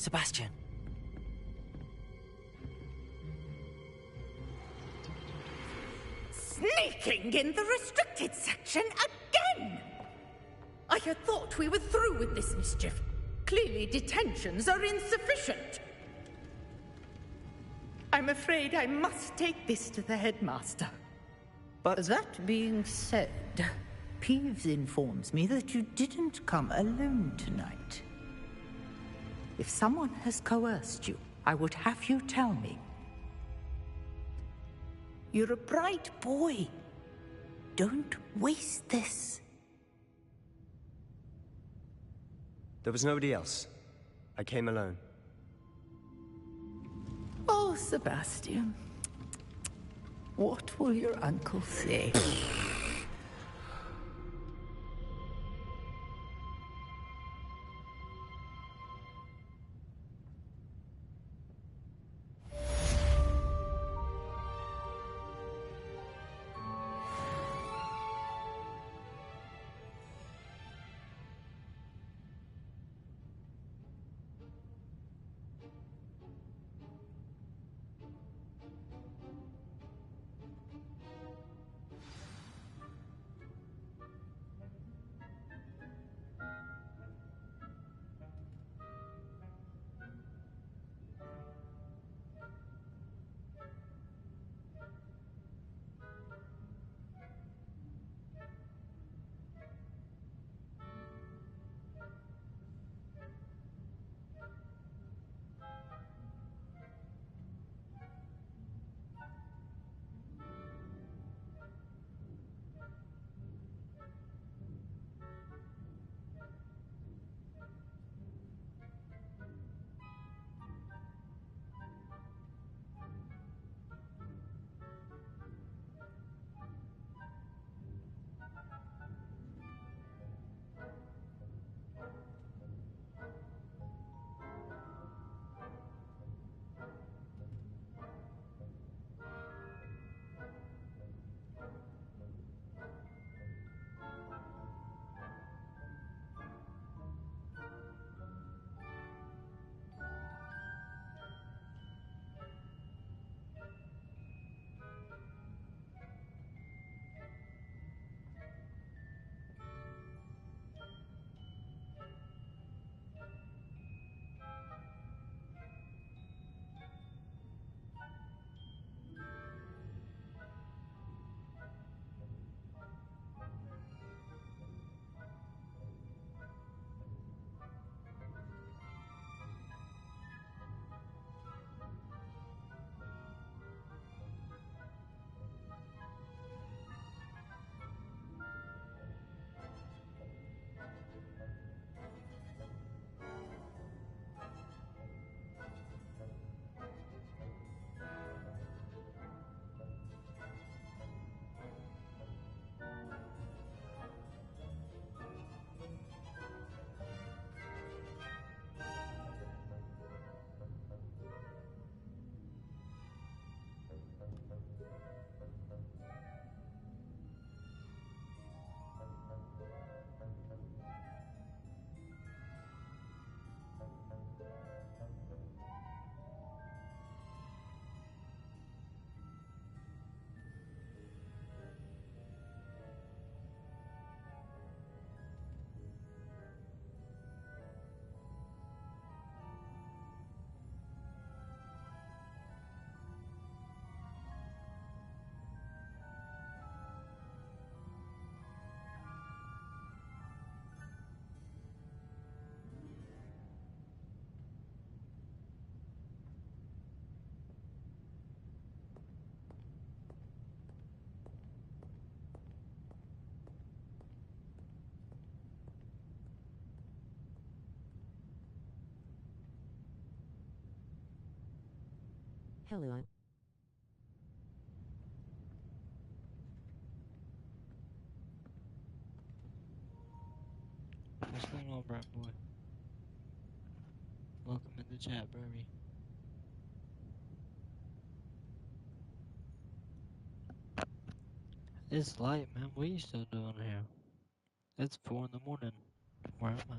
Sebastian. Sneaking in the restricted section again! I had thought we were through with this mischief. Clearly detentions are insufficient. I'm afraid I must take this to the headmaster. But That being said, Peeves informs me that you didn't come alone tonight. If someone has coerced you, I would have you tell me. You're a bright boy. Don't waste this. There was nobody else. I came alone. Oh, Sebastian. What will your uncle say? Hello. What's going on, brat boy? Welcome in the chat, Burry. It's light, man. What you still doing here? It's 4 in the morning where I'm at.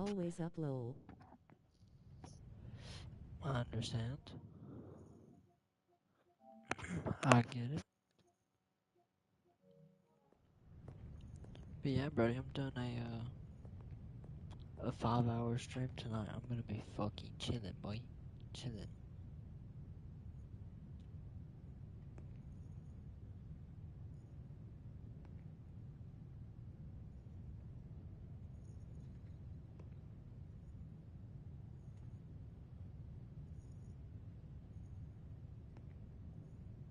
always up low. I understand. I get it. But yeah, buddy, I'm doing a 5-hour stream tonight. I'm gonna be fucking chilling, boy. Chilling.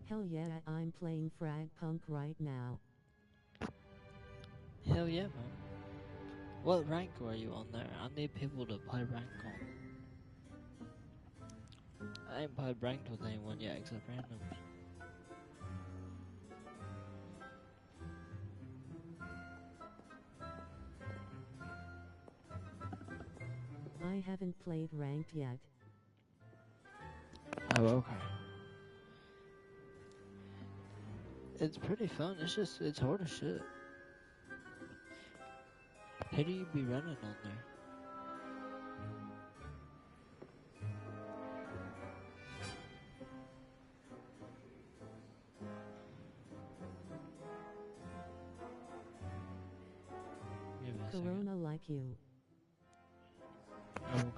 Hell yeah, I'm playing Frag Punk right now. Hell yeah, man. What rank are you on there? I need people to play rank on. I ain't played ranked with anyone yet except randoms. I haven't played ranked yet. Oh, okay. It's pretty fun. It's hard as shit. How do you be running on there? Give me a second. Corona like you. Oh, okay.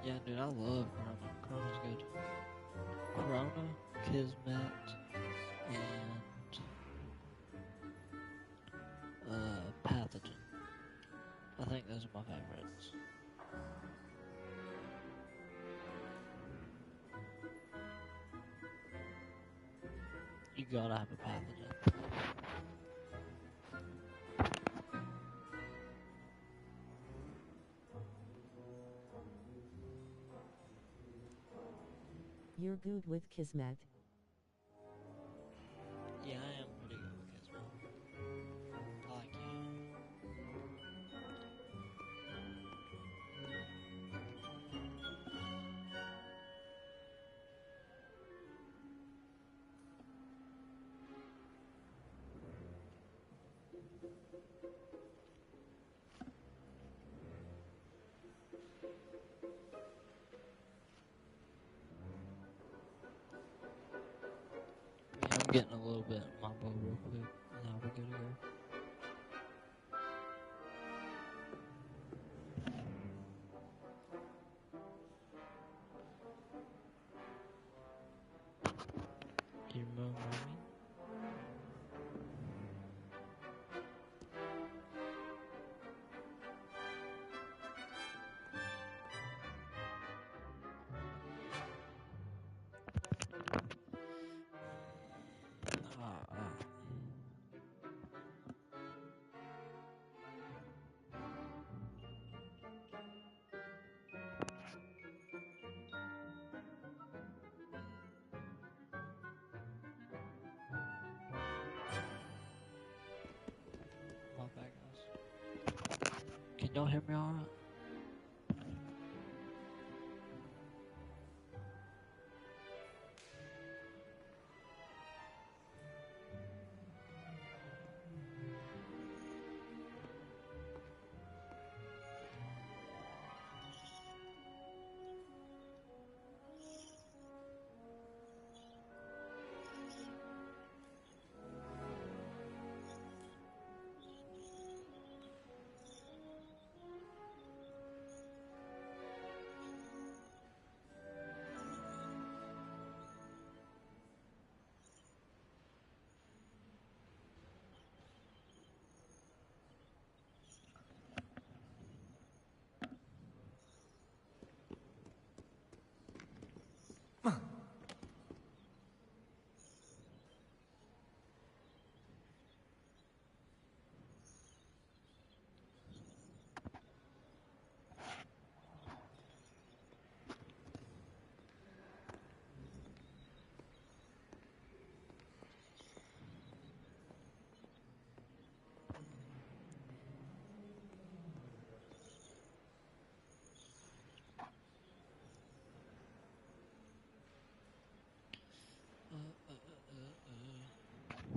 Yeah, dude, I love Corona. Corona's good. Corona, Kismet, and Pathogen. I think those are my favorites. You gotta have a Pathogen. You're good with Kismet. Yeah, I am pretty good with Kismet. I like you. Yeah, I'm getting a little bit in my bowl real quick, and I'll be good to go. You remember me? Ah. My bad, guys. Can y'all hear me alright?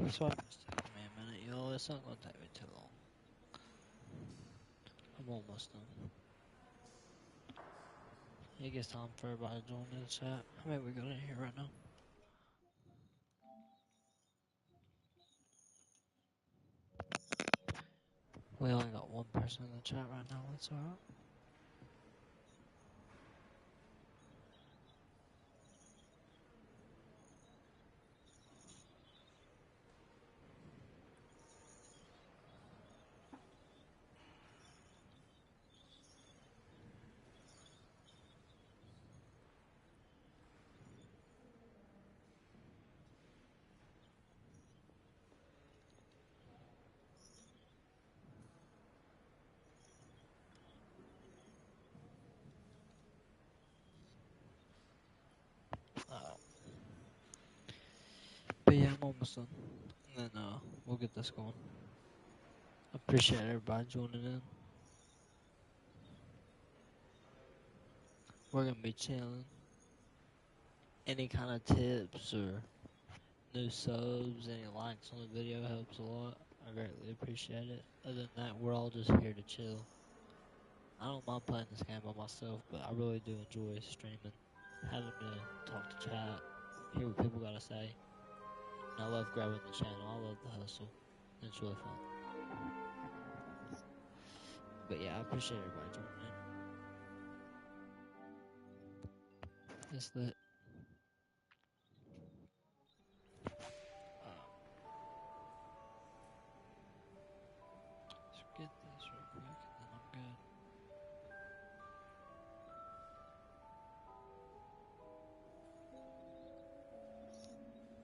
So it's taking me a minute, y'all. It's not gonna take me too long. I'm I'm almost done. I guess time for everybody to join in the chat. How many we got in here right now? We only got one person in the chat right now. That's alright. But yeah, I'm almost done. And then we'll get this going. I appreciate everybody joining in. We're gonna be chilling. Any kind of tips or new subs, any likes on the video helps a lot. I greatly appreciate it. Other than that, we're all just here to chill. I don't mind playing this game by myself, but I really do enjoy streaming, having to talk to chat, hear what people gotta say. And I love grabbing the channel. I love the hustle. It's really fun. But yeah, I appreciate everybody joining in. It's lit. Let's get this real quick, and then I'm good.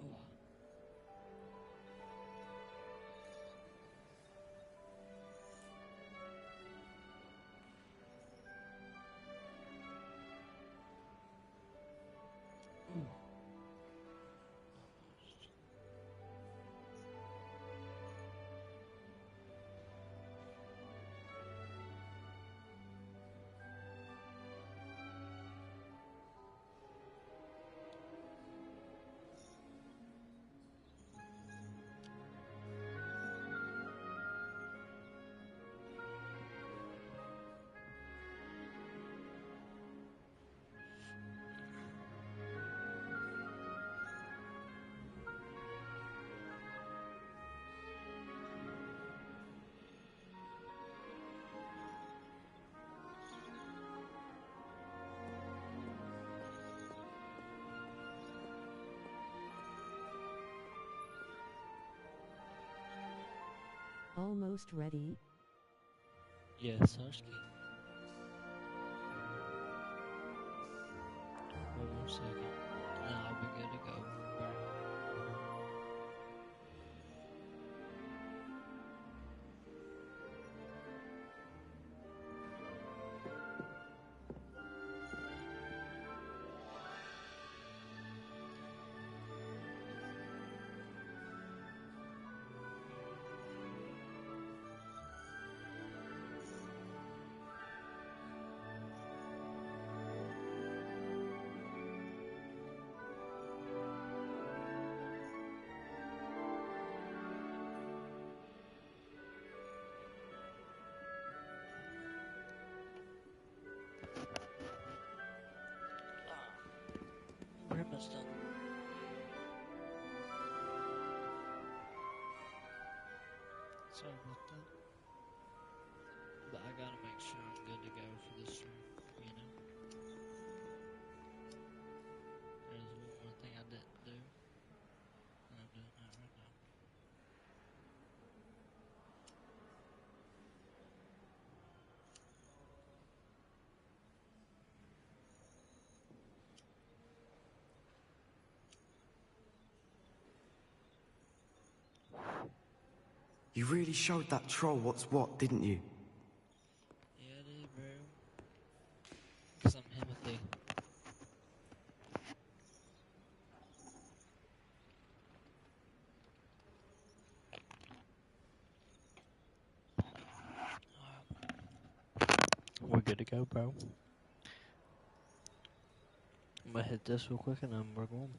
Ooh. Ooh. Almost. Almost ready? Yes, Husky. One more second. And I'll be good to go. Pretty much done. Sorry about that. But I gotta make sure I'm good to go for this stream, you know? There's one more thing I didn't do, and I'm doing that right now. You really showed that troll what's what, didn't you? Yeah, I did, bro. Cause I'm Timothy. We're good to go, bro. I'm gonna hit this real quick and then we're going.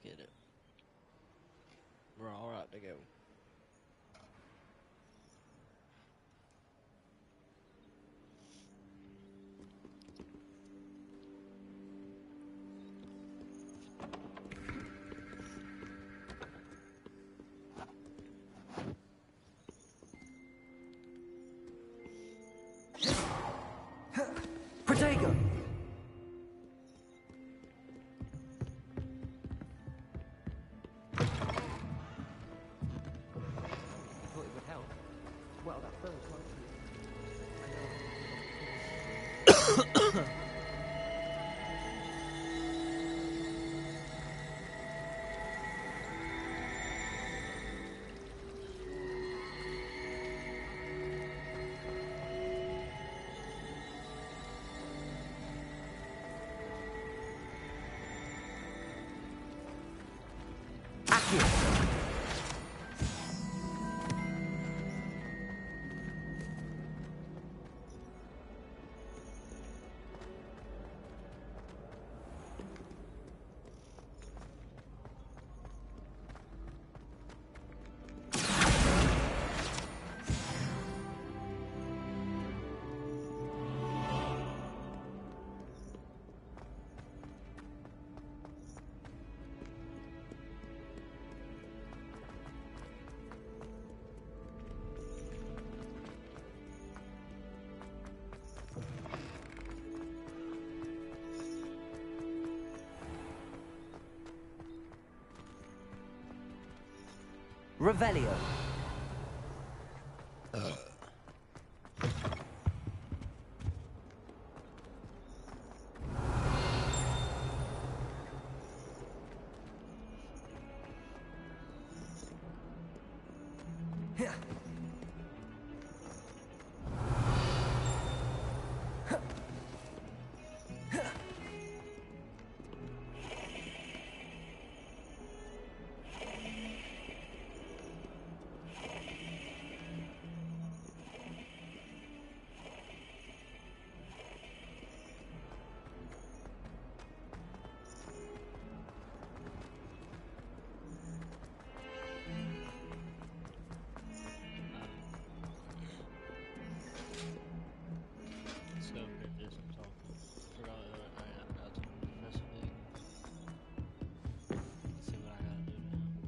Let's get it. We're alright to go. Protego! Thought it would help. Well, that first one. Revelio. Let's go over here and do some talking. Forgot that I got to Professor Big. Let's see what I gotta do to him.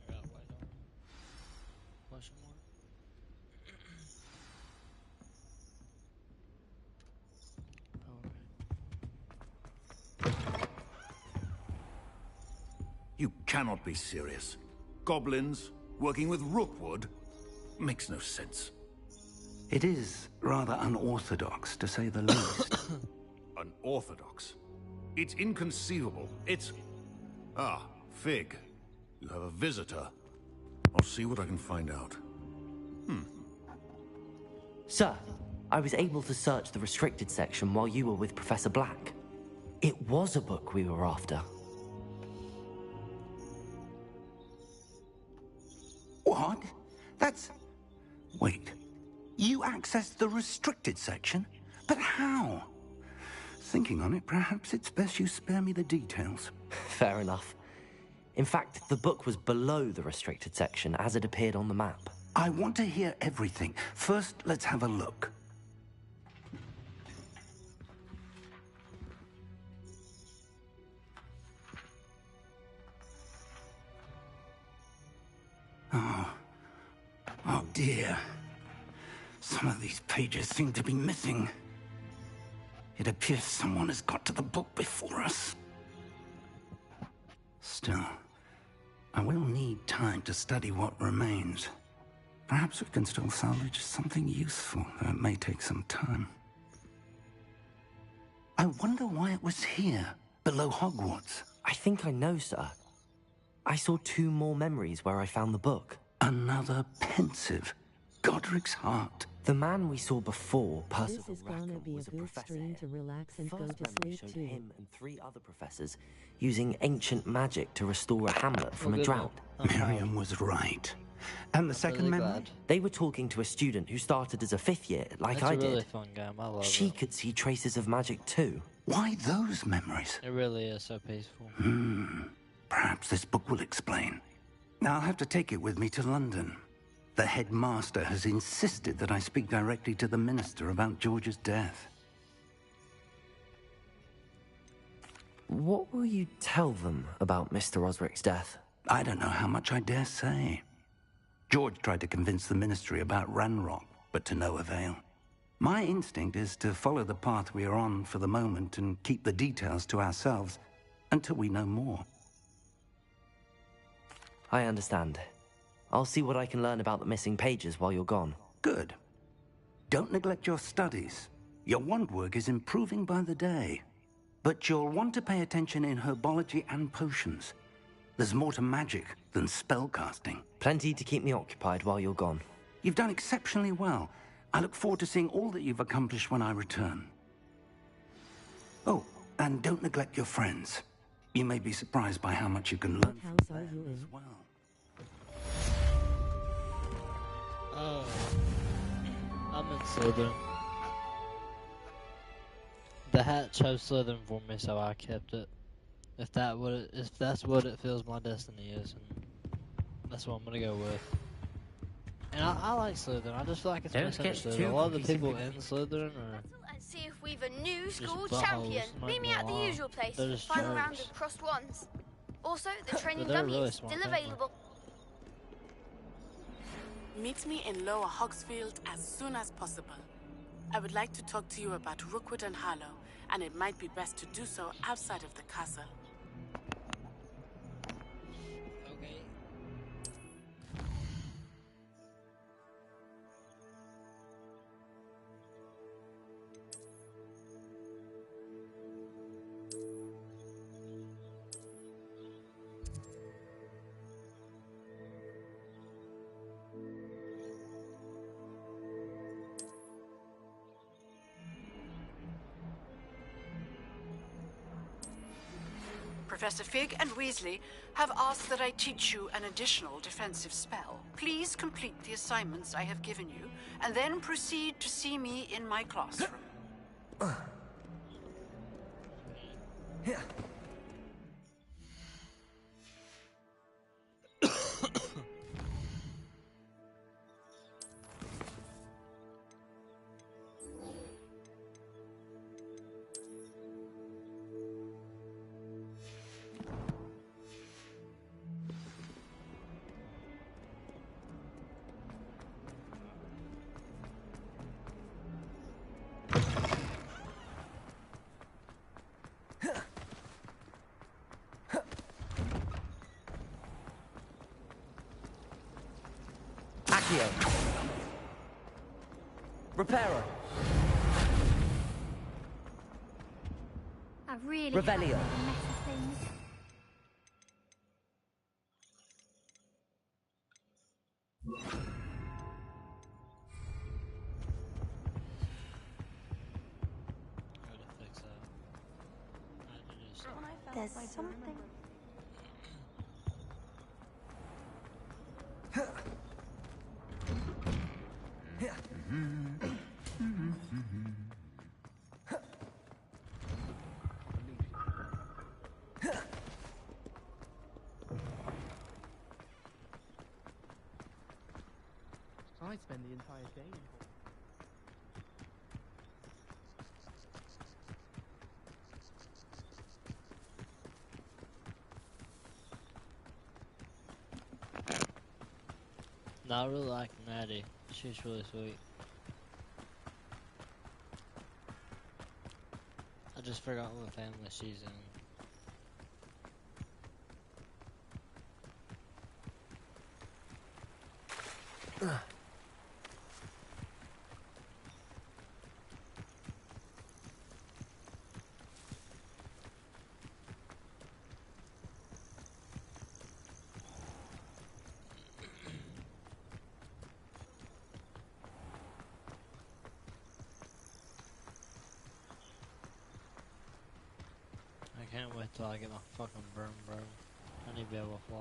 I got white on. Question mark? Oh, okay. You cannot be serious. Goblins working with Rookwood makes no sense. It is rather unorthodox, to say the least. Unorthodox? It's inconceivable. It's... Ah, Fig. You have a visitor. I'll see what I can find out. Sir, I was able to search the restricted section while you were with Professor Black. It was a book we were after. What? That's... Wait. You accessed the restricted section? But how? Thinking on it, perhaps it's best you spare me the details. Fair enough. In fact, the book was below the restricted section as it appeared on the map. I want to hear everything. First, let's have a look. Oh dear. Some of these pages seem to be missing. It appears someone has got to the book before us. Still, I will need time to study what remains. Perhaps we can still salvage something useful, though it may take some time. I wonder why it was here, below Hogwarts. I think I know, sir. I saw 2 more memories where I found the book. Another pensive. Godric's heart. The man we saw before, This Percival is gonna Rackham, be a was a good professor stream here. to relax and go First to memory sleep showed too. him and 3 other professors using ancient magic to restore a hamlet from a Well, good, drought. man. I'm proud. Miriam was right. And the I'm second really memory? glad. They were talking to a student who started as a 5th year, like It's I a really did. fun game. I love She it. could see traces of magic too. Why those memories? It really is so peaceful. Perhaps this book will explain. Now I'll have to take it with me to London. The headmaster has insisted that I speak directly to the minister about George's death. What will you tell them about Mr. Osric's death? I don't know how much I dare say. George tried to convince the ministry about Ranrock, but to no avail. My instinct is to follow the path we are on for the moment and keep the details to ourselves until we know more. I understand. I'll see what I can learn about the missing pages while you're gone. Good. Don't neglect your studies. Your wand work is improving by the day. But you'll want to pay attention in herbology and potions. There's more to magic than spellcasting. Plenty to keep me occupied while you're gone. You've done exceptionally well. I look forward to seeing all that you've accomplished when I return. Oh, and don't neglect your friends. You may be surprised by how much you can learn from What house are them you in? as well. Oh, I'm in Slytherin. The hat chose Slytherin for me, so I kept it. If that's what it feels my destiny is, and that's what I'm gonna go with. And I like Slytherin. I just feel like it's misunderstood. A lot of the people in Slytherin are Let's see if we've a new just school buttholes, champion. not Meet me gonna at the lie. usual place. They're just Final round jerks. of crossed ones. Also, the training they're dummy really is smart still people. available. Meet me in Lower Hogsfield as soon as possible. I would like to talk to you about Rookwood and Harlow, and it might be best to do so outside of the castle. Okay. Professor Fig and Weasley have asked that I teach you an additional defensive spell. Please complete the assignments I have given you, and then proceed to see me in my classroom. Accio. Reparo. I really Revelio. have a mess of things. Gotta fix that. I had to do something. There's something. I spend the entire day. No, I really like Maddie. She's really sweet. I just forgot what family she's in. can't wait till I get my fucking broom, bro. I need to be able to fly.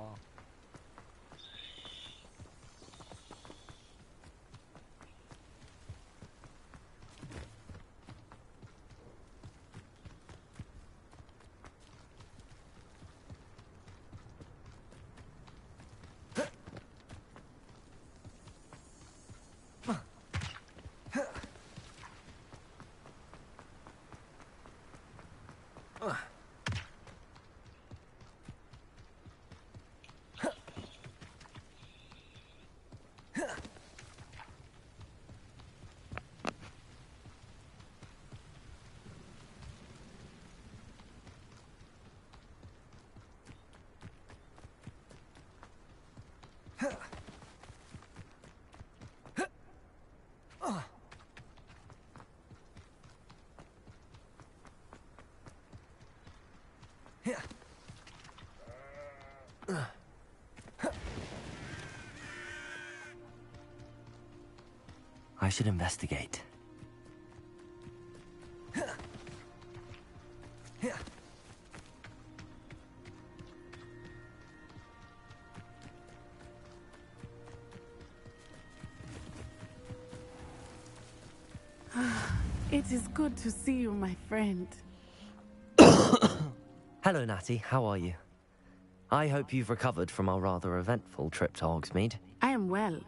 I should investigate. It is good to see you, my friend. Hello, Natty. How are you? I hope you've recovered from our rather eventful trip to Hogsmeade. I am well,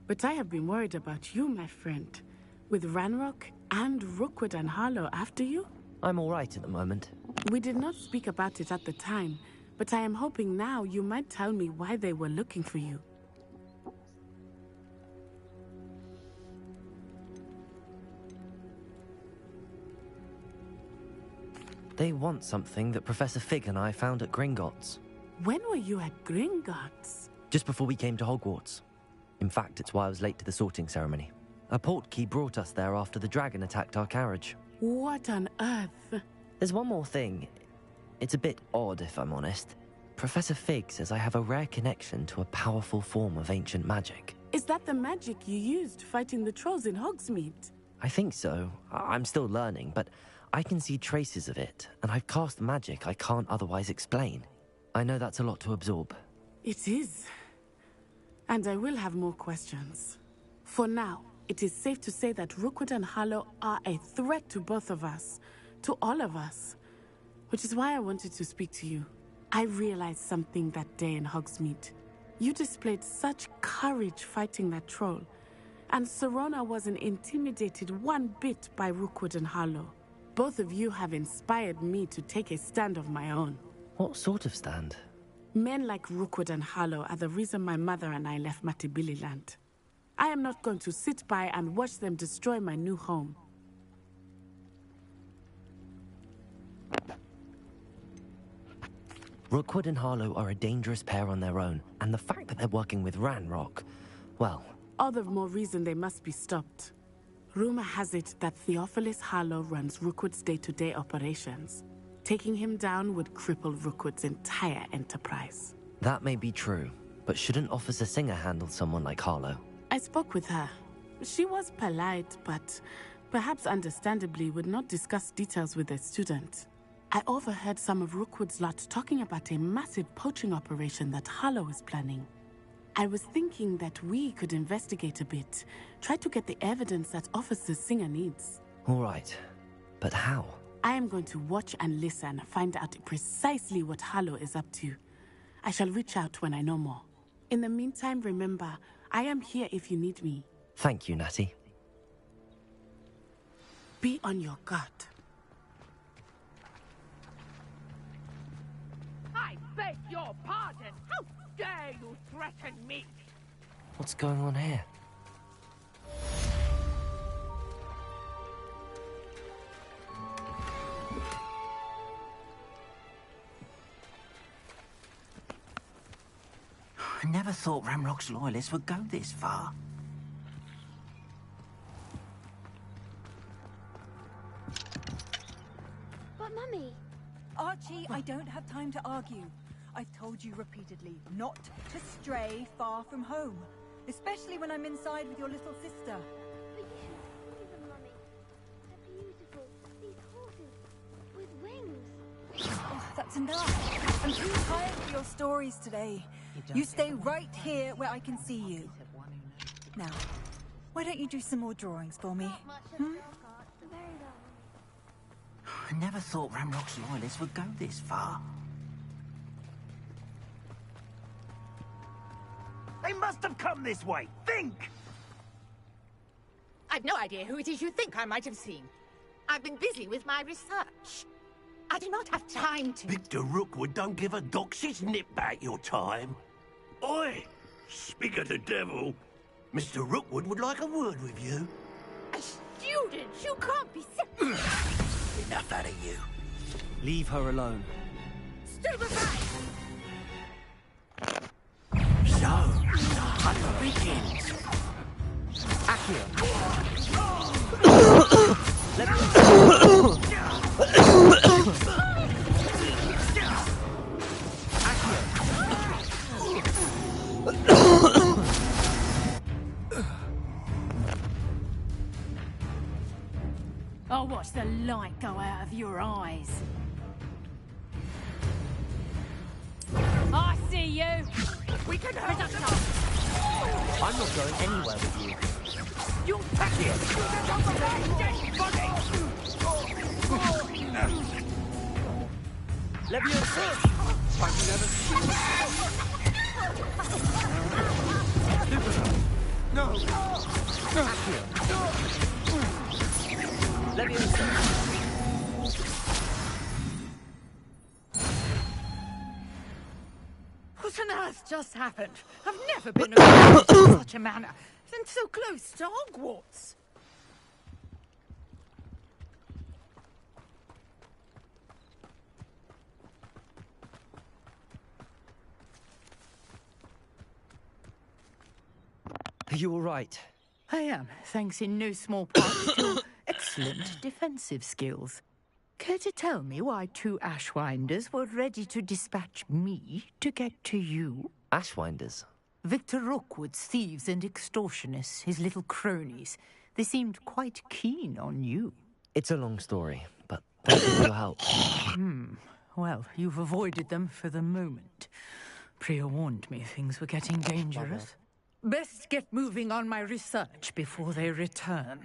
but I have been worried about you, my friend. With Ranrock and Rookwood and Harlow after you? I'm all right at the moment. We did not speak about it at the time, but I am hoping now you might tell me why they were looking for you. They want something that Professor Fig and I found at Gringotts. When were you at Gringotts? Just before we came to Hogwarts. In fact, it's why I was late to the sorting ceremony. A portkey brought us there after the dragon attacked our carriage. What on earth? There's one more thing. It's a bit odd, if I'm honest. Professor Fig says I have a rare connection to a powerful form of ancient magic. Is that the magic you used fighting the trolls in Hogsmeade? I think so. I'm still learning, but I can see traces of it, and I've cast magic I can't otherwise explain. I know that's a lot to absorb. It is. And I will have more questions. For now, it is safe to say that Rookwood and Harlow are a threat to both of us, to all of us. Which is why I wanted to speak to you. I realized something that day in Hogsmeade. You displayed such courage fighting that troll, and Serona wasn't intimidated one bit by Rookwood and Harlow. Both of you have inspired me to take a stand of my own. What sort of stand? Men like Rookwood and Harlow are the reason my mother and I left Matibili land. I am not going to sit by and watch them destroy my new home. Rookwood and Harlow are a dangerous pair on their own, and the fact that they're working with Ranrock, well... All the more reason they must be stopped. Rumor has it that Theophilus Harlow runs Rookwood's day-to-day operations. Taking him down would cripple Rookwood's entire enterprise. That may be true, but shouldn't Officer Singer handle someone like Harlow? I spoke with her. She was polite, but perhaps understandably would not discuss details with a student. I overheard some of Rookwood's lot talking about a massive poaching operation that Harlow is planning. I was thinking that we could investigate a bit, try to get the evidence that Officer Singer needs. All right, but how? I am going to watch and listen, find out precisely what Harlow is up to. I shall reach out when I know more. In the meantime, remember, I am here if you need me. Thank you, Natty. Be on your guard. I beg your pardon! How dare you threaten me? What's going on here? I never thought Ranrock's loyalists would go this far. But Mummy... Archie, I don't have time to argue. I've told you repeatedly not to stray far from home. Especially when I'm inside with your little sister. But you should see them, Mummy. They're beautiful. These horses with wings. Oh, that That's enough. I'm too tired for your stories today. You stay right here where I can see you. Now, why don't you do some more drawings for me? I never thought Ramrock's loyalists would go this far. They must have come this way. Think! I've no idea who it is you think I might have seen. I've been busy with my research. I do not have time to... Victor Rookwood don't give a doxy's nip back your time. Oi! Speak of the devil. Mr. Rookwood would like a word with you. A student? You can't be... Enough out of you. Leave her alone. Stupefy! So, the hunt begins. I'll watch the light go out of your eyes. I see you. We can help. I'm not going anywhere with you. You take it. Leviosa! I've never seen No! Leviosa! What on earth just happened? I've never been around in such a manner, and so close to Hogwarts. Are you all right? I am, thanks in no small part to excellent defensive skills. Care to tell me why two Ashwinders were ready to dispatch me to get to you? Ashwinders? Victor Rookwood's thieves and extortionists, his little cronies. They seemed quite keen on you. It's a long story, but thank you for your help. Well, you've avoided them for the moment. Priya warned me things were getting dangerous. Best get moving on my research before they return.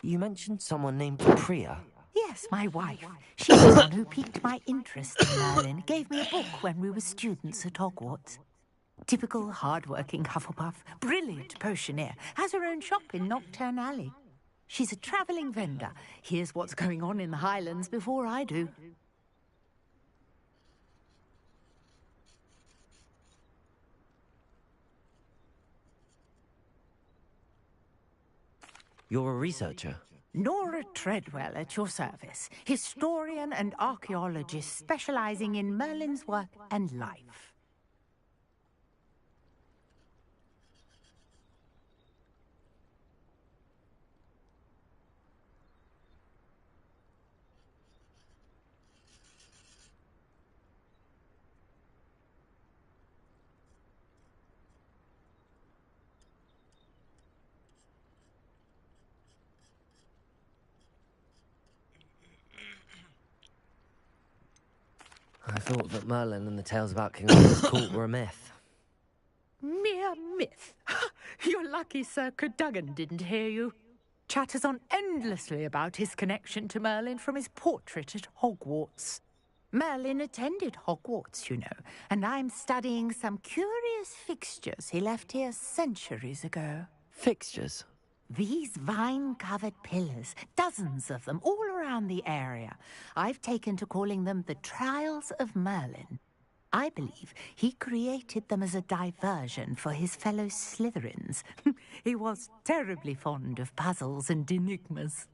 You mentioned someone named Priya. Yes, my wife. She's the one who piqued my interest in Merlin. Gave me a book when we were students at Hogwarts. Typical hard-working Hufflepuff, brilliant potioneer, has her own shop in Nocturne Alley. She's a travelling vendor. Hears what's going on in the Highlands before I do. You're a researcher? Nora Treadwell at your service. Historian and archaeologist specialising in Merlin's work and life. I thought that Merlin and the tales about King Arthur's court were a myth. Mere myth. You're lucky Sir Cadogan didn't hear you. Chatters on endlessly about his connection to Merlin from his portrait at Hogwarts. Merlin attended Hogwarts, you know, and I'm studying some curious fixtures he left here centuries ago. Fixtures? These vine-covered pillars, dozens of them, all around the area. I've taken to calling them the Trials of Merlin. I believe he created them as a diversion for his fellow Slytherins. He was terribly fond of puzzles and enigmas.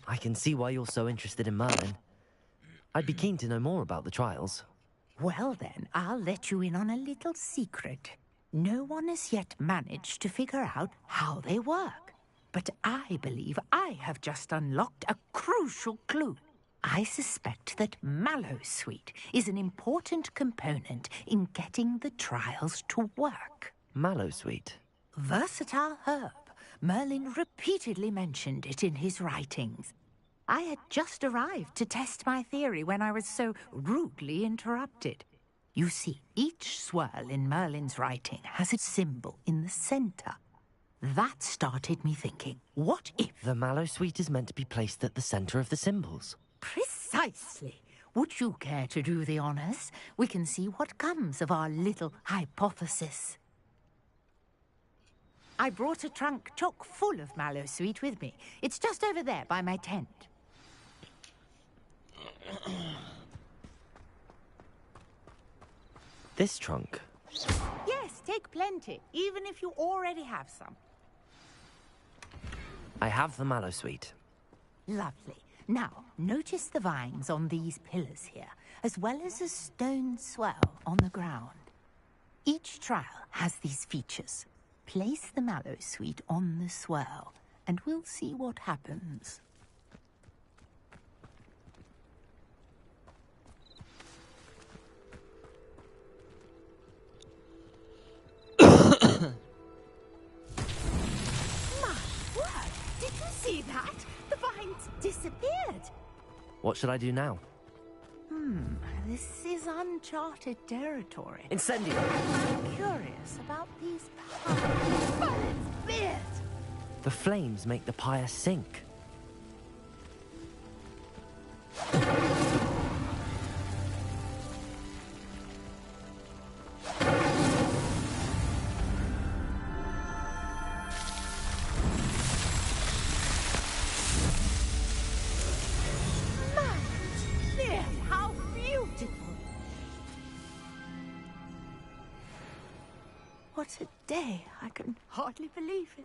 I can see why you're so interested in Merlin. I'd be keen to know more about the trials. Well then, I'll let you in on a little secret. No one has yet managed to figure out how they work. But I believe I have just unlocked a crucial clue. I suspect that mallowsweet is an important component in getting the trials to work. Mallowsweet? Versatile herb. Merlin repeatedly mentioned it in his writings. I had just arrived to test my theory when I was so rudely interrupted. You see, each swirl in Merlin's writing has a symbol in the center. That started me thinking, what if... The mallowsweet is meant to be placed at the center of the symbols. Precisely. Would you care to do the honors? We can see what comes of our little hypothesis. I brought a trunk chock full of mallowsweet with me. It's just over there by my tent. This trunk? Yes, take plenty, even if you already have some. I have the mallowsweet. Lovely. Now, notice the vines on these pillars here, as well as a stone swell on the ground. Each trial has these features. Place the mallowsweet on the swell, and we'll see what happens. My word! Did you see that? The vines disappeared. What should I do now? This is uncharted territory. Incendio! I'm curious about these pyres. But it's weird! The flames make the pyre sink. How beautiful! What a day! I can hardly believe it.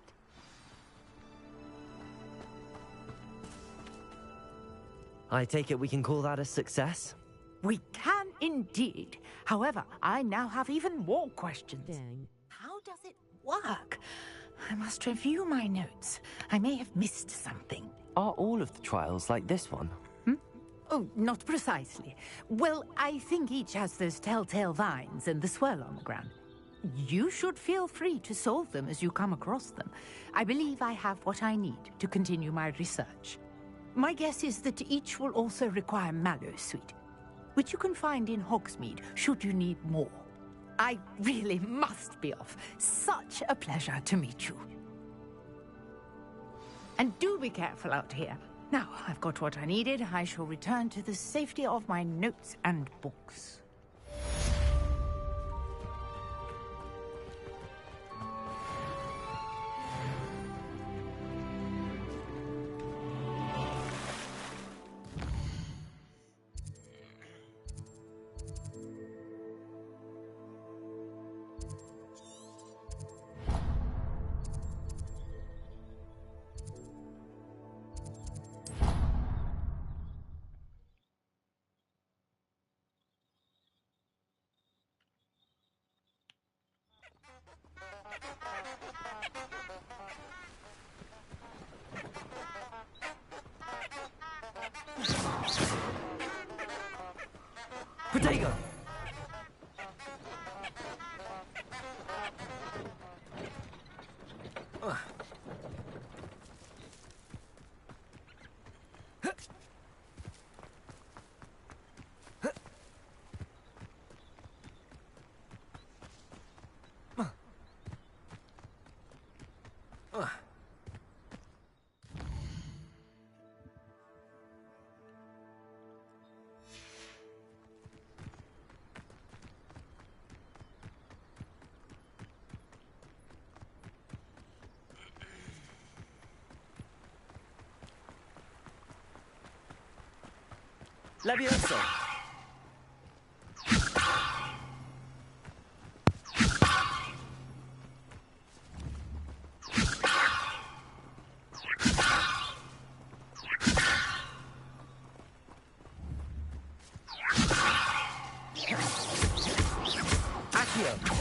I take it we can call that a success? We can indeed. However, I now have even more questions. Dang. How does it work? I must review my notes. I may have missed something. Are all of the trials like this one? Oh, not precisely. Well, I think each has those telltale vines and the swirl on the ground. You should feel free to solve them as you come across them. I believe I have what I need to continue my research. My guess is that each will also require mallowsweet, which you can find in Hogsmeade should you need more. I really must be off. Such a pleasure to meet you. And do be careful out here. Now, I've got what I needed. I shall return to the safety of my notes and books. Potato! Levioso! Accio!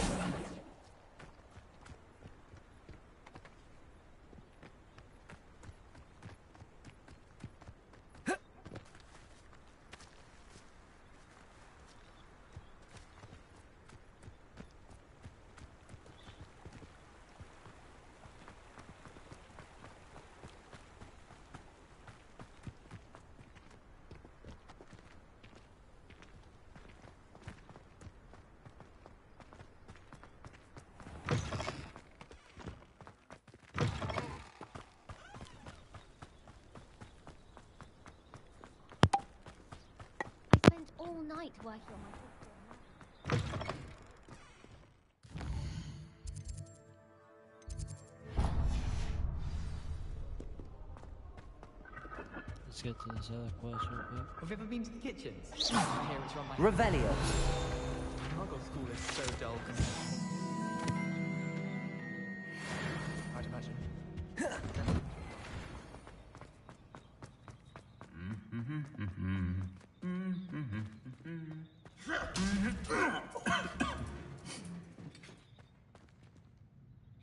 night working on my Let's get to this other quest real quick. Have you ever been to the kitchens? My parents run my Revelio. Cargo school is so dull. I'd imagine.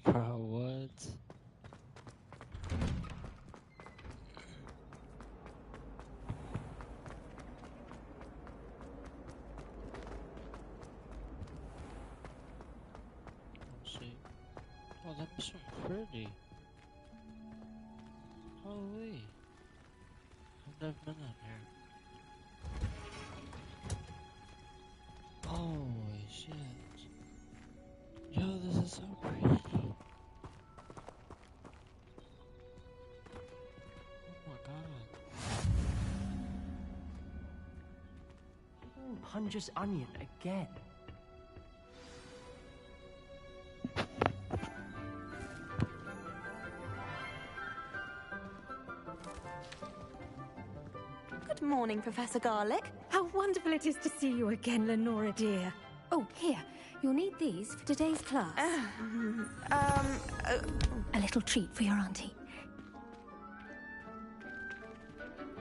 Bro, what? Let's see. Oh, that was so pretty. Holy. I've never been out here. Holy shit. Yo, this is so pretty. Oh my god. Punja's onion again. Good morning, Professor Garlic. How wonderful it is to see you again, Lenora dear. Oh, here. You'll need these for today's class. A little treat for your auntie.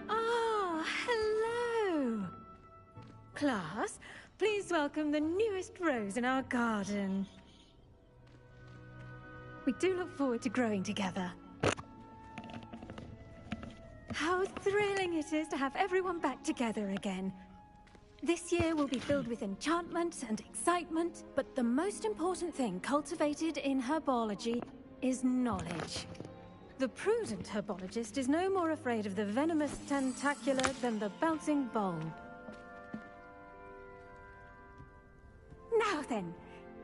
Ah, hello. Class, please welcome the newest rose in our garden. We do look forward to growing together. How thrilling it is to have everyone back together again. This year will be filled with enchantment and excitement, but the most important thing cultivated in herbology is knowledge. The prudent herbologist is no more afraid of the venomous tentacular than the bouncing bulb. Now then,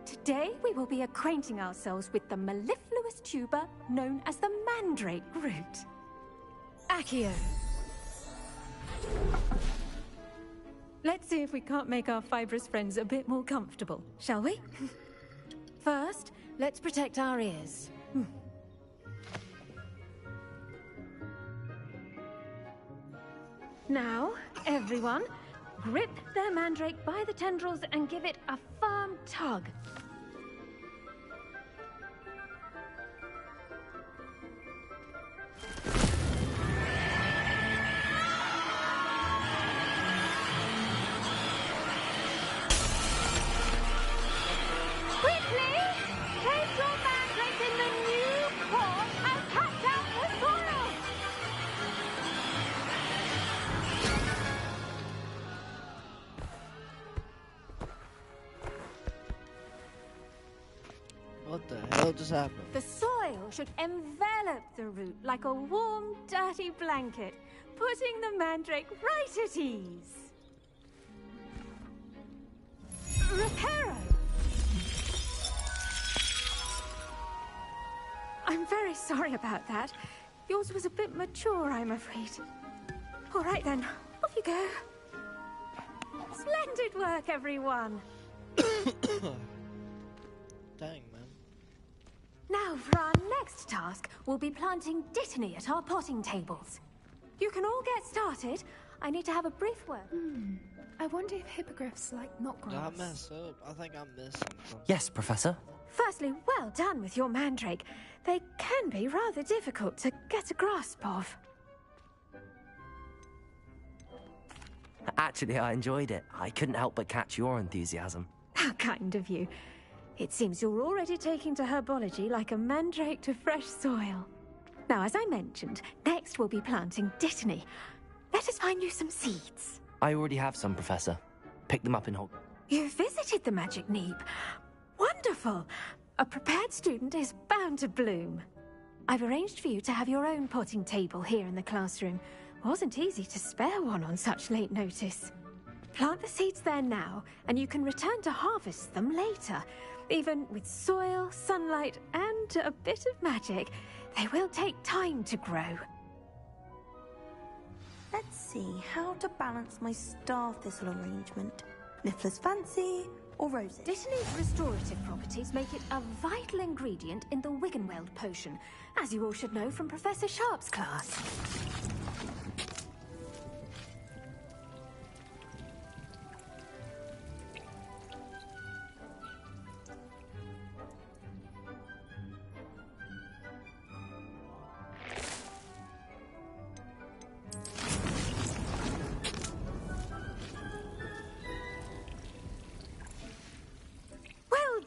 today we will be acquainting ourselves with the mellifluous tuber known as the mandrake root. Accio. Let's see if we can't make our fibrous friends a bit more comfortable, shall we? First, let's protect our ears. Now, everyone, grip their mandrake by the tendrils and give it a firm tug. Quickly! Place your mandrake in the new pot and catch out the soil! What the hell just happened? The soil should envelop the root like a warm, dirty blanket, putting the mandrake right at ease. Reparo! I'm very sorry about that. Yours was a bit mature, I'm afraid. All right then, off you go. Splendid work, everyone. Dang, man. Now for our next task, we'll be planting dittany at our potting tables. You can all get started. I need to have a brief word. I wonder if hippogriffs like Did I knotgrass. mess up? I think I missed something. Yes, Professor. Firstly, well done with your mandrake. They can be rather difficult to get a grasp of. Actually, I enjoyed it. I couldn't help but catch your enthusiasm. How kind of you. It seems you're already taking to herbology like a mandrake to fresh soil. Now, as I mentioned, next we'll be planting dittany. Let us find you some seeds. I already have some, Professor. Pick them up in Hogwarts. You visited the Magic Neep. Wonderful! A prepared student is bound to bloom. I've arranged for you to have your own potting table here in the classroom. Wasn't easy to spare one on such late notice. Plant the seeds there now, and you can return to harvest them later. Even with soil, sunlight, and a bit of magic, they will take time to grow. Let's see. How to balance my star thistle arrangement. Niffler's fancy or roses? Dittany's restorative properties make it a vital ingredient in the Wiggenweld potion, as you all should know from Professor Sharp's class.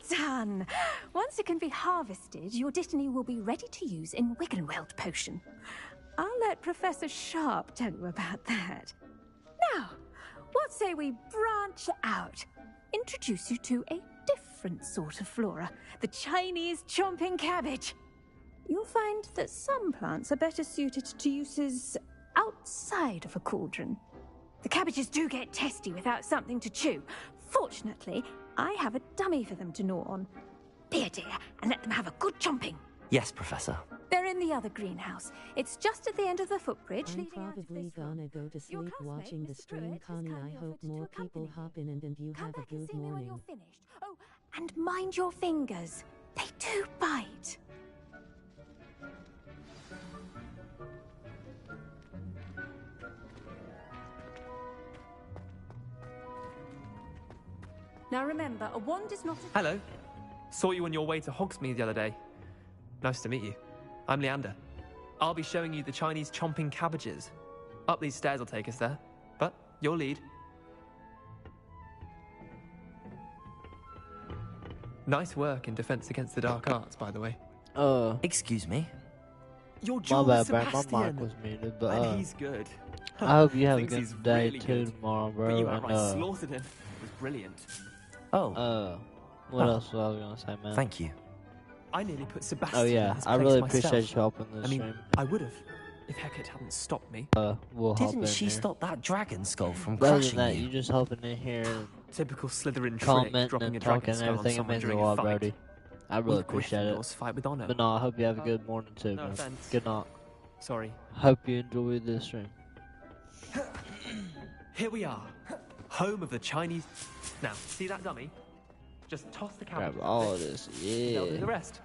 Done! Once it can be harvested, your Dittany will be ready to use in Wiggenweld potion. I'll let Professor Sharp tell you about that. Now, what say we branch out? Introduce you to a different sort of flora, the Chinese chomping cabbage. You'll find that some plants are better suited to uses outside of a cauldron. The cabbages do get testy without something to chew. Fortunately, I have a dummy for them to gnaw on. Be a dear and let them have a good chomping. Yes, Professor. They're in the other greenhouse. It's just at the end of the footbridge. I'm probably gonna go to sleep watching the stream, Connie. I hope more people hop in and you have a good morning. Oh, and mind your fingers. They do bite. Now remember, a wand is not a... Hello. Saw you on your way to Hogsmeade the other day. Nice to meet you. I'm Leander. I'll be showing you the Chinese chomping cabbages. Up these stairs will take us there. But your lead. Nice work in Defense Against the Dark Arts, by the way. Excuse me? Your My jewel bad, is bro. My Sebastian. mic was muted, but And he's good. I hope you have a Thinks he's good day really too good. tomorrow, bro. But you and, outright slaughtered him. It was brilliant. Oh. What else was I was gonna say, man? Thank you. I nearly put Sebastian Oh in yeah, his I place really myself. appreciate you helping this I mean, stream. I would have if Hecate hadn't stopped me. We'll hop Didn't in she here. stop that dragon skull from Other crushing than that, you? you just hopping in here and Typical Slytherin trick, commenting dropping a and dragon talking and skull on everything. It someone means a during lot, fight. Brody. I really We appreciate Gryffindors it. fight with honor. But no, I hope you have a good morning too, No man. offense. Good night. Sorry. Hope you enjoy this stream. Here we are, home of the Chinese. Now, see that dummy? Just toss the cabbage. Grab all of this, They'll do yeah. the rest.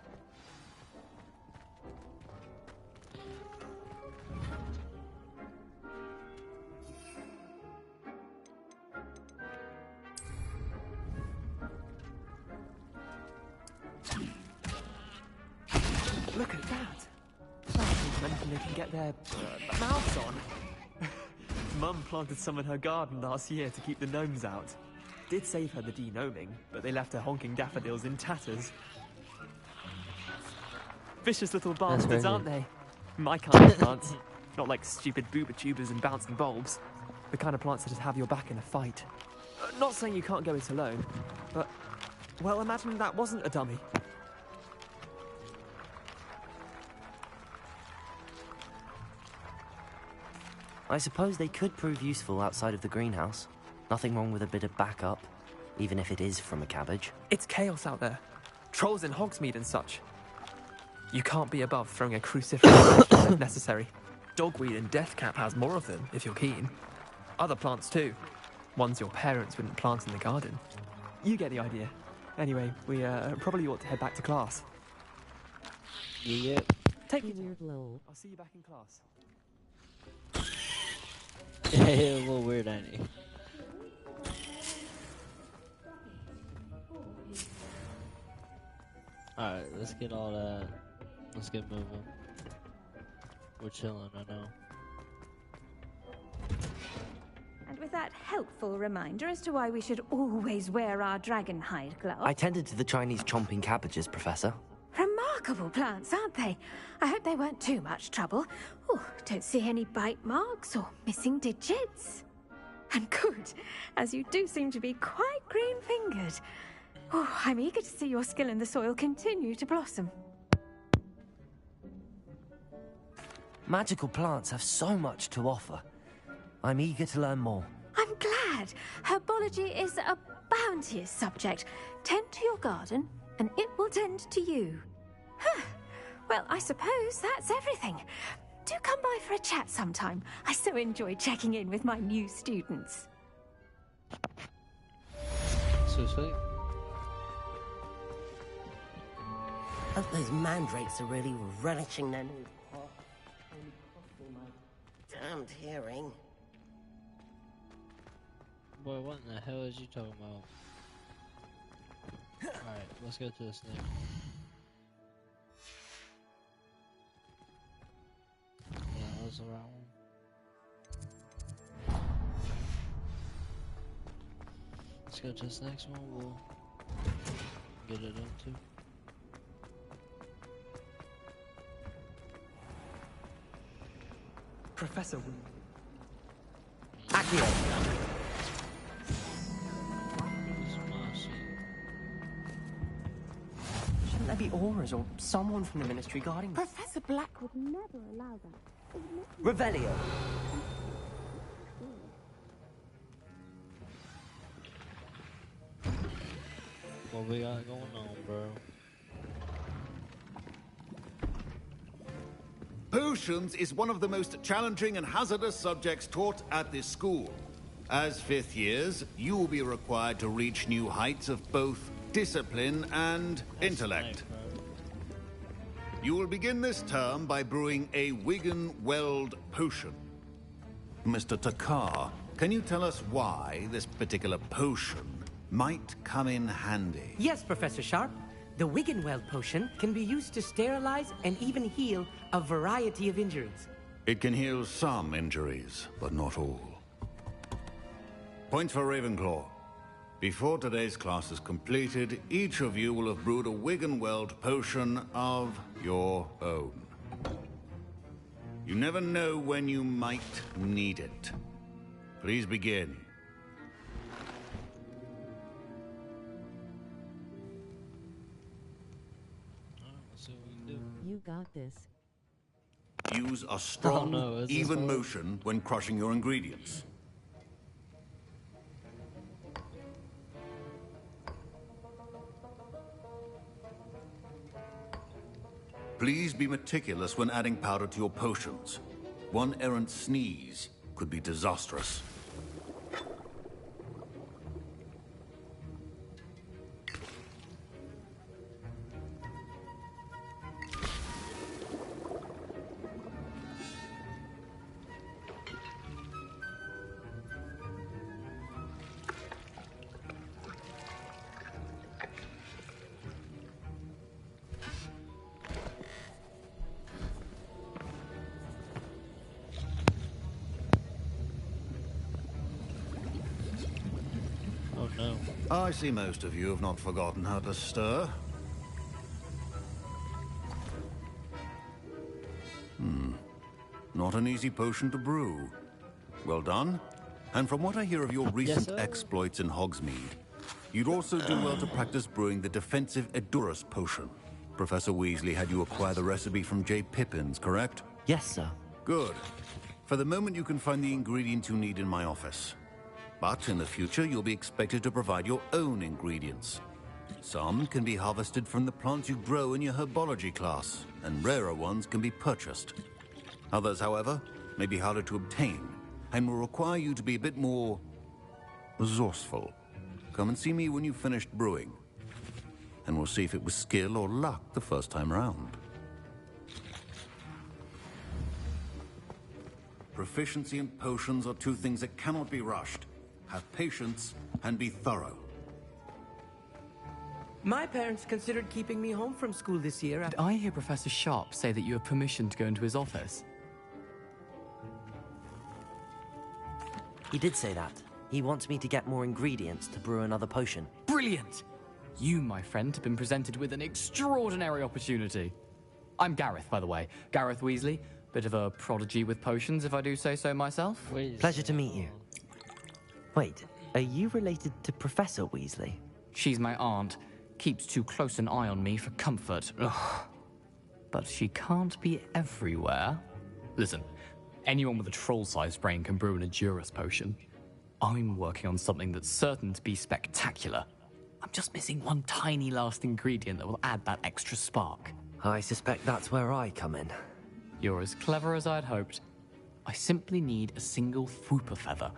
Look at that! Something's anything they can get their mouths on. Mum planted some in her garden last year to keep the gnomes out. Did save her the de-gnoming, but they left her honking daffodils in tatters. Vicious little bastards, crazy. aren't they? My kind of plants. Not like stupid booba tubers and bouncing bulbs. The kind of plants that just have your back in a fight. Not saying you can't go it alone, but... Well, imagine that wasn't a dummy. I suppose they could prove useful outside of the greenhouse. Nothing wrong with a bit of backup, even if it is from a cabbage. It's chaos out there. Trolls in Hogsmeade and such. You can't be above throwing a cruciferous if necessary. Dogweed and deathcap has more of them, if you're keen. Other plants too. Ones your parents wouldn't plant in the garden. You get the idea. Anyway, we probably ought to head back to class. Yeah. Take me. Weird lol. I'll see you back in class. Yeah, a little weird, ain't he? Alright, let's get all that. Let's get moving. We're chilling, I know. And with that helpful reminder as to why we should always wear our dragon hide gloves. I tended to the Chinese chomping cabbages, Professor. Remarkable plants, aren't they? I hope they weren't too much trouble. Oh, don't see any bite marks or missing digits. And good, as you do seem to be quite green-fingered. Oh, I'm eager to see your skill in the soil continue to blossom. Magical plants have so much to offer. I'm eager to learn more. I'm glad. Herbology is a bounteous subject. Tend to your garden, and it will tend to you. Huh. Well, I suppose that's everything. do come by for a chat sometime. I so enjoy checking in with my new students. So sweet. Hope those mandrakes are really relishing their new pot. Only cost me my damned hearing. Boy, what in the hell is you talking about? Alright, let's go to the snake. Yeah, that was the right one. Let's go to this next one, we'll get it into. Professor Accio. Shouldn't there be auras or someone from the Ministry guarding me? Professor Black would never allow that. Revelio. What we got going on, bro? Potions is one of the most challenging and hazardous subjects taught at this school. As fifth years, you will be required to reach new heights of both discipline and intellect. You will begin this term by brewing a Wigan-Weld potion. Mr. Takar, can you tell us why this particular potion might come in handy? Yes, Professor Sharp. The Wigan-Weld potion can be used to sterilize and even heal a variety of injuries. It can heal some injuries, but not all. Points for Ravenclaw. Before today's class is completed, each of you will have brewed a Wigan-Weld potion of your own. You never know when you might need it. Please begin. You got this. Use a strong, Oh, no, even motion when crushing your ingredients. Please be meticulous when adding powder to your potions. One errant sneeze could be disastrous. Oh no. I see most of you have not forgotten how to stir. Not an easy potion to brew. Well done. And from what I hear of your recent exploits in Hogsmeade, you'd also do well to practice brewing the defensive Edurus potion. Professor Weasley had you acquire the recipe from J. Pippin's, correct? Yes, sir. Good. For the moment, you can find the ingredients you need in my office. But in the future, you'll be expected to provide your own ingredients. Some can be harvested from the plants you grow in your herbology class, and rarer ones can be purchased. Others, however, may be harder to obtain, and will require you to be a bit more resourceful. Come and see me when you've finished brewing, and we'll see if it was skill or luck the first time round. Proficiency and potions are two things that cannot be rushed. Have patience and be thorough. My parents considered keeping me home from school this year. Did I hear Professor Sharp say that you have permission to go into his office? He did say that. He wants me to get more ingredients to brew another potion. Brilliant! You, my friend, have been presented with an extraordinary opportunity. I'm Gareth, by the way. Gareth Weasley. Bit of a prodigy with potions, if I do say so myself. Pleasure to meet you. Wait, are you related to Professor Weasley? She's my aunt. Keeps too close an eye on me for comfort. Ugh. But she can't be everywhere. Listen, anyone with a troll-sized brain can brew an Edurus potion. I'm working on something that's certain to be spectacular. I'm just missing one tiny last ingredient that will add that extra spark. I suspect that's where I come in. You're as clever as I'd hoped. I simply need a single Fwooper feather.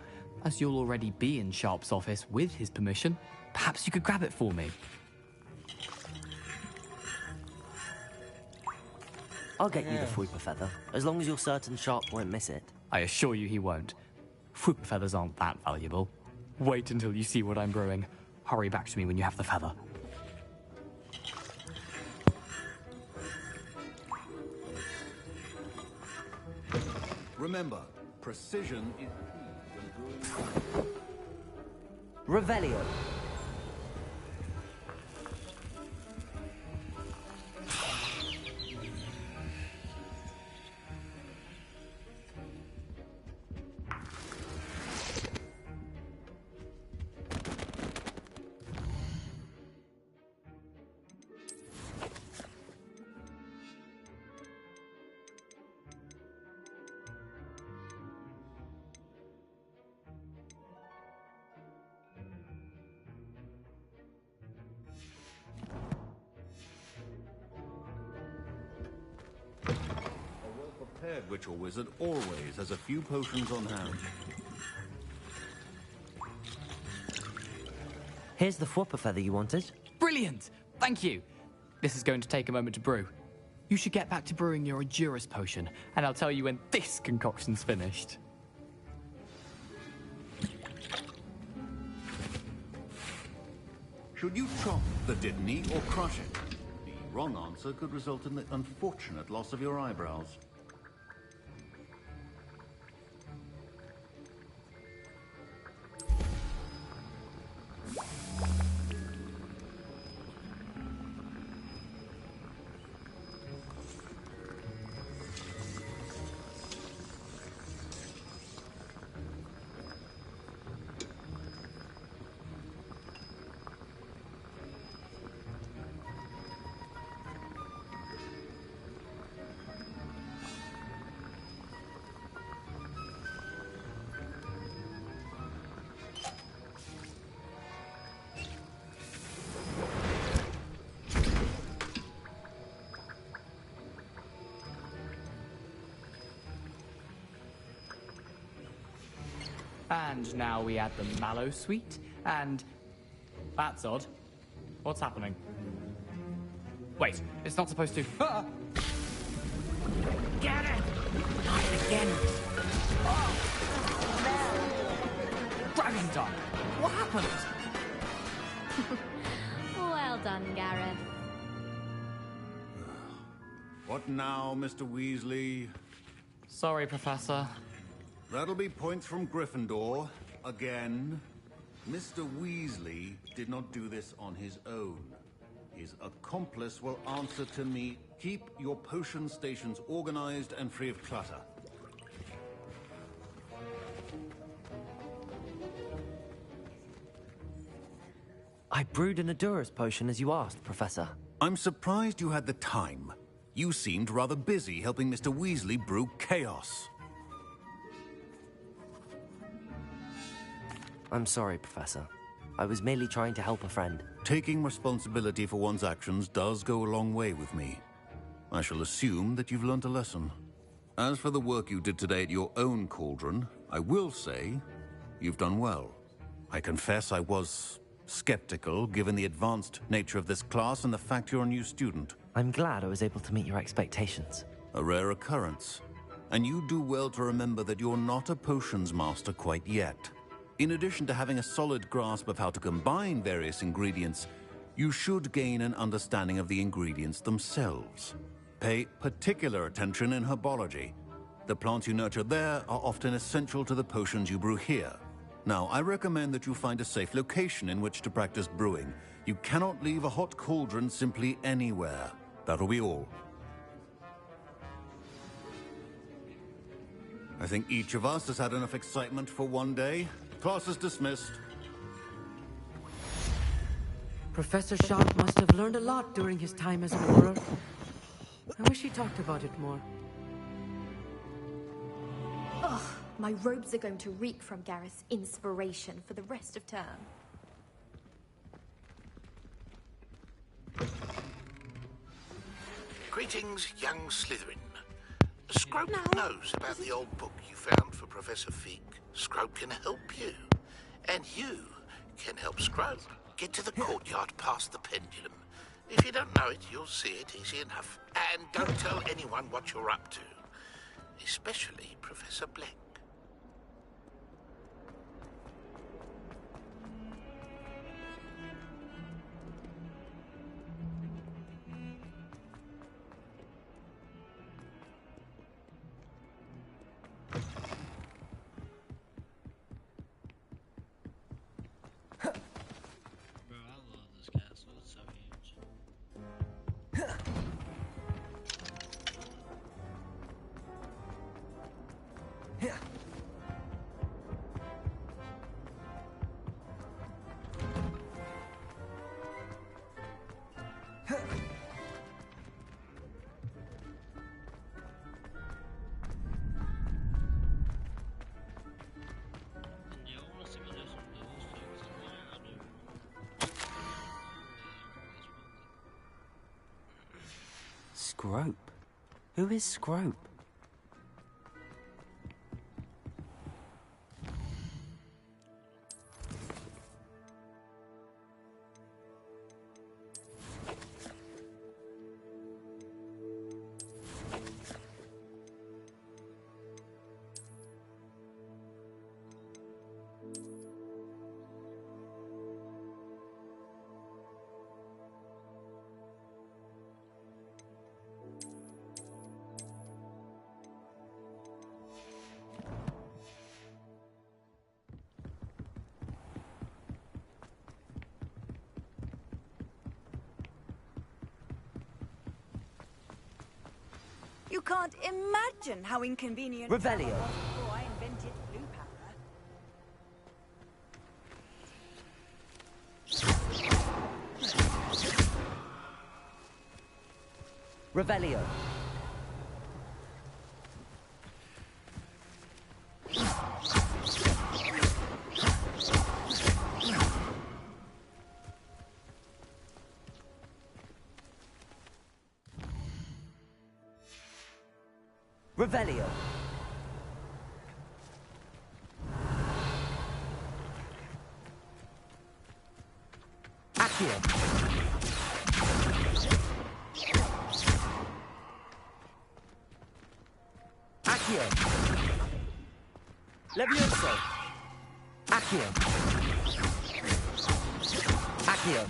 As you'll already be in Sharp's office with his permission, perhaps you could grab it for me. I'll get you the Fwooper feather, as long as you're certain Sharp won't miss it. I assure you he won't. Fwooper feathers aren't that valuable. Wait until you see what I'm brewing. Hurry back to me when you have the feather. Remember, precision is key when brewing. Revelio. Prepared witch or wizard always has a few potions on hand. Here's the Fwooper feather you wanted. Brilliant! Thank you! This is going to take a moment to brew. You should get back to brewing your Endurus potion, and I'll tell you when this concoction's finished. Should you chop the Dittany or crush it? The wrong answer could result in the unfortunate loss of your eyebrows. And now we add the mallow sweet, and... That's odd. What's happening? Wait, it's not supposed to... Ah! Get it! Not again. Oh! Dragon Dog! What happened? Well done, Gareth. What now, Mr. Weasley? Sorry, Professor. That'll be points from Gryffindor. Again. Mr. Weasley did not do this on his own. His accomplice will answer to me. Keep your potion stations organized and free of clutter. I brewed an Endurus potion as you asked, Professor. I'm surprised you had the time. You seemed rather busy helping Mr. Weasley brew chaos. I'm sorry, Professor. I was merely trying to help a friend. Taking responsibility for one's actions does go a long way with me. I shall assume that you've learnt a lesson. As for the work you did today at your own cauldron, I will say you've done well. I confess I was skeptical, given the advanced nature of this class and the fact you're a new student. I'm glad I was able to meet your expectations. A rare occurrence. And you do well to remember that you're not a potions master quite yet. In addition to having a solid grasp of how to combine various ingredients, you should gain an understanding of the ingredients themselves. Pay particular attention in herbology. The plants you nurture there are often essential to the potions you brew here. Now, I recommend that you find a safe location in which to practice brewing. You cannot leave a hot cauldron simply anywhere. That'll be all. I think each of us has had enough excitement for one day. Class is dismissed. Professor Sharp must have learned a lot during his time as an Auror. I wish he talked about it more. Ugh, my robes are going to reek from Gareth's inspiration for the rest of term. Greetings, young Slytherin. Scrope knows about the old book you found for Professor Fig. Scrope can help you. And you can help Scrope get to the courtyard past the pendulum. If you don't know it, you'll see it easy enough. And don't tell anyone what you're up to. Especially Professor Black. Bro, I love this castle. It's so huge. Yeah, I want to see what there's some duels too, 'cause I'm like, I do. Scrope? Who is Scrope? You can't imagine how inconvenient Revelio. travel was before I invented blue power. Revelio. Revelio. Accio. Accio. Levioso. Accio. Accio.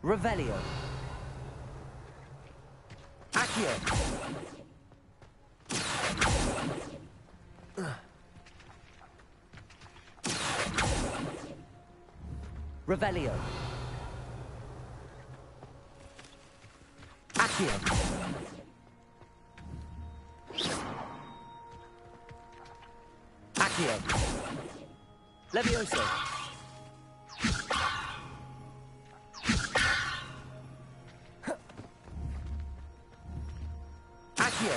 Revelio. Accio. Revelio. Accio. Accio. Levioso. Accio.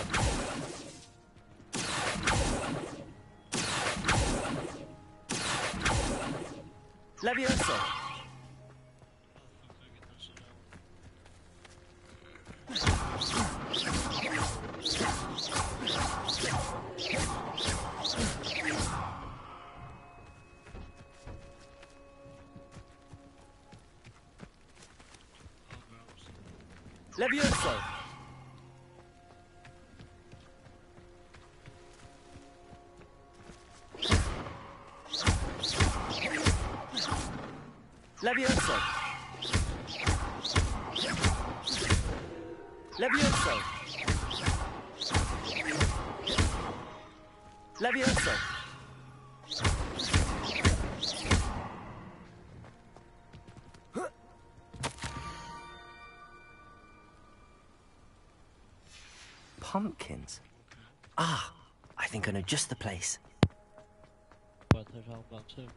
Levioso. Levioso. Levioso. Levioso. Levioso. Pumpkins? Ah, I think I know just the place. What they're talking about too.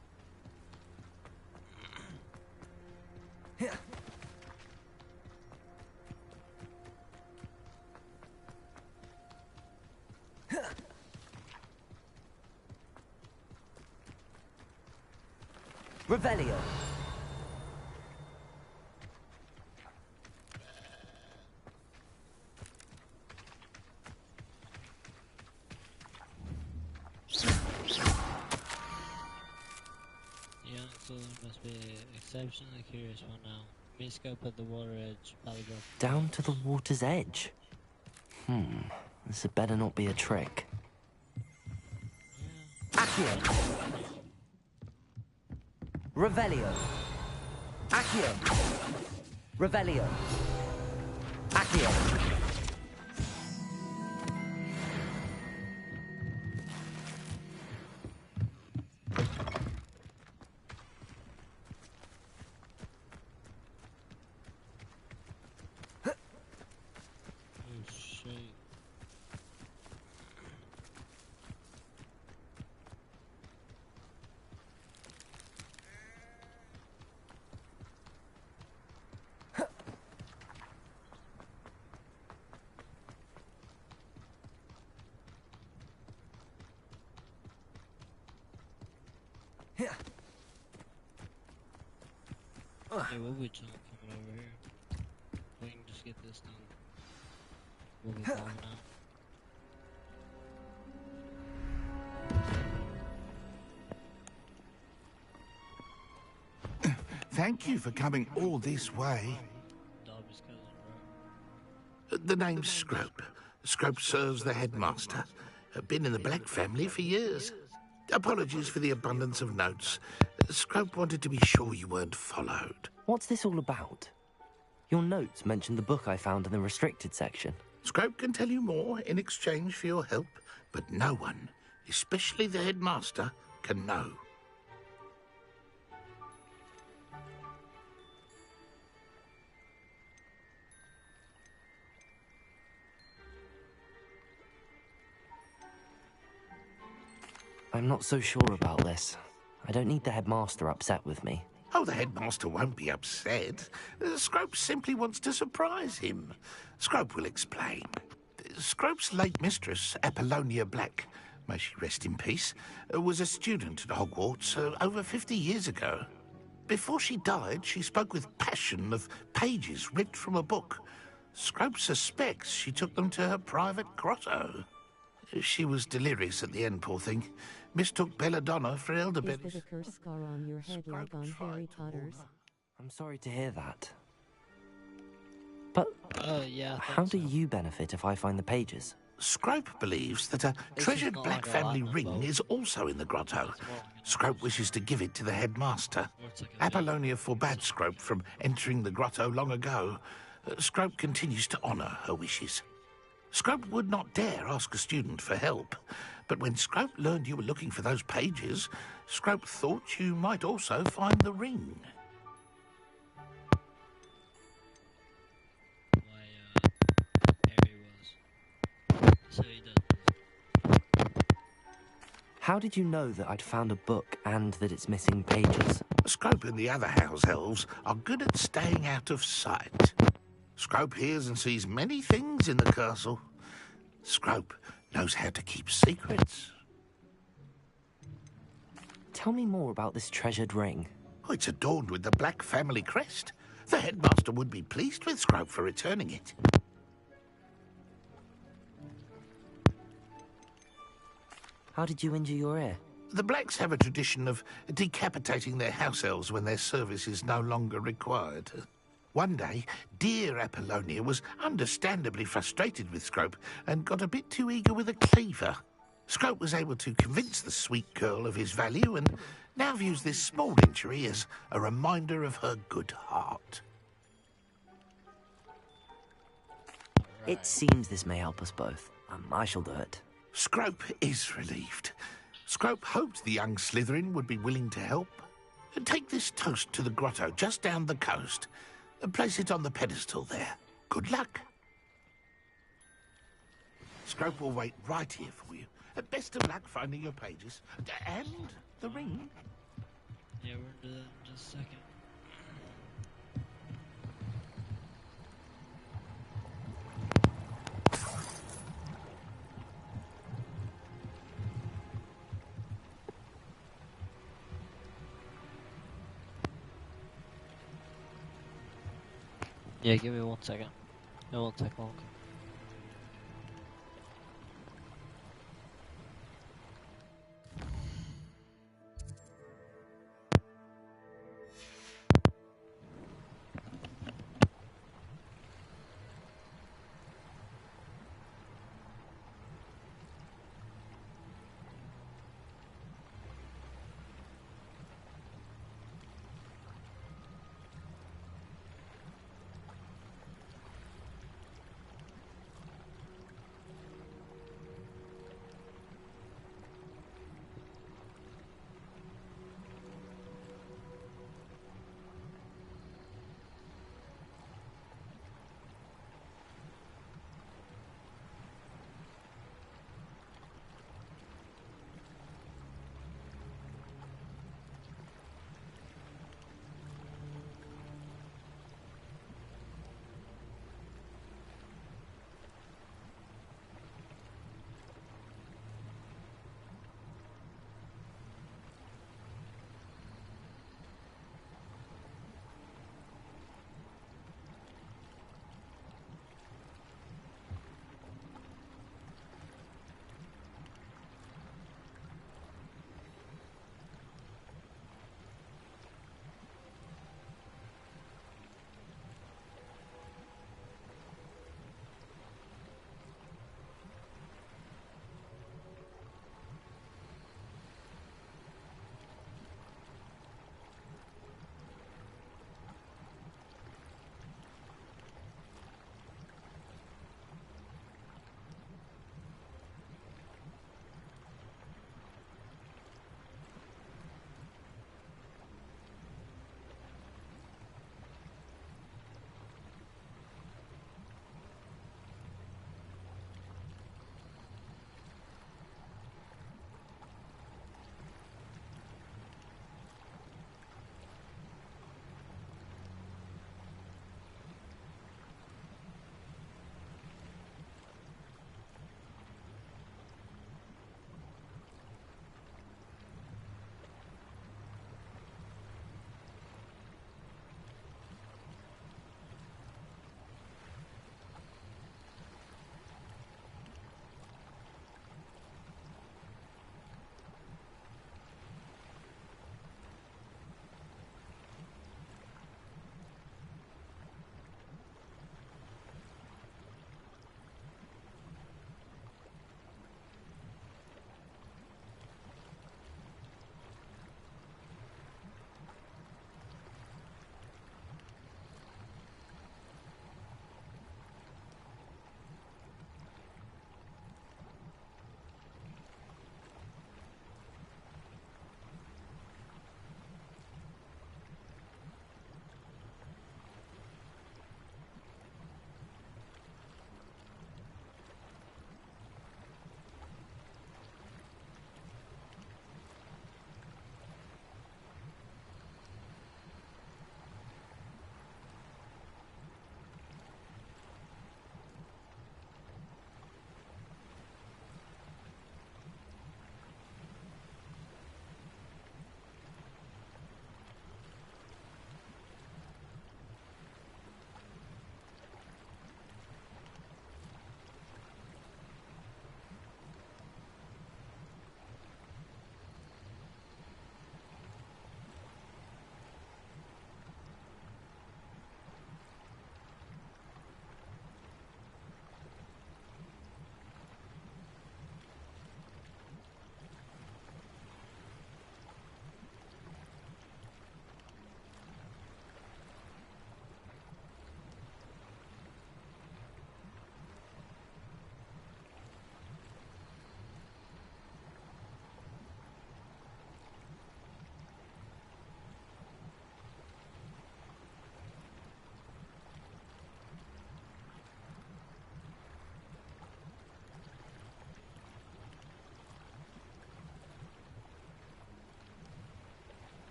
Revelio. School must be exceptionally curious one now. Meet Scope at the water edge, polygraph. Down to the water's edge? This had better not be a trick. Accio! Revelio! Accio! Revelio! Accio! Hey, what we jump coming over here? We can just get this done. We'll be going out. Thank you for coming all this way. The name's Scrope. Scrope serves the headmaster. Been in the Black family for years. Apologies for the abundance of notes. Scrope wanted to be sure you weren't followed. What's this all about? Your notes mentioned the book I found in the restricted section. Scrope can tell you more in exchange for your help, but no one, especially the headmaster, can know. I'm not so sure about this. I don't need the headmaster upset with me. Oh, the headmaster won't be upset. Scrope simply wants to surprise him. Scrope will explain. Scrope's late mistress, Apollonia Black, may she rest in peace, was a student at Hogwarts over 50 years ago. Before she died, she spoke with passion of pages ripped from a book. Scrope suspects she took them to her private grotto. She was delirious at the end, poor thing. Mistook Belladonna for elderberries. Is there a curse scar on your head like on Harry Potter's? I'm sorry to hear that. But yeah, how do you benefit if I find the pages? Scrope believes that a treasured Black family ring is also in the grotto. Scrope wishes to give it to the headmaster. Apollonia forbade Scrope from entering the grotto long ago. Scrope continues to honour her wishes. Scrope would not dare ask a student for help, but when Scrope learned you were looking for those pages, Scrope thought you might also find the ring. How did you know that I'd found a book and that it's missing pages? Scrope and the other house elves are good at staying out of sight. Scrope hears and sees many things in the castle. Scrope knows how to keep secrets. Tell me more about this treasured ring. Oh, it's adorned with the Black family crest. The headmaster would be pleased with Scrope for returning it. How did you injure your ear? The Blacks have a tradition of decapitating their house elves when their service is no longer required. One day, dear Apollonia was understandably frustrated with Scrope and got a bit too eager with a cleaver. Scrope was able to convince the sweet girl of his value and now views this small injury as a reminder of her good heart. It seems this may help us both. I shall do it. Scrope is relieved. Scrope hoped the young Slytherin would be willing to help. Take this toast to the grotto just down the coast and place it on the pedestal there. Good luck. Scrope will wait right here for you. Best of luck finding your pages. And the ring. Yeah, we're gonna do that in just a second. Yeah, give me 1 second. It won't take long.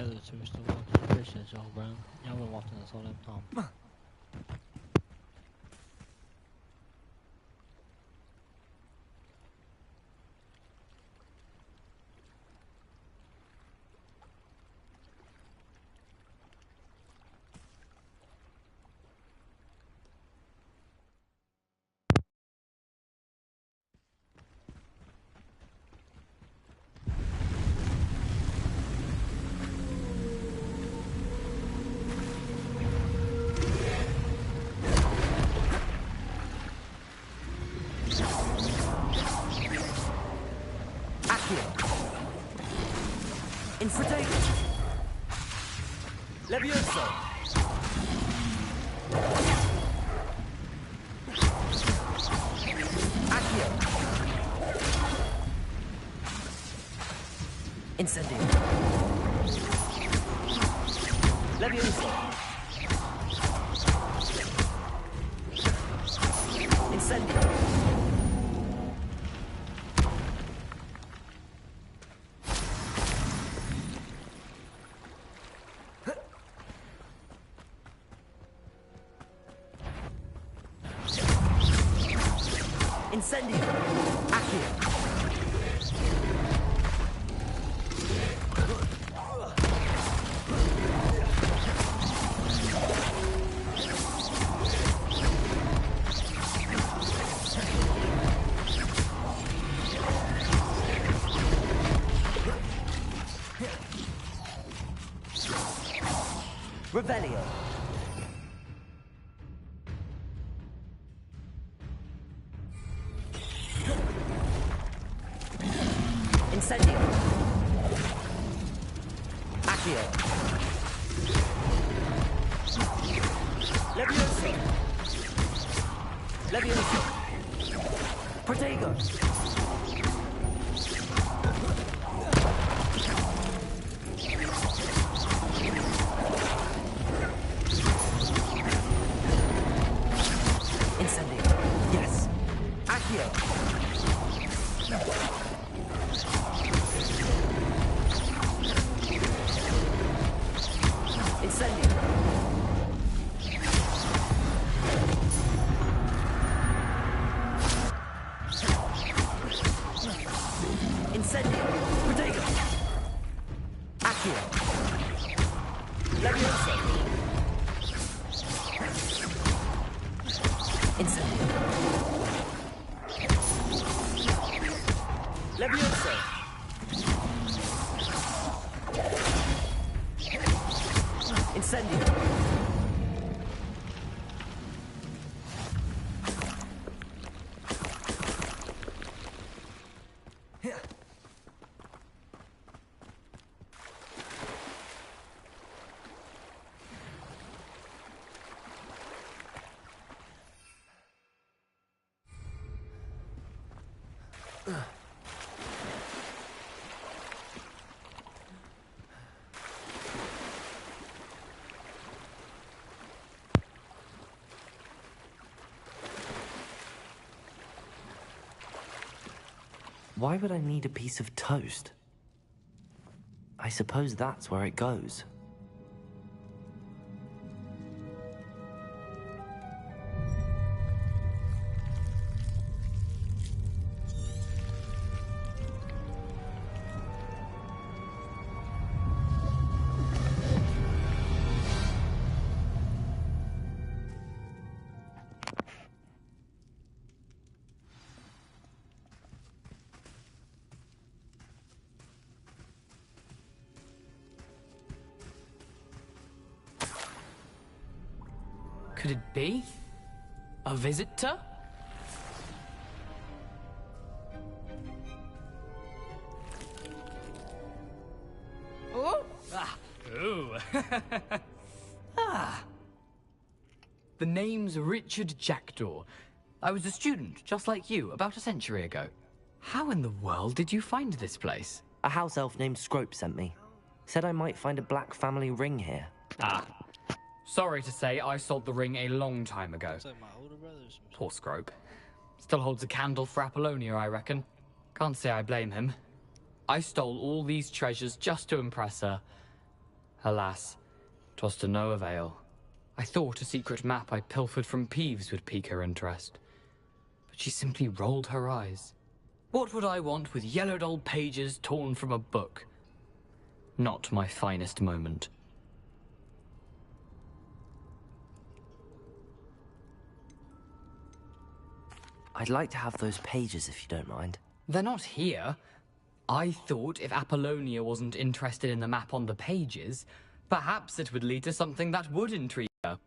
other two are still watching. Appreciate y'all, bro. Y'all been watching this all damn time. Infrattago! Levioso! Accio! Incendio! Levioso! Incendio! Incendio! Accio! Revelio! Incendio! Accio! Levioso! Levioso! Protego! Incendio! Yes! Accio! Incendio! Incendio! Protego! Accio! Levioso! Incendio! Levioso! Incendio! Why would I need a piece of toast? I suppose that's where it goes. Could it be? A visitor? Oh! Ah! Ooh! Ah! The name's Richard Jackdaw. I was a student, just like you, about a century ago. How in the world did you find this place? A house elf named Scrope sent me. Said I might find a black family ring here. Ah. Sorry to say, I sold the ring a long time ago. Poor Scrope. Still holds a candle for Apollonia, I reckon. Can't say I blame him. I stole all these treasures just to impress her. Alas, 'twas to no avail. I thought a secret map I pilfered from Peeves would pique her interest. But she simply rolled her eyes. What would I want with yellowed old pages torn from a book? Not my finest moment. I'd like to have those pages if you don't mind. They're not here. I thought if Apollonia wasn't interested in the map on the pages, perhaps it would lead to something that would intrigue her.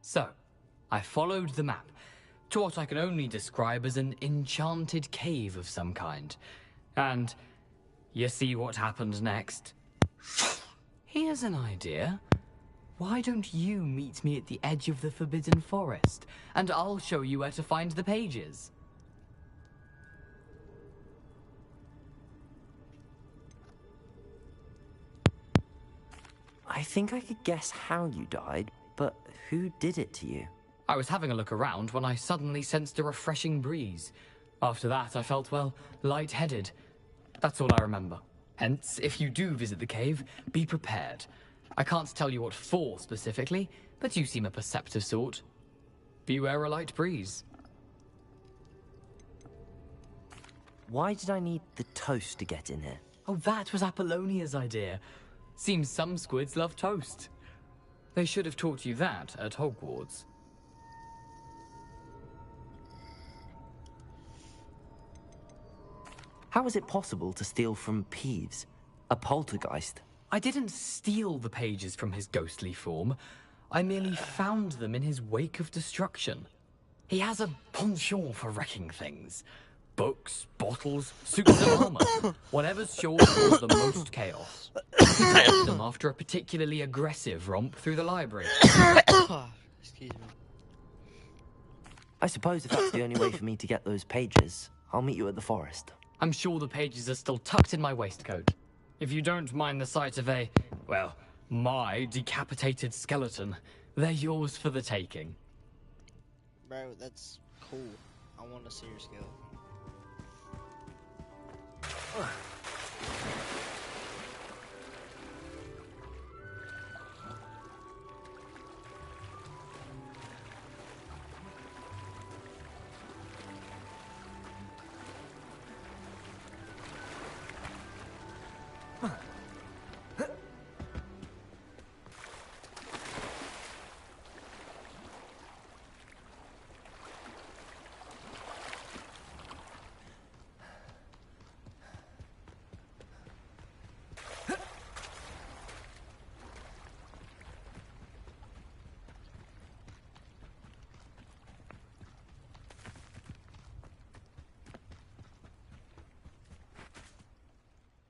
So, I followed the map to what I can only describe as an enchanted cave of some kind. And you see what happened next? Here's an idea. Why don't you meet me at the edge of the Forbidden Forest, and I'll show you where to find the pages? I think I could guess how you died, but who did it to you? I was having a look around when I suddenly sensed a refreshing breeze. After that, I felt, well, lightheaded. That's all I remember. Hence, if you do visit the cave, be prepared. I can't tell you what for specifically, but you seem a perceptive sort. Beware a light breeze. Why did I need the toast to get in here? Oh, that was Apollonia's idea. Seems some squids love toast. They should have taught you that at Hogwarts. How is it possible to steal from Peeves? A poltergeist? I didn't steal the pages from his ghostly form. I merely found them in his wake of destruction. He has a penchant for wrecking things. Books, bottles, suits of armor. Whatever's sure to cause the most chaos. He left them after a particularly aggressive romp through the library. Excuse me. I suppose if that's the only way for me to get those pages, I'll meet you at the forest. I'm sure the pages are still tucked in my waistcoat. If you don't mind the sight of a, well, my decapitated skeleton, they're yours for the taking. Bro, that's cool. I want to see your skill.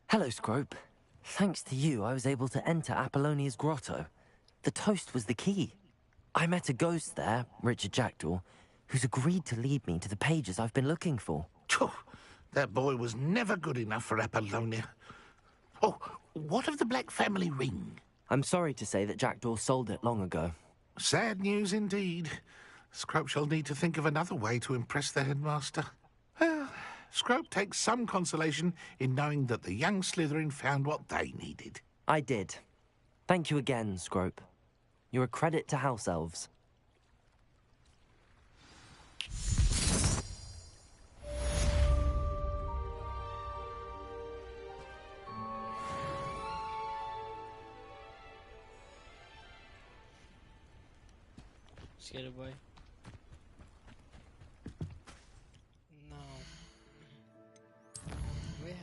Hello, Scrope. Thanks to you, I was able to enter Apollonia's grotto. The toast was the key. I met a ghost there, Richard Jackdaw, who's agreed to lead me to the pages I've been looking for. That boy was never good enough for Apollonia. Oh, what of the Black family ring? I'm sorry to say that Jackdaw sold it long ago. Sad news indeed. Scrope shall need to think of another way to impress the headmaster. Well, Scrope takes some consolation in knowing that the young Slytherin found what they needed. I did. Thank you again, Scrope. You're a credit to House Elves. Scared away. No. We have...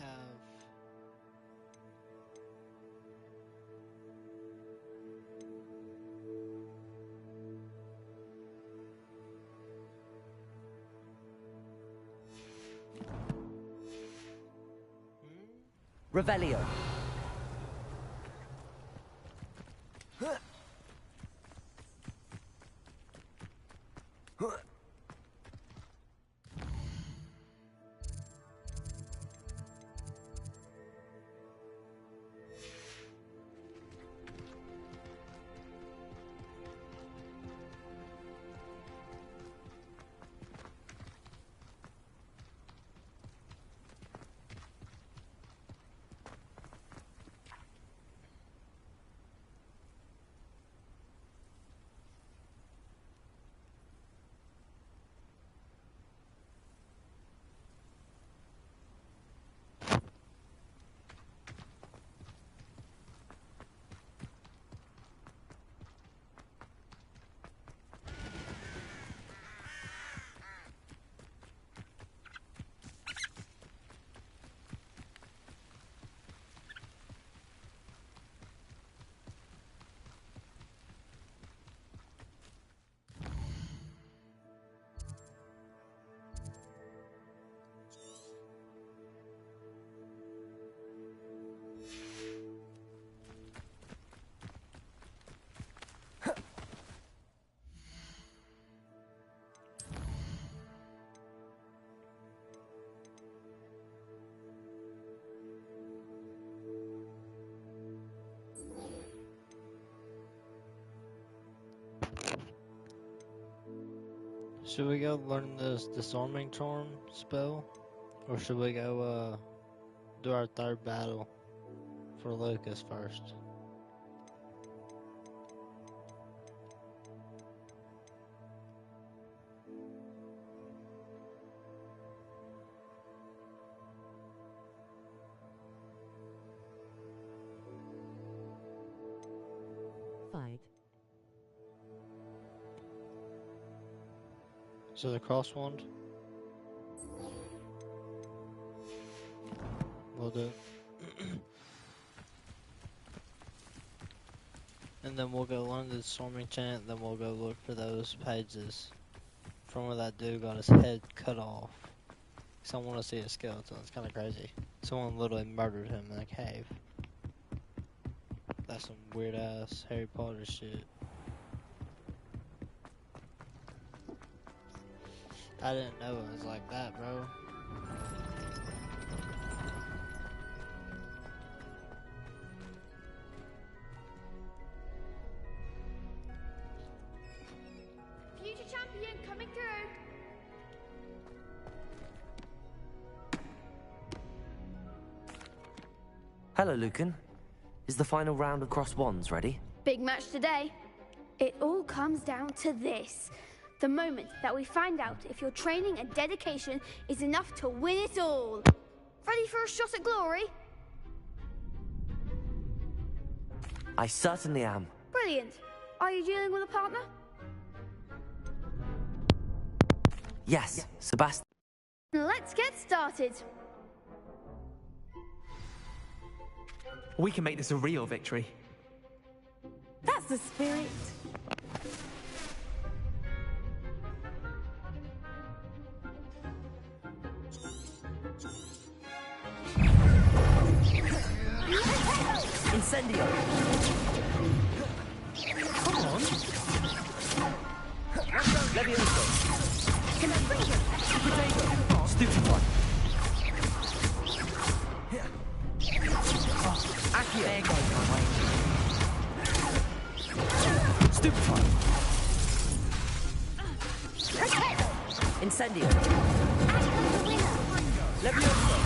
Revelio. Should we go learn this disarming charm spell? Or should we go do our third battle for Lucas first? Fight. So the cross wand? We'll do it. And then we'll go learn the disarming chant, then we'll go look for those pages from where that dude got his head cut off. Cause I want to see his skeleton, it's kind of crazy. Someone literally murdered him in a cave. That's some weird ass Harry Potter shit. I didn't know it was like that, bro. Future champion coming through. Hello, Lucan. Is the final round of Cross Wands ready? Big match today. It all comes down to this. The moment that we find out if your training and dedication is enough to win it all. Ready for a shot at glory? I certainly am. Brilliant. Are you dealing with a partner? Yes, Sebastian. Let's get started. We can make this a real victory. That's the spirit. Incendio! Come on! Levioso! Potato! Stupefy! Accio! There goes my way. Stupefy! Incendio! Levioso!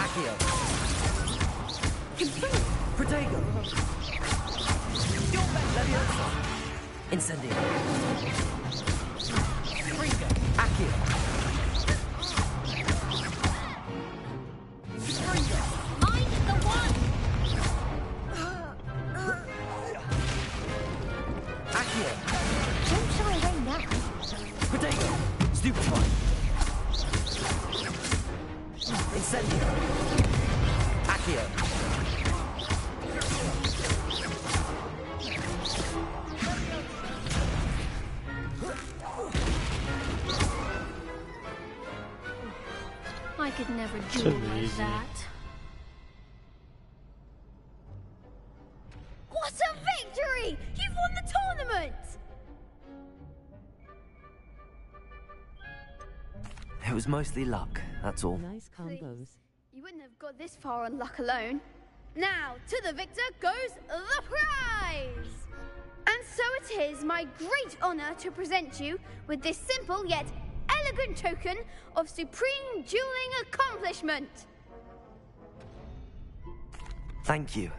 Accio! Protego! Levioso! Incendio! Accio! I'm the one! Accio! Don't shy away now. Protego! Stupefy! Incendio! Accio! I could never Too duel like easy. that. What a victory! You've won the tournament! It was mostly luck, that's all. Nice combos. You wouldn't have got this far on luck alone. Now, to the victor goes the prize! And so it is my great honor to present you with this simple yet elegant token of supreme dueling accomplishment. Thank you.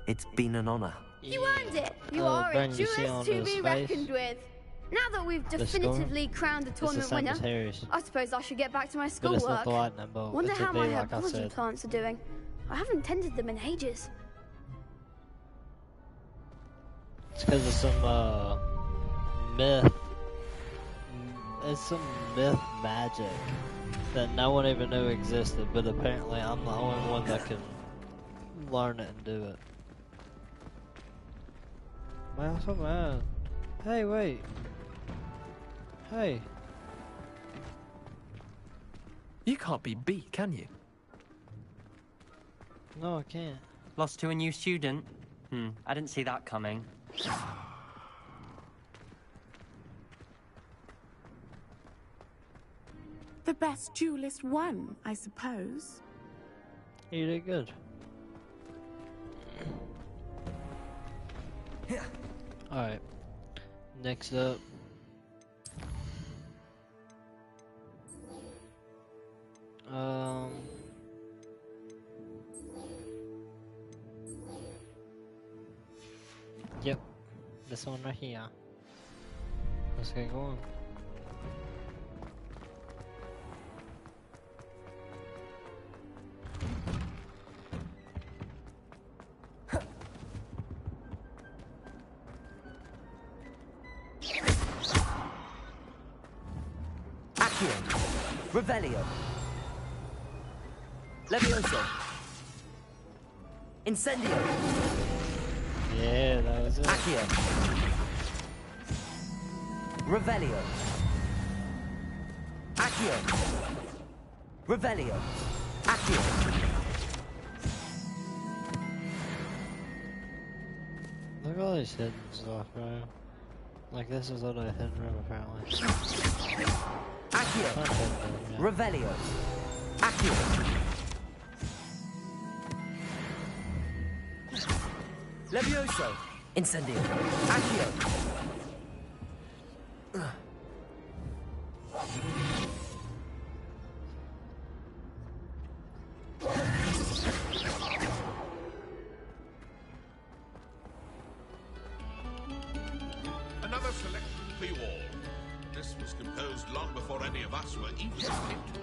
It's been an honor. You earned it. You Oh, are a Ben, you see duelist on to his be face? reckoned with. Now that we've The definitively crowned the It's tournament the same winner, as Harry's. I suppose I should get back to my But it's not schoolwork. the lightning bolt. Wonder It's how a my bee, like I herbology said. plants are doing. I haven't tended them in ages. It's because of some myth. It's some myth magic that no one even knew existed, but apparently I'm the only one that can learn it and do it. Man, I'm so mad. Hey, wait. Hey. You can't be beat, can you? No, I can't. Lost to a new student? I didn't see that coming. The best duelist won, I suppose. You did good. Alright. Next up. Yep, this one right here. Let's get going. Revelio. Levioso. Incendio. Yeah, that was it. Accio. Revelio. Accio. Revelio. Accio. Look at all these hidden stuff, bro. Like, this is what a hidden room, apparently. Accio. Yeah. Revelio. Accio. Levioso. Incendio. Accio. Another selection for you all. This was composed long before any of us were even attempted.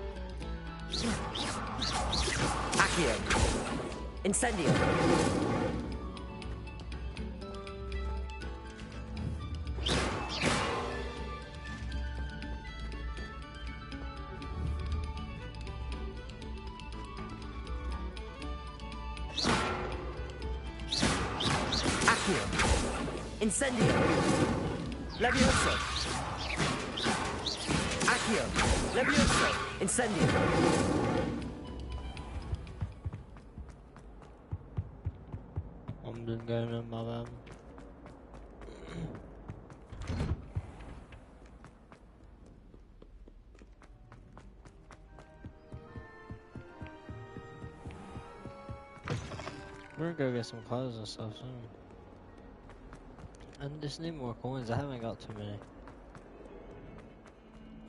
Accio. Incendio. Accio. Incendio. Levioso. Accio. Levioso. Incendio. I'm just going in my van. We're gonna go get some clothes and stuff soon. And just need more coins. I haven't got too many.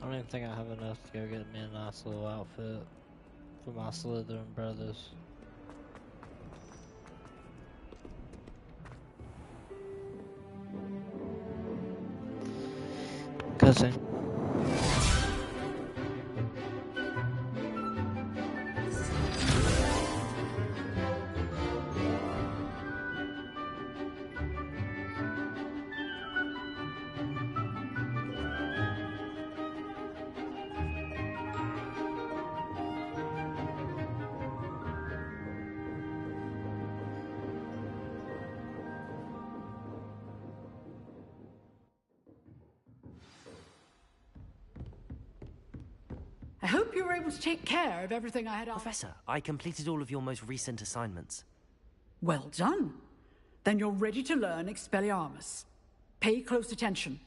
I don't even think I have enough to go get me a nice little outfit for my Slytherin brothers. Cussing. I hope you were able to take care of everything I had asked. Professor, I completed all of your most recent assignments. Well done. Then you're ready to learn Expelliarmus. Pay close attention.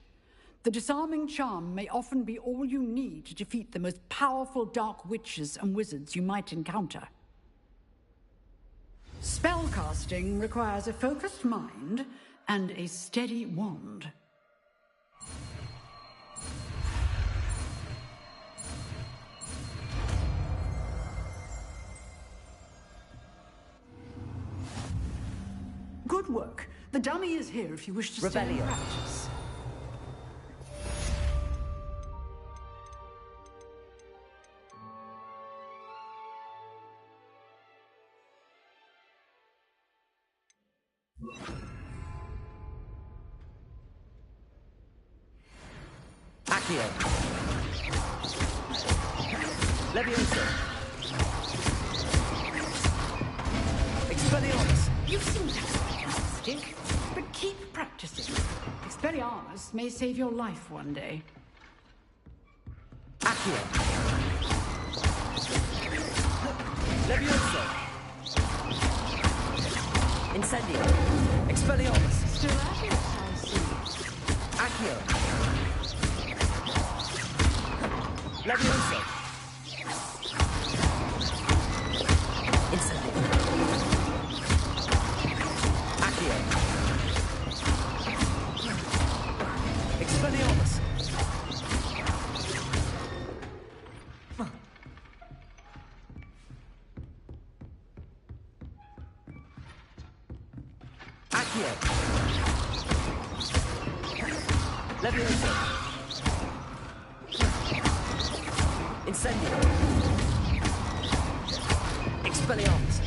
The disarming charm may often be all you need to defeat the most powerful dark witches and wizards you might encounter. Spellcasting requires a focused mind and a steady wand. Good work. The dummy is here if you wish to stay and practice. Accio. Levioso. Expelliarmus. You seem to have stick, but keep practicing. Expelliarmus may save your life one day. Accio. Levioso. Incendio. Expelliarmus. Still at it, I see. Accio. Levioso. Incendio. Accio. Accio. Levioso. Incendio. Expelliarmus.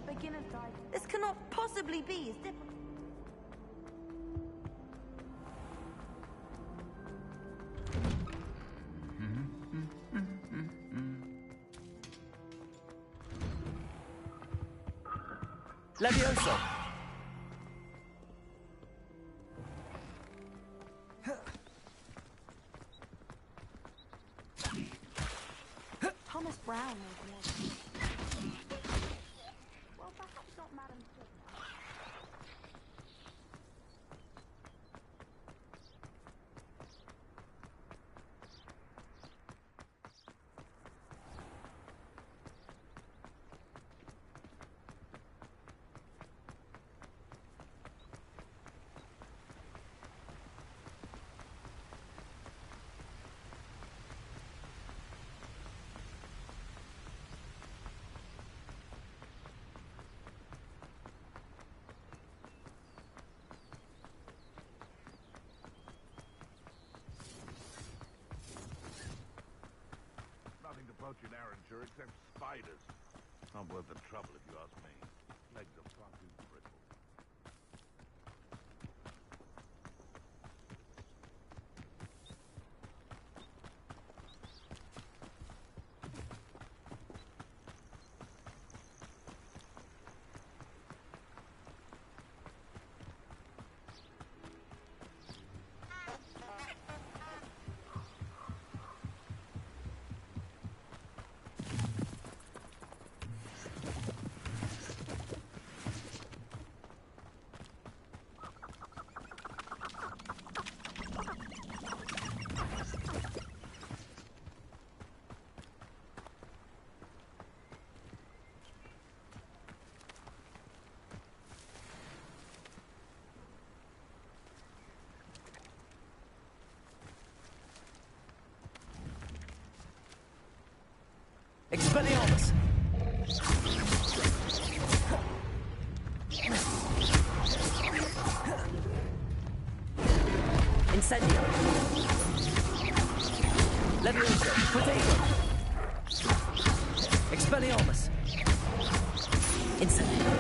Beginner's guide. This cannot possibly be as difficult. Levioso. Thomas Brown was one. Well, perhaps not Madam Swift. Nothing to poach in Arranger except spiders. Not worth the trouble if you ask me. Legs are far too brittle. Expelliarmus. Incendio. Levioso. Potato. Expelliarmus. Incendio.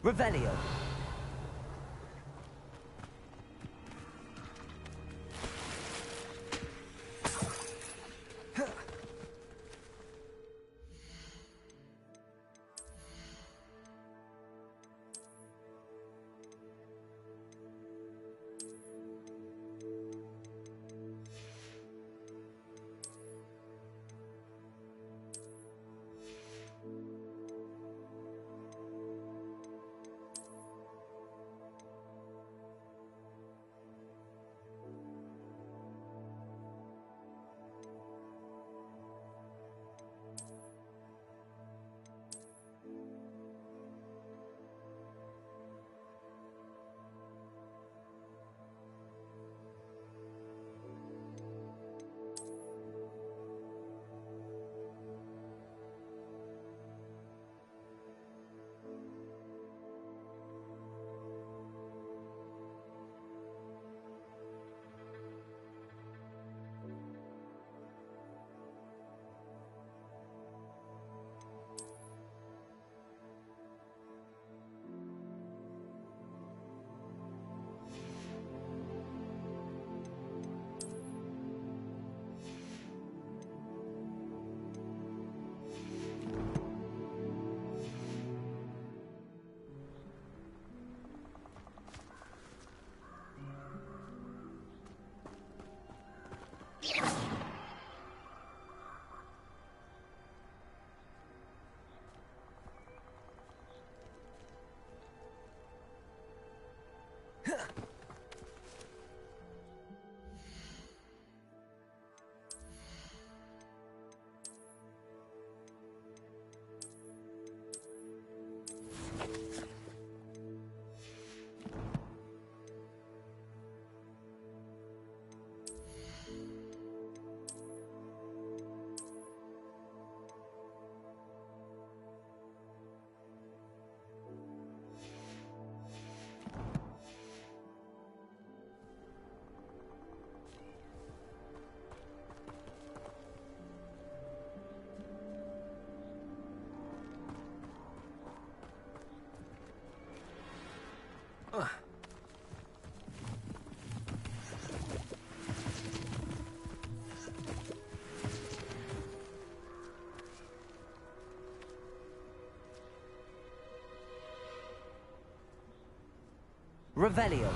Revelio. Revelio.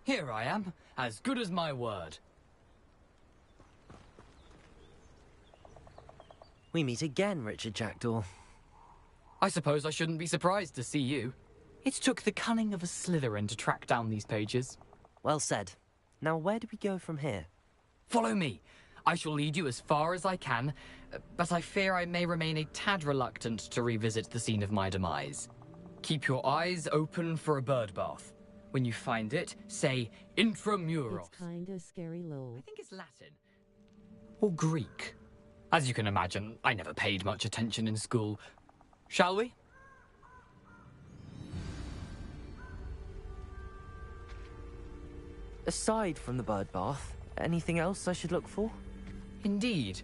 Here I am, as good as my word. We meet again, Richard Jackdaw. I suppose I shouldn't be surprised to see you. It took the cunning of a Slytherin to track down these pages. Well said. Now where do we go from here? Follow me. I shall lead you as far as I can, but I fear I may remain a tad reluctant to revisit the scene of my demise. Keep your eyes open for a bird bath. When you find it, say intramuros. It's kinda scary, lol. I think it's Latin. Or Greek. As you can imagine, I never paid much attention in school. Shall we? Aside from the bird bath, anything else I should look for? Indeed.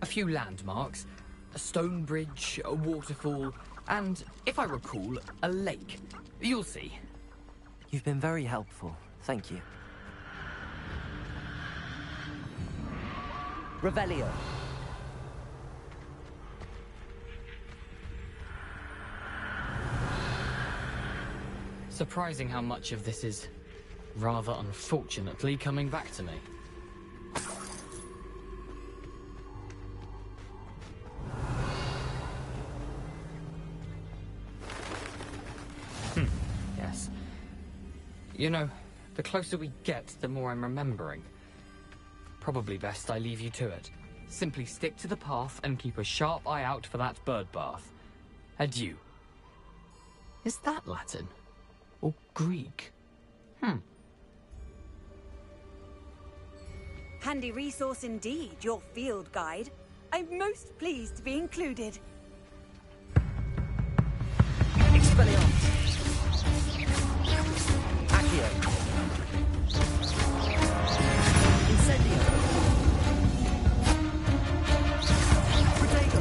A few landmarks. A stone bridge, a waterfall, and, if I recall, a lake. You'll see. You've been very helpful. Thank you. Revelio. Surprising how much of this is, rather unfortunately, coming back to me. Yes. You know, the closer we get, the more I'm remembering. Probably best I leave you to it. Simply stick to the path and keep a sharp eye out for that bird bath. Adieu. Is that Latin? Or Greek? Handy resource indeed, your field guide. I'm most pleased to be included. Expelliarmus. Accio. Incendio. Protego.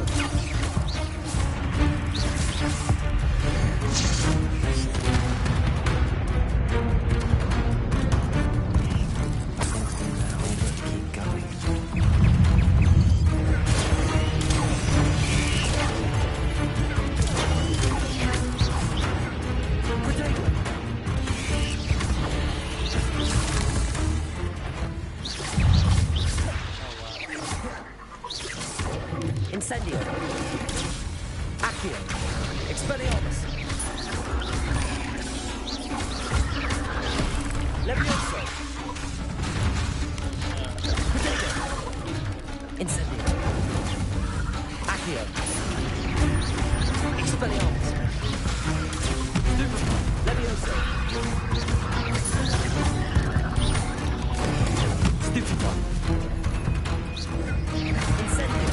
Incendio. Accio. Expelliarmus. Levioso. Protego. Incendio. Accio. Expelliarmus. Levioso. Stupefy. Incendio.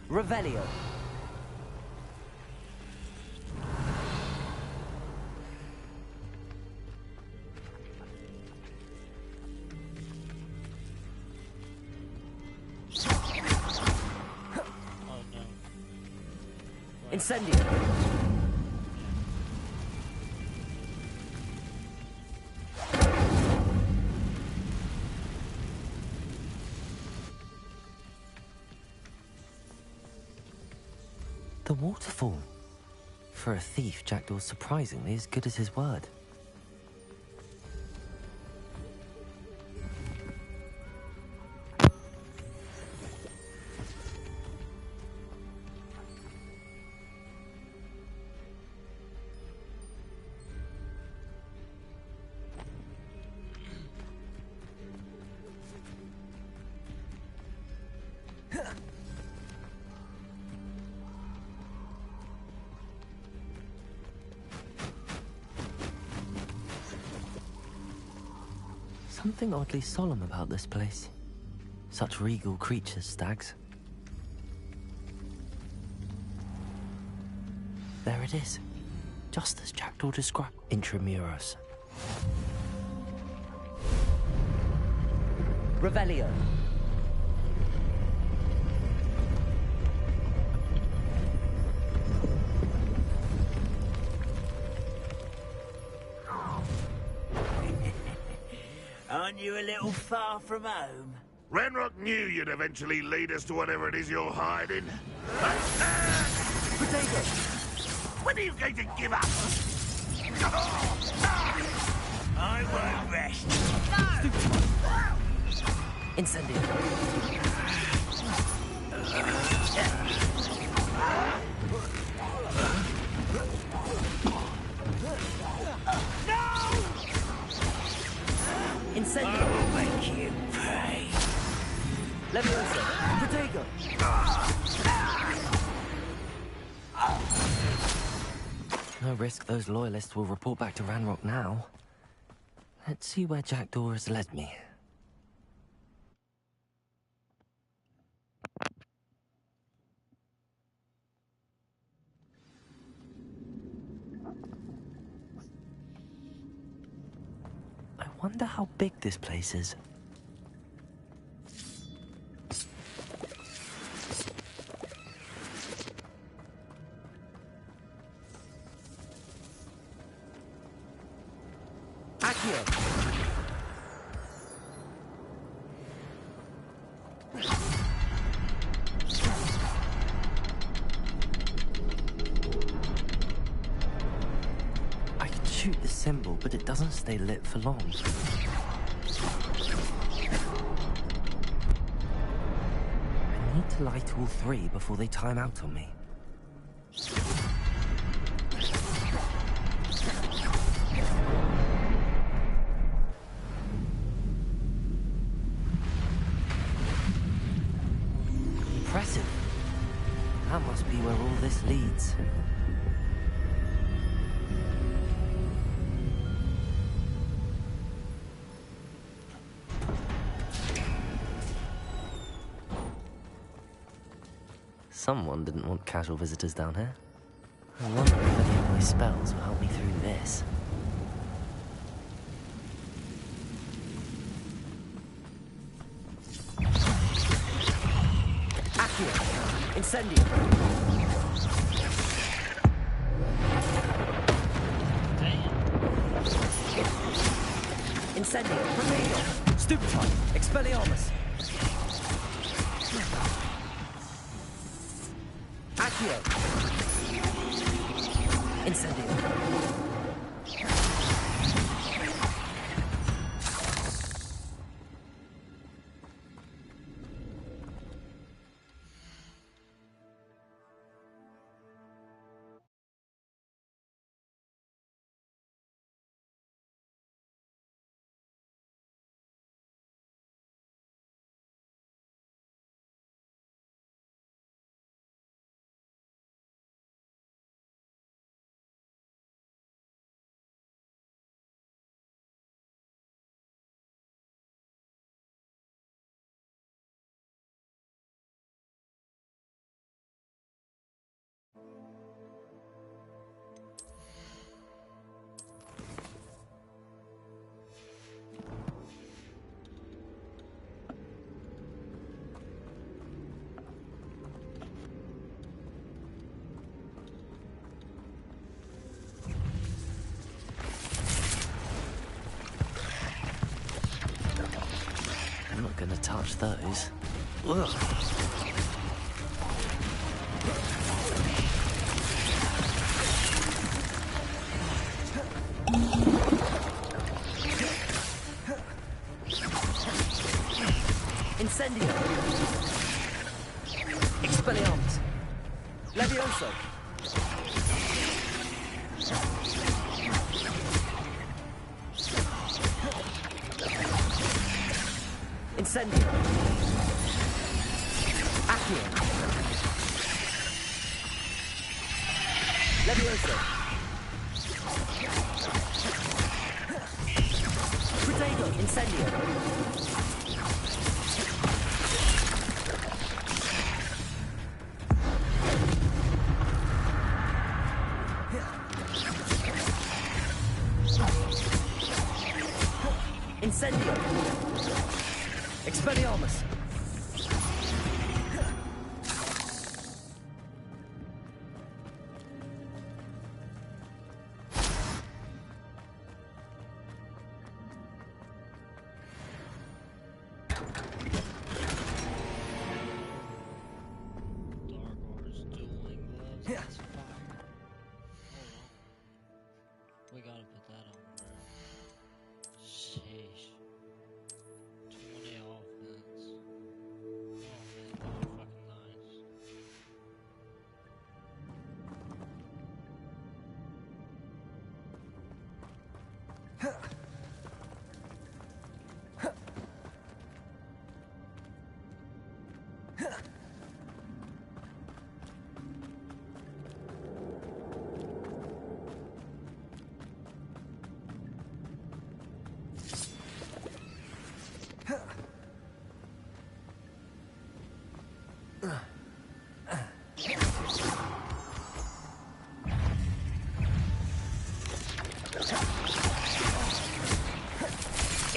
Revelio. Oh no. Incendio. The waterfall. For a thief, Jackdaw's surprisingly as good as his word. Something oddly solemn about this place. Such regal creatures, stags. There it is. Just as Jackdaw described. Intramuros. Revelio. Aren't you a little far from home? Ranrock knew you'd eventually lead us to whatever it is you're hiding. Potato! When are you going to give up? I won't rest. Incendio. Incendio. I will make you pay. Leviosa. Protego. No risk those loyalists will report back to Ranrock now. Let's see where Jackdaw has led me. I wonder how big this place is. I can shoot the symbol, but it doesn't stay lit for long. I need to light all three before they time out on me. Impressive. That must be where all this leads. Someone didn't want casual visitors down here. I wonder if any of my spells will help me through this. Accio! Incendio! Incendio! Protego! Stupefy! Expelliarmus! Accio! Incendio! I'm not gonna touch those. Ugh. Incendio! Expelliarmus! Levioso! Incendio! Accio! Levioso! Protego! Incendio! Incendio! Expelliarmus! We gotta put that on there. Sheesh. 20 offense. Oh man, that was fucking nice.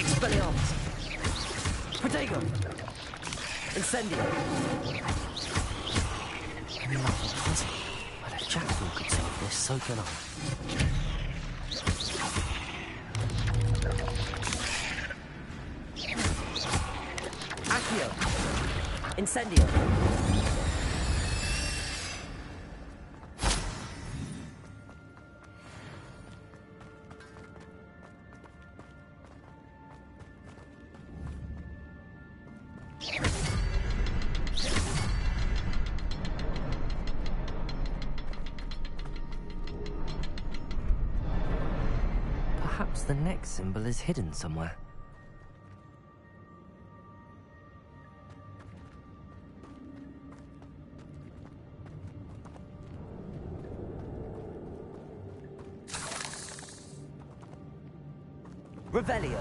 Expelliarmus! Protego! Incendio! I'm not a puzzle, but if Jackdaw could solve this, so can I. Accio! Incendio! Perhaps the next symbol is hidden somewhere. Revelio.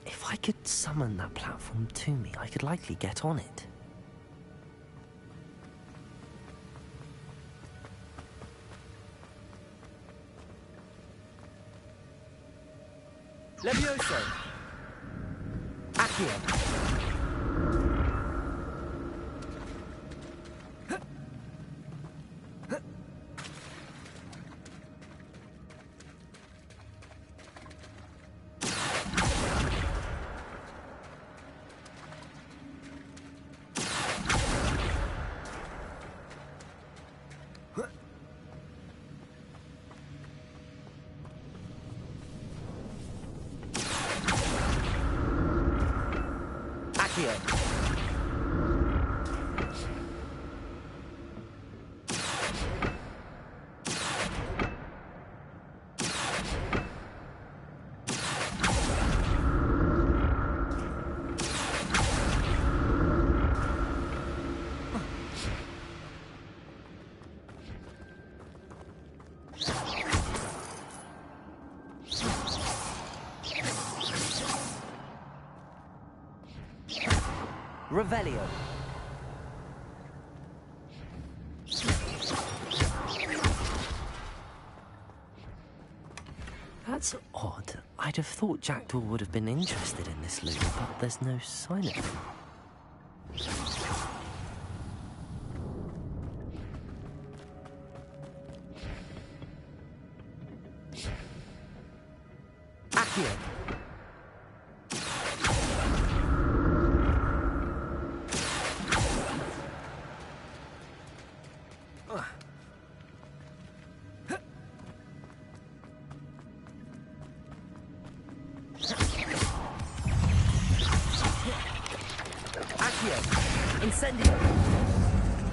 If I could summon that platform to me, I could likely get on it. Levioso! Accio! Revelio. That's odd. I'd have thought Jackdaw would have been interested in this loot, but there's no sign of it. Accio! Incendio!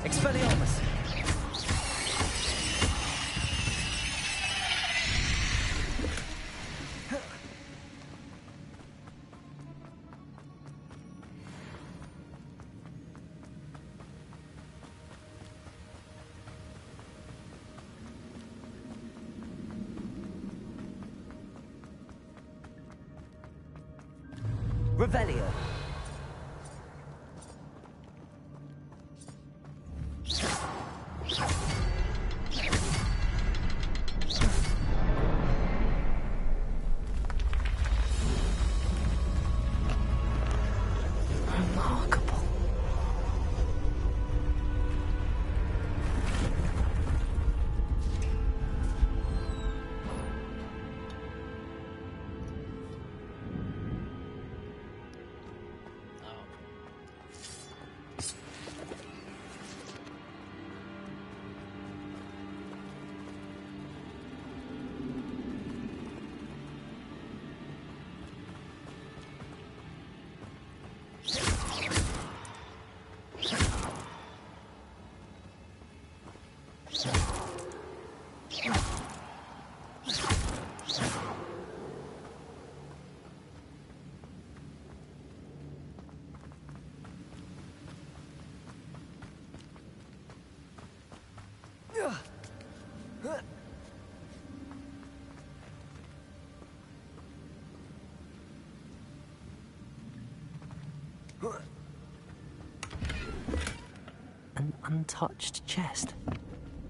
Expelliarmus! Revelio. Remarkable. An untouched chest.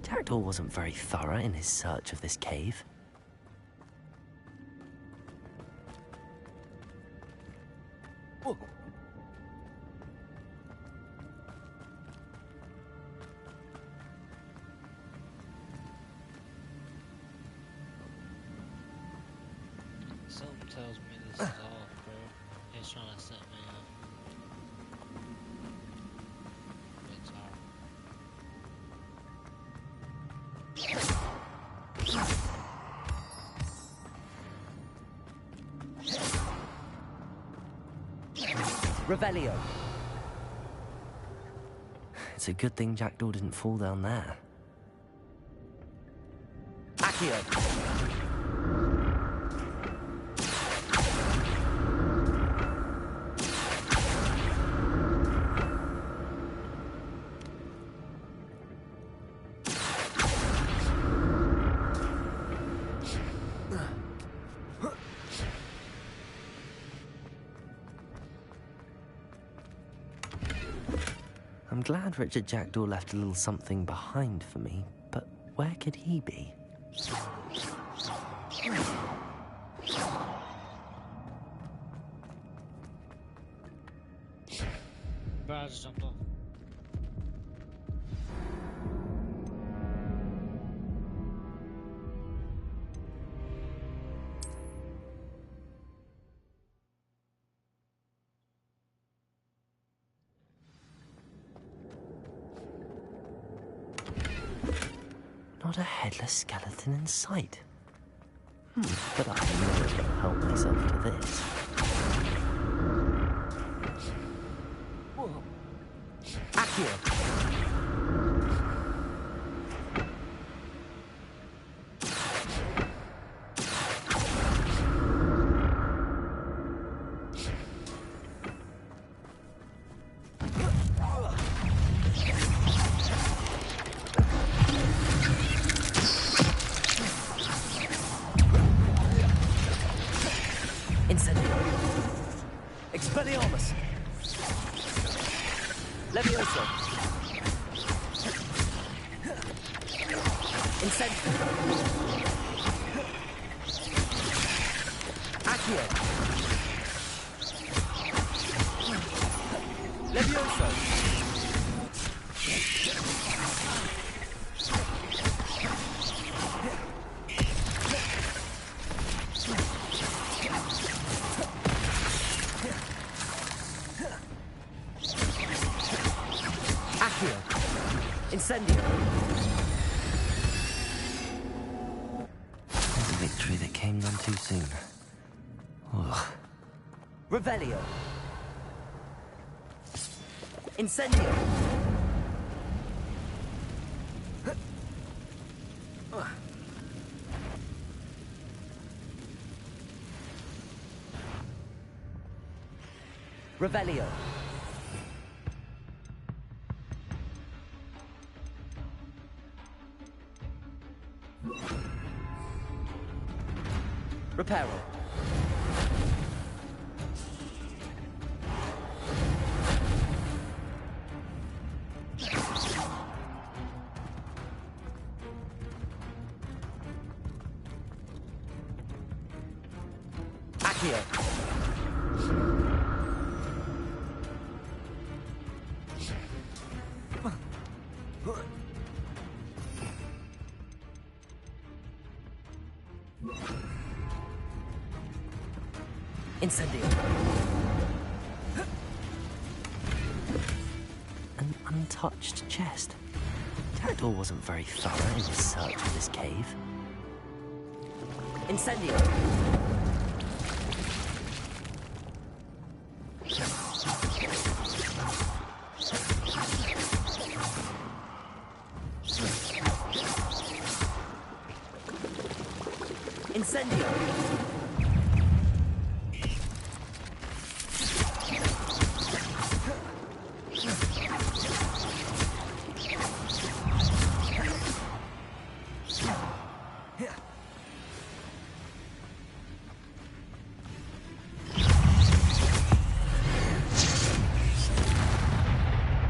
Jackdaw wasn't very thorough in his search of this cave. Whoa. Something tells me this is off, bro. He's trying to set me up. It's hard. Revelio. It's a good thing Jackdaw didn't fall down there. Accio. I'm glad Richard Jackdaw left a little something behind for me, but where could he be? Bro, I just jumped off. Not a headless skeleton in sight. But I may as well help myself to this. Whoa. Accio. Expelliarmus! Levioso! Incendio! Accio! Levioso! Incendio! There's a victory that came none too soon. Ugh. Revelio! Incendio! Revelio. Reparo. Accio. Incendio. An untouched chest. Jackdaw wasn't very thorough in his search of this cave. Incendio. Incendio.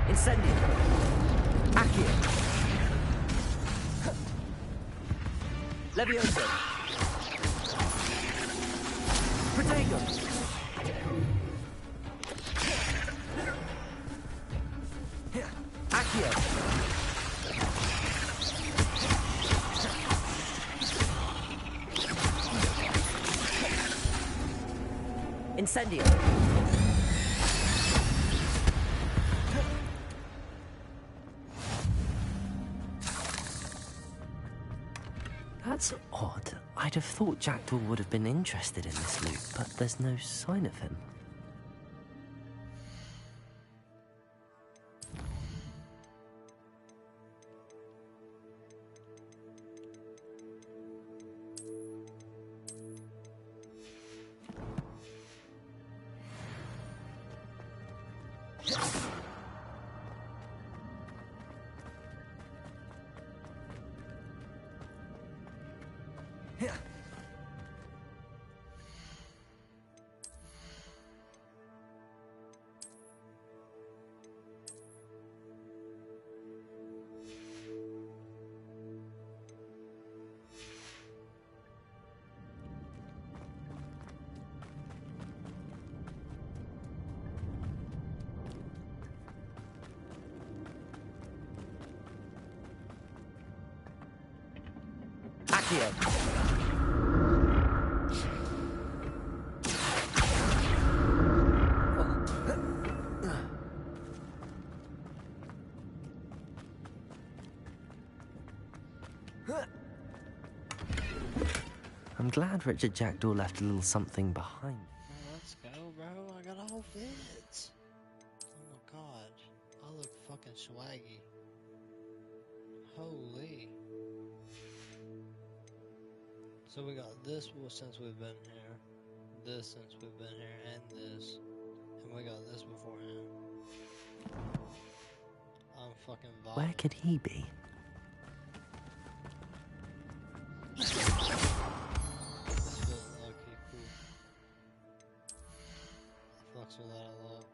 Incendio. Accio. Levioso. Protego. Accio. Incendio. That's odd. I'd have thought Jackdaw would have been interested in this loot, but there's no sign of him. Accio. I'm glad Richard Jackdaw left a little something behind. Let's go, bro. I got all fits. Oh my god. I look fucking swaggy. Holy. So we got this since we've been here, this since we've been here, and this. And we got this beforehand. I'm fucking vibing. Where could he be? This feels low-key cool. I flex with that a lot.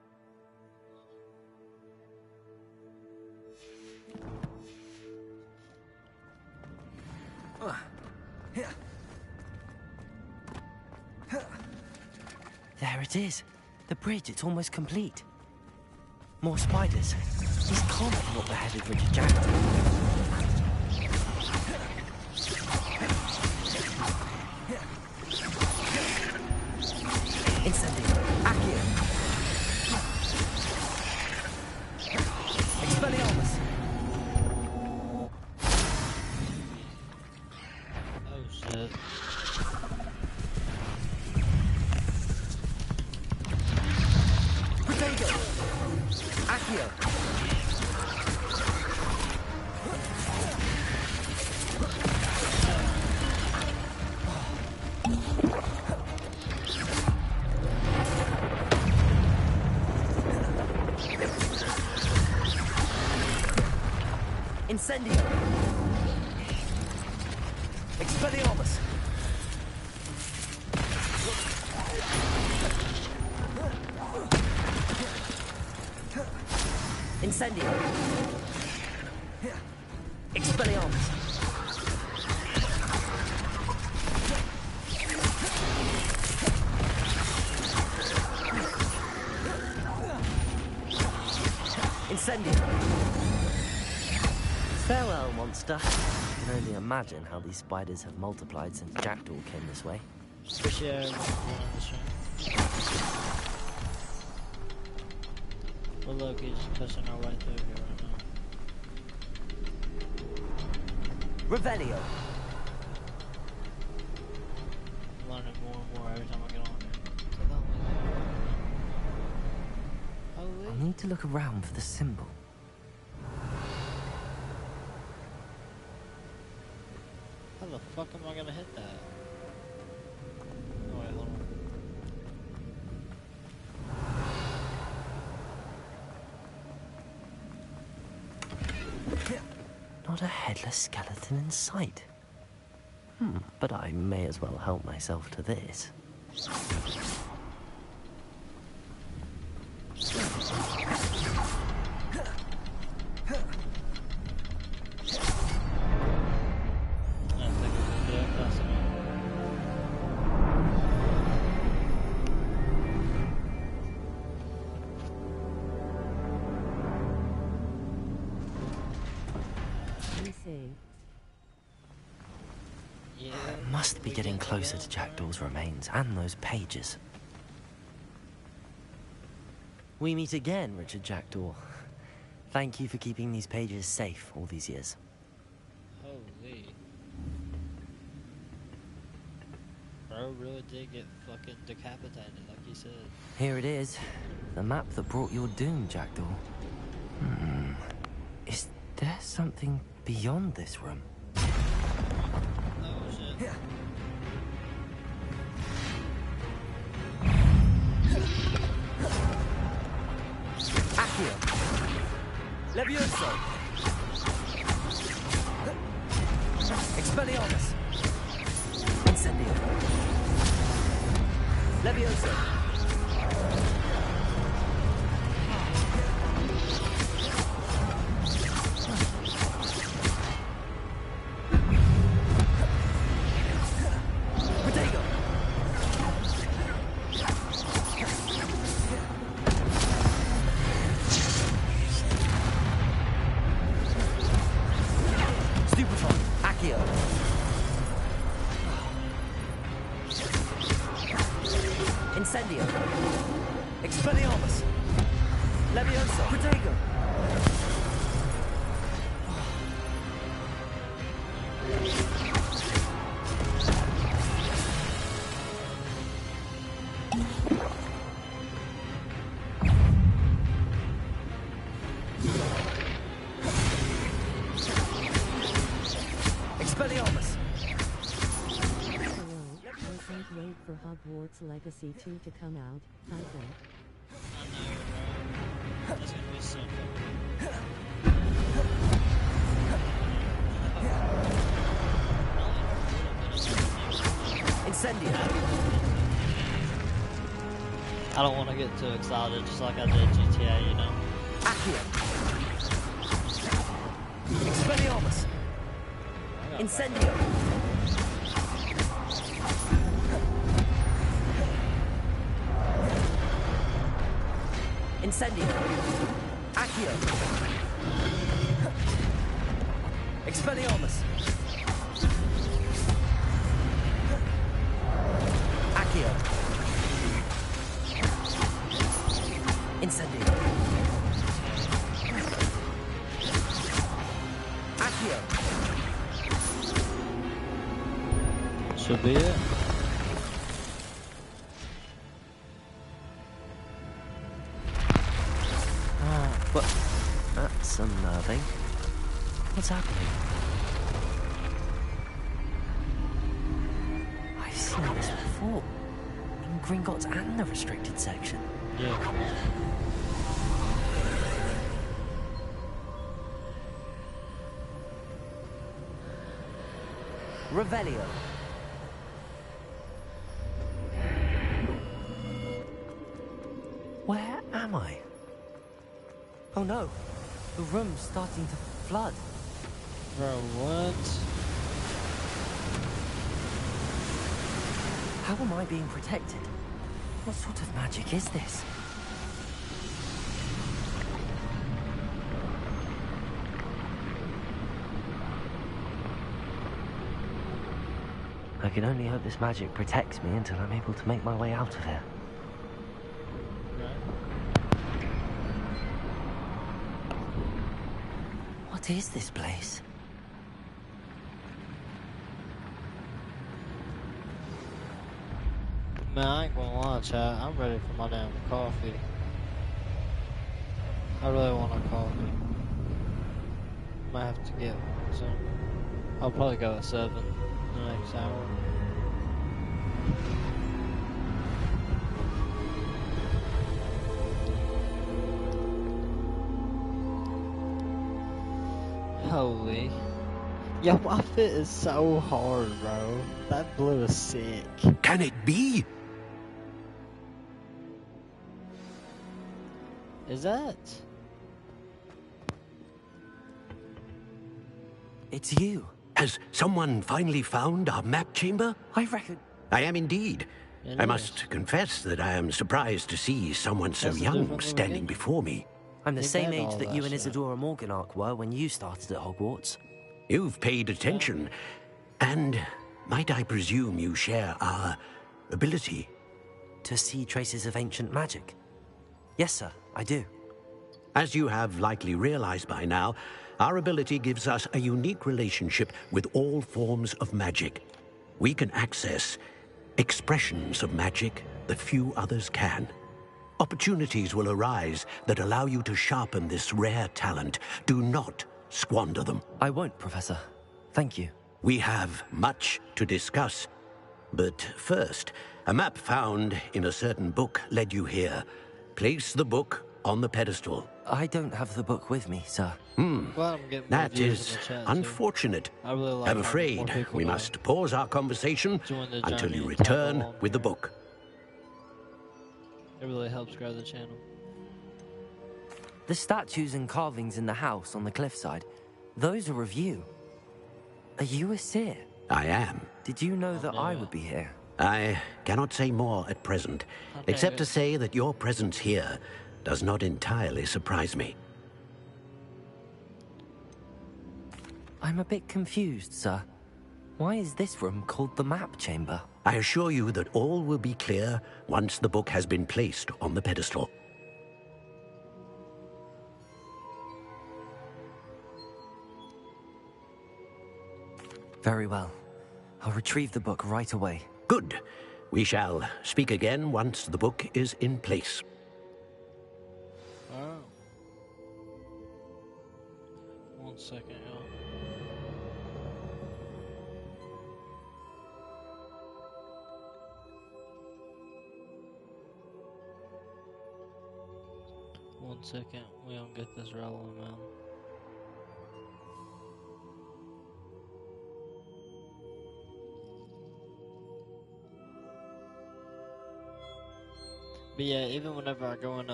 There it is. The bridge, it's almost complete. More spiders. This can't be what beheaded Richard Jackdaw. Incendio. Accio. Expelliarmus. Oh shit. Protego. Accio. Accio. Incendio. Expelliarmus. Incendio. Expelliarmus. Incendio. Farewell, monster. I can only imagine how these spiders have multiplied since Jackdaw came this way. Well, look, he's pushing our way through here right now. Revelio. I'm learning more and more every time I get on here. I'll need to look around for the symbol. How the fuck am I gonna hit that? Oh wait, hold on. Not a headless skeleton in sight. But I may as well help myself to this. Must be getting closer to Jackdaw's remains and those pages. We meet again, Richard Jackdaw. Thank you for keeping these pages safe all these years. Holy. Bro really did get fucking decapitated, like he said. Here it is. The map that brought your doom, Jackdaw. Is there something beyond this room? Accio. Levioso. Expelliarmus. Incendio. Levioso. Incendio. Expelliarmus. Levioso. Protego. Expelliarmus. Wait for Hogwarts Legacy 2 to come out, I think. That's gonna be so Incendio. I don't want to get too excited, just like I did GTA, you know. Accio. Expelliarmus. Incendio. Incendio. Accio. Expelliarmus. Accio. Incendio. Accio. Should be it. What? That's unnerving. What's happening? I've seen this before. In Gringotts and the restricted section. Yeah. Revelio. Where am I? Oh no, the room's starting to flood. Bro, what? How am I being protected? What sort of magic is this? I can only hope this magic protects me until I'm able to make my way out of here. What is this place? Man, I ain't gonna lie, chat. I'm ready for my damn coffee. I really want a coffee. Might have to get one soon. I'll probably go at 7 in the next hour. Holy. Yo, my fit is so hard, bro. That blue is sick. Can it be? Is that? It's you. Has someone finally found our map chamber? I reckon... I am indeed. I must confess that I am surprised to see someone so young standing before me. I'm the same age that you and Isadora Morganach were when you started at Hogwarts. You've paid attention, and might I presume you share our ability? To see traces of ancient magic? Yes, sir, I do. As you have likely realized by now, our ability gives us a unique relationship with all forms of magic. We can access expressions of magic that few others can. Opportunities will arise that allow you to sharpen this rare talent. Do not squander them. I won't, Professor. Thank you. We have much to discuss. But first, a map found in a certain book led you here. Place the book on the pedestal. I don't have the book with me, sir. Well, that is unfortunate. I'm afraid we must pause our conversation until you return with the book. It really helps grow the channel. The statues and carvings in the house on the cliffside, those are of you. Are you a seer? I am. Did you know that I would be here? I cannot say more at present, except to say that your presence here does not entirely surprise me. I'm a bit confused, sir. Why is this room called the map chamber? I assure you that all will be clear once the book has been placed on the pedestal. Very well. I'll retrieve the book right away. Good. We shall speak again once the book is in place. Oh. 1 second, y'all. One second, we don't get this rolling, man. But yeah, even whenever I go and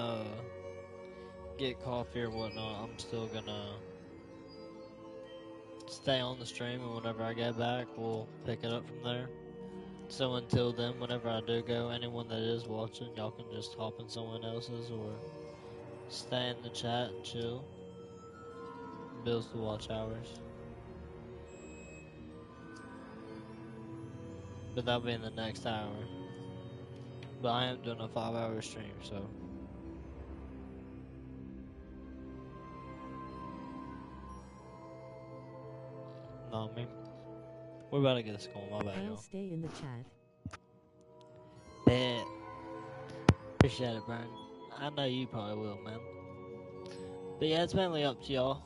get coffee or whatnot, I'm still gonna stay on the stream, and whenever I get back, we'll pick it up from there. So until then, whenever I do go, anyone that is watching, y'all can just hop in someone else's or stay in the chat and chill. Bills to watch hours. But that'll be in the next hour. But I am doing a 5-hour stream, so. No, I mean, we're about to get this going. My bad, I'll y'all. stay in the chat. Bet. Appreciate it, Brian. I know you probably will, man. But yeah, it's mainly up to y'all.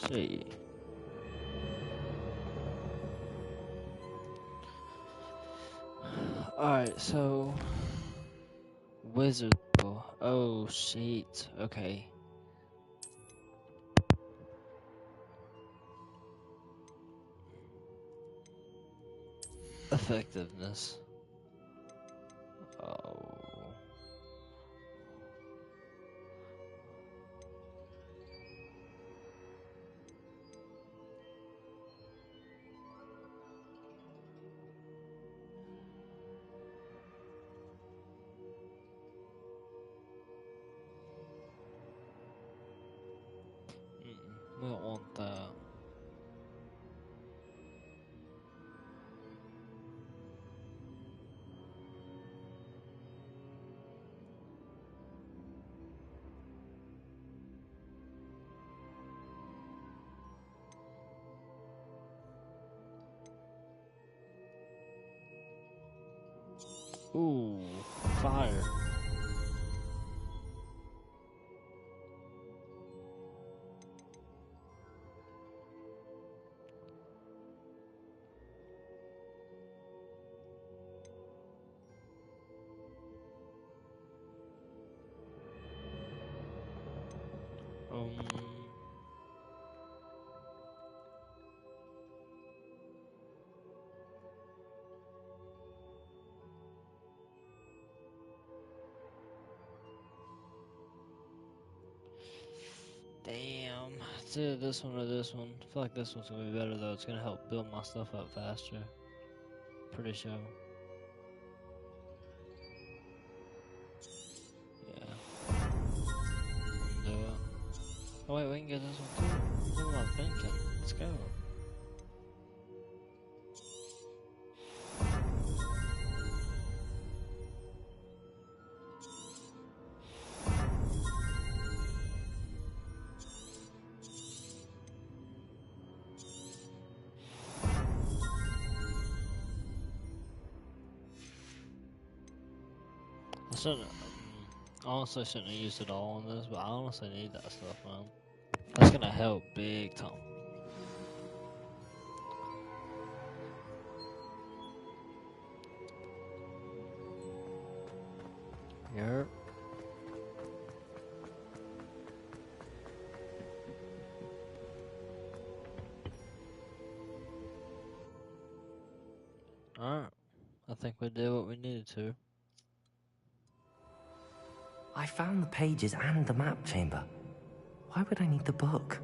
See. Alright, so wizard. Oh shit. Okay. Effectiveness. Oh. We don't want that. Ooh, fire. Um. Damn. It's either this one or this one. I feel like this one's gonna be better though. It's gonna help build my stuff up faster. Pretty sure. Yeah. Do it. Oh wait, we can get this one too. What am I thinking? Let's go. I shouldn't. Honestly, shouldn't have used it all on this, but I honestly need that stuff, man. That's gonna help big time. Yep. Alright. I think we did what we needed to. I found the pages and the map chamber. Why would I need the book?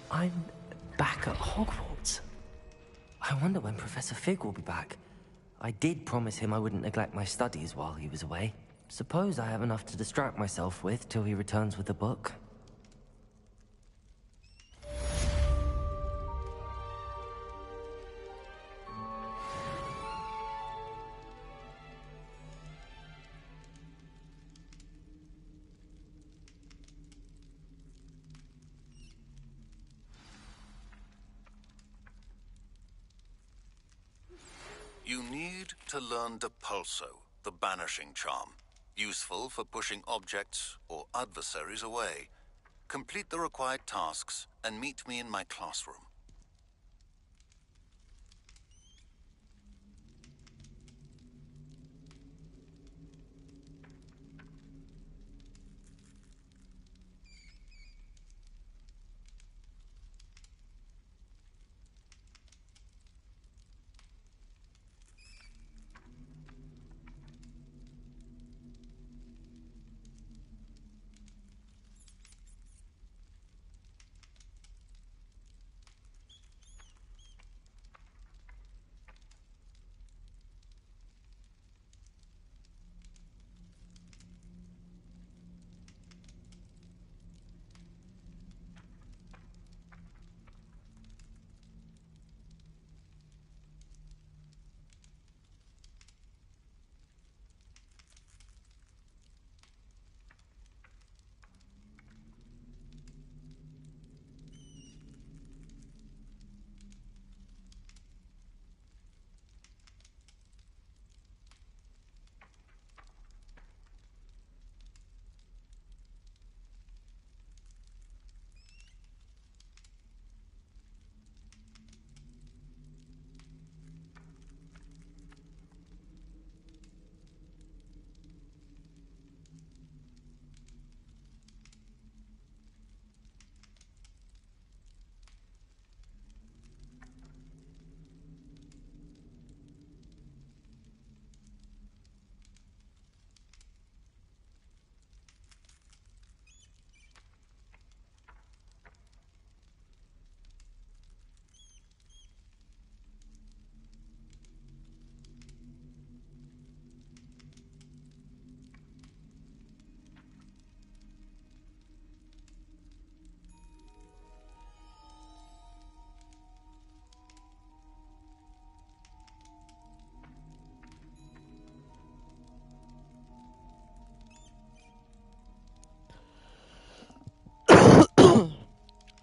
I'm back at Hogwarts. I wonder when Professor Fig will be back. I did promise him I wouldn't neglect my studies while he was away. Suppose I have enough to distract myself with till he returns with the book. You need to learn Depulso, the banishing charm. Useful for pushing objects or adversaries away. Complete the required tasks and meet me in my classroom.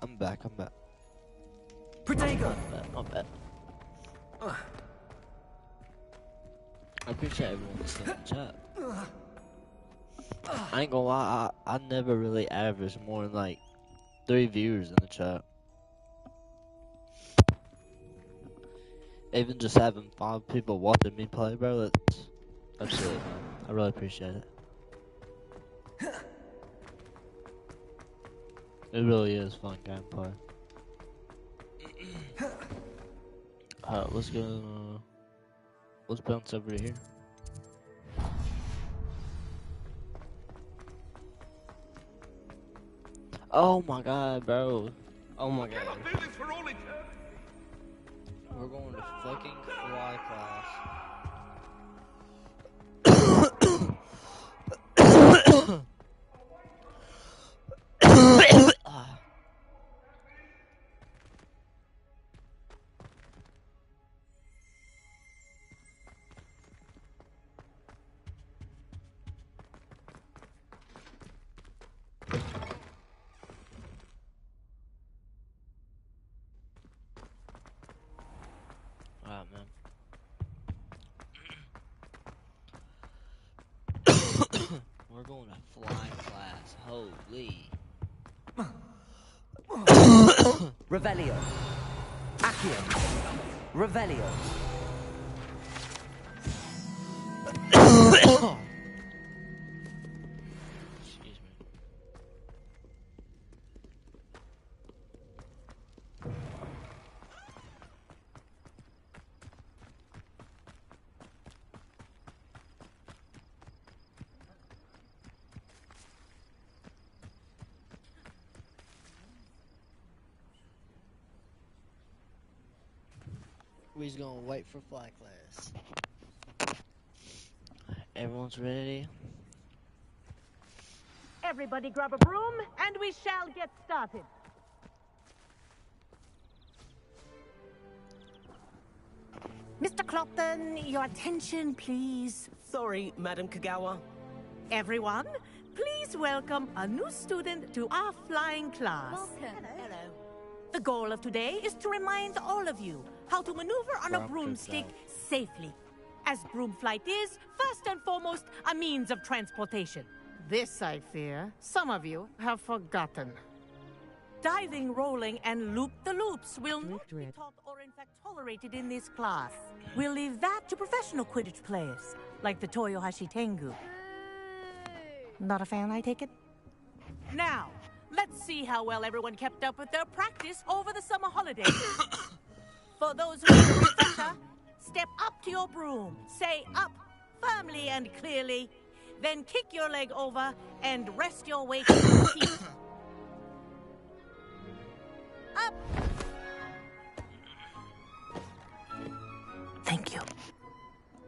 I'm back. Protego! My bad. I appreciate everyone listening in the chat. I ain't gonna lie, I never really averaged more than like 3 viewers in the chat. Even just having 5 people watching me play, bro, that's absolutely fun. I really appreciate it. It really is fun gameplay. Let's go. Let's bounce over here. Oh my god, bro. Oh my god. We're going to fucking fly class. Alright, man. We're going to fly class. Holy. Revelio. Accio. Revelio. Excuse me. We're just gonna wait for fly class. Everyone's ready. Everybody grab a broom, and we shall get started. Mr. Clopton, your attention, please. Sorry, Madam Kagawa. Everyone, please welcome a new student to our flying class. Welcome. Hello. The goal of today is to remind all of you how to maneuver on a broomstick safely. As broom flight is, first and foremost, a means of transportation. This, I fear, some of you have forgotten. Diving, rolling, and loop-the-loops will not be taught or in fact tolerated in this class. We'll leave that to professional Quidditch players, like the Toyohashi Tengu. Not a fan, I take it? Now, let's see how well everyone kept up with their practice over the summer holidays. For those who need a refresher, step up to your broom, say up firmly and clearly, then kick your leg over and rest your weight in your feet. Up! Thank you.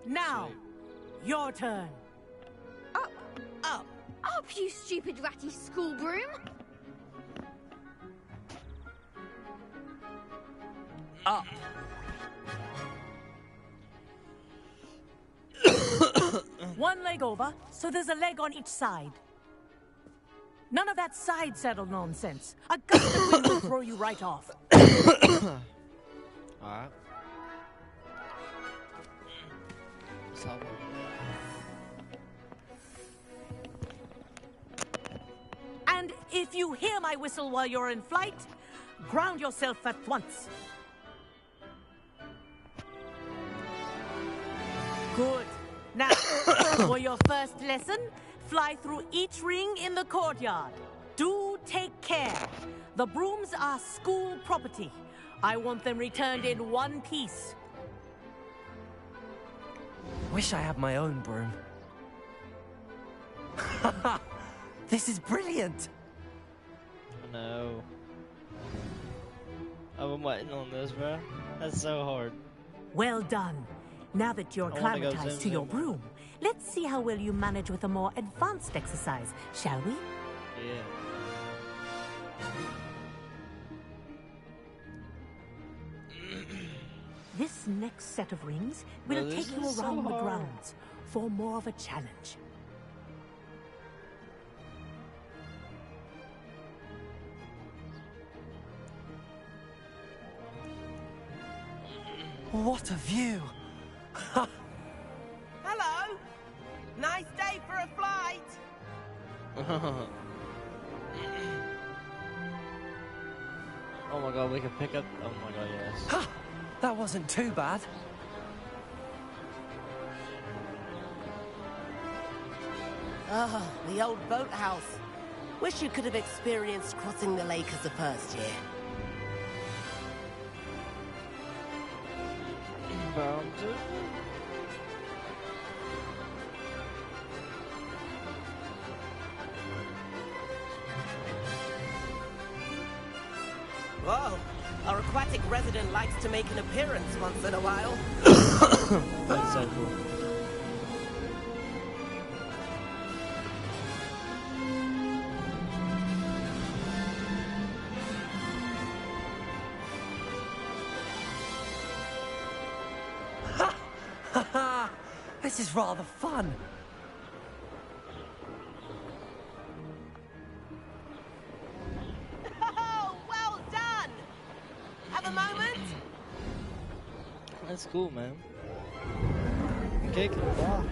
Now, your turn. Up. Up. Up, you stupid ratty school broom. Up. One leg over, so there's a leg on each side. None of that side saddle nonsense. A gust of wind will throw you right off. Alright. And if you hear my whistle while you're in flight, ground yourself at once. Good. Now, for your first lesson, fly through each ring in the courtyard. Do take care. The brooms are school property. I want them returned in one piece. Wish I had my own broom. This is brilliant. I know. I've been waiting on this, bro. That's so hard. Well done. Now that you're acclimatized to your broom, let's see how well you manage with a more advanced exercise, shall we? Yeah. This next set of rings will take you around the grounds for more of a challenge. What a view! Hello! Nice day for a flight! Oh my god, we can pick up... Oh my god, yes. That wasn't too bad. Ah, the old boathouse. Wish you could have experienced crossing the lake as a first year. Whoa, our aquatic resident likes to make an appearance once in a while. That's so cool. This is rather fun. Oh, well done! Have a moment? That's cool, man. Okay, cool.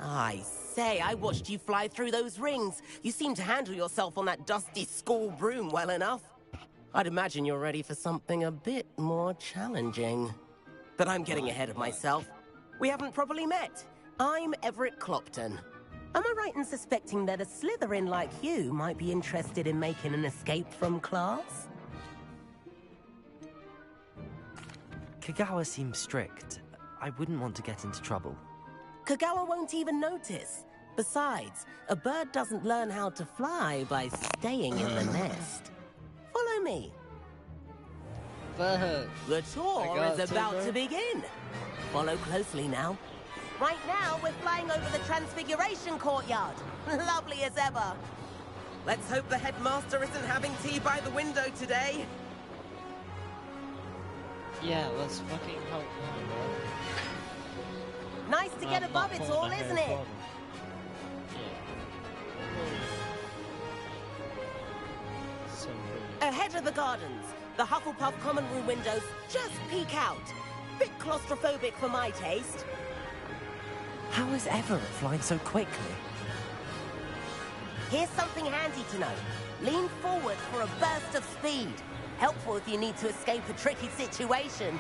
I say, I watched you fly through those rings. You seem to handle yourself on that dusty school broom well enough. I'd imagine you're ready for something a bit more challenging. But I'm getting ahead of myself. We haven't properly met. I'm Everett Clopton. Am I right in suspecting that a Slytherin like you might be interested in making an escape from class? Kagawa seems strict. I wouldn't want to get into trouble. Kagawa won't even notice. Besides, a bird doesn't learn how to fly by staying in the nest. Follow me. The tour is about to begin. Follow closely now. Right now, we're flying over the Transfiguration Courtyard. Lovely as ever. Let's hope the headmaster isn't having tea by the window today. Yeah, let's fucking hope not, bro. Nice to get above it all, isn't it? So pretty. Ahead of the gardens, the Hufflepuff common room windows just peek out. Bit claustrophobic for my taste. How is Everett flying so quickly? Here's something handy to know. Lean forward for a burst of speed. Helpful if you need to escape a tricky situation.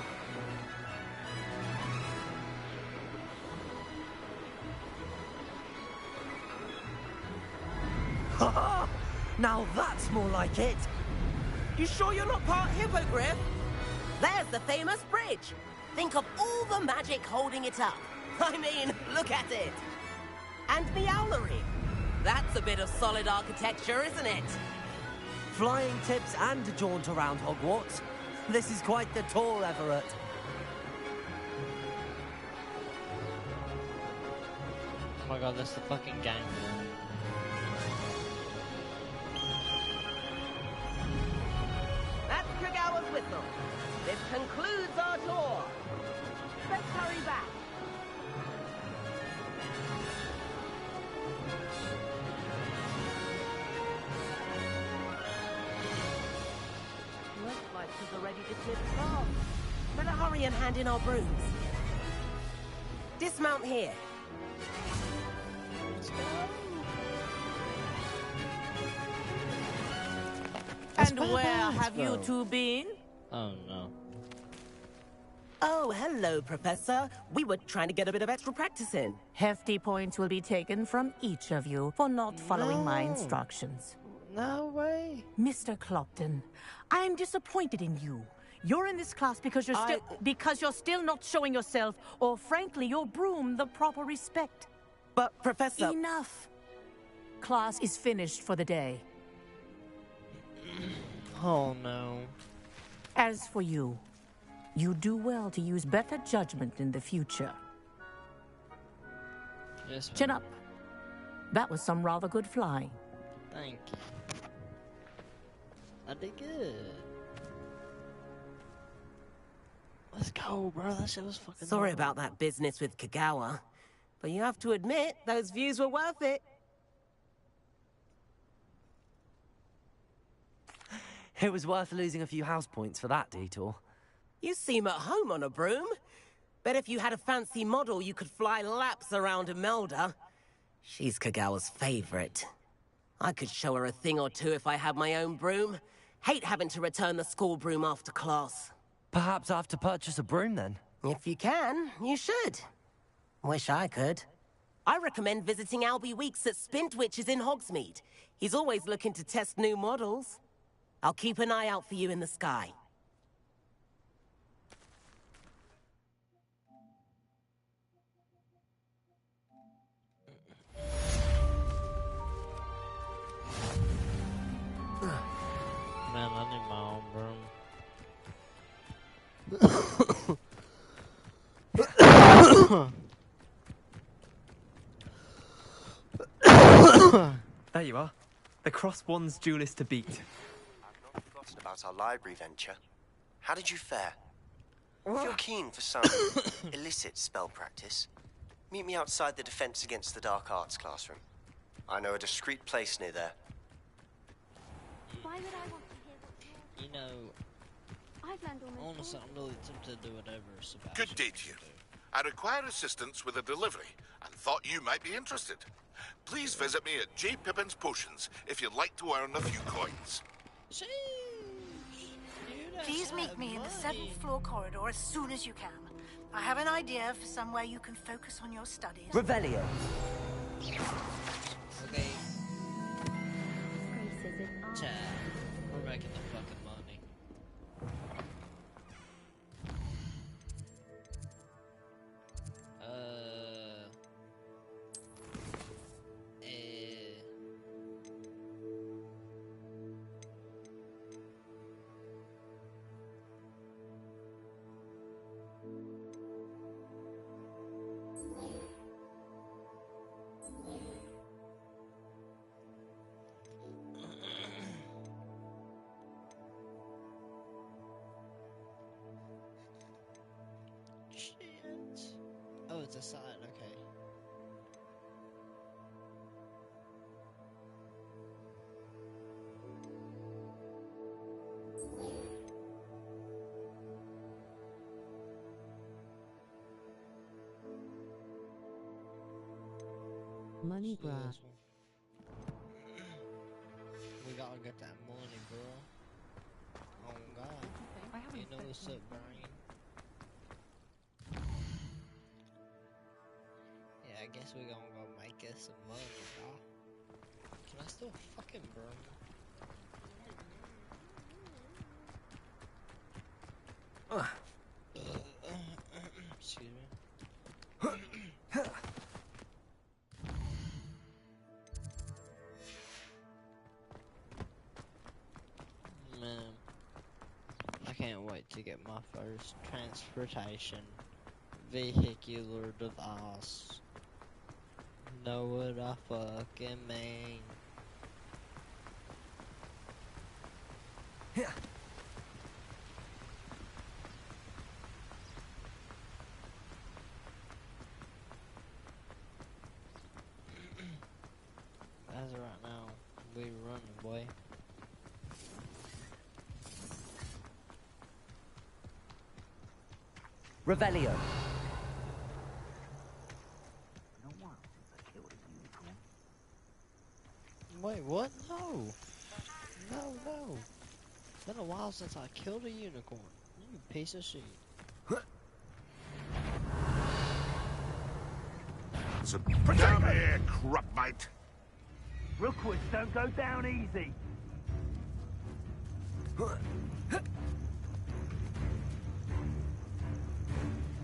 Ha! Now that's more like it. You sure you're not part hippogriff? There's the famous bridge. Think of all the magic holding it up. I mean, look at it. And Meowlery. That's a bit of solid architecture, isn't it? Flying tips and a jaunt around Hogwarts. This is quite the tour, Everett. Oh my god, that's the fucking gang. That's Kagawa's whistle. This concludes our tour. Let's hurry back. Looks like we're ready to clip off. Better hurry and hand in our brooms. Dismount here. Let's go. And where have you two been? Oh no. Oh, hello, Professor. We were trying to get a bit of extra practice in. Hefty points will be taken from each of you for not following my instructions. No way. Mr. Clopton, I'm disappointed in you. You're in this class because you're still not showing yourself, or frankly, your broom the proper respect. But, Professor... Enough. Class is finished for the day. Oh no. As for you, you do well to use better judgment in the future. Yes, Chin up. That was some rather good flying. Thank you. I did good. Let's go, bro. That shit was fucking Sorry hard. about that business with Kagawa. But you have to admit, those views were worth it. It was worth losing a few house points for that detour. You seem at home on a broom. Bet if you had a fancy model, you could fly laps around Imelda. She's Kagawa's favorite. I could show her a thing or two if I had my own broom. Hate having to return the school broom after class. Perhaps I have to purchase a broom then? If you can, you should. Wish I could. I recommend visiting Albie Weeks at Spintwitches in Hogsmeade. He's always looking to test new models. I'll keep an eye out for you in the sky. Man, I need my own broom. There you are. The Cross Wands duelist to beat. I've not forgotten about our library venture. How did you fare? If you're keen for some illicit spell practice, meet me outside the Defense Against the Dark Arts classroom. I know a discreet place near there. Why would I want to hear what You know, I've learned almost honestly, I'm really tempted to do whatever Sebastian. Good day to you. I require assistance with a delivery and thought you might be interested. Please visit me at J. Pippin's Potions if you'd like to earn a few coins. Please meet me in the 7th floor corridor as soon as you can. I have an idea for somewhere you can focus on your studies. Revelio. Okay. Chad, we're making the fucking money. Oh, it's a side, okay. Money, So bruh. we gotta get that money, bro. Oh God. You know what's up, Brian? Yeah, I guess we're gonna go make us some money, bro. Can I still fucking burn? Excuse me. Man, I can't wait to get my first transportation vehicular device. Know what I fucking mean. Yeah. As of right now, we running, boy. Revelio. Wait, what? No! No, no! It's been a while since I killed a unicorn. You piece of shit. Down here, crap mate. Rookwoods don't go down easy.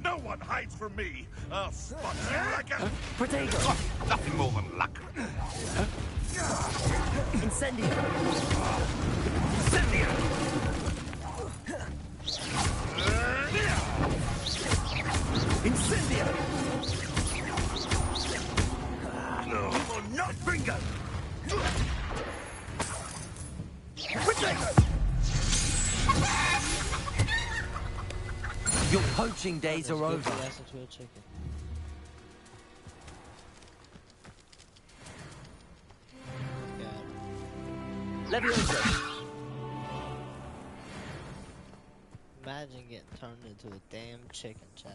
No one hides from me. I'll spot you like a... Potato. Nothing more than luck. Incendio. Incendio. Incendio. No, not Bingo. Your poaching days are over. Levioso. Imagine getting turned into a damn chicken, Chad.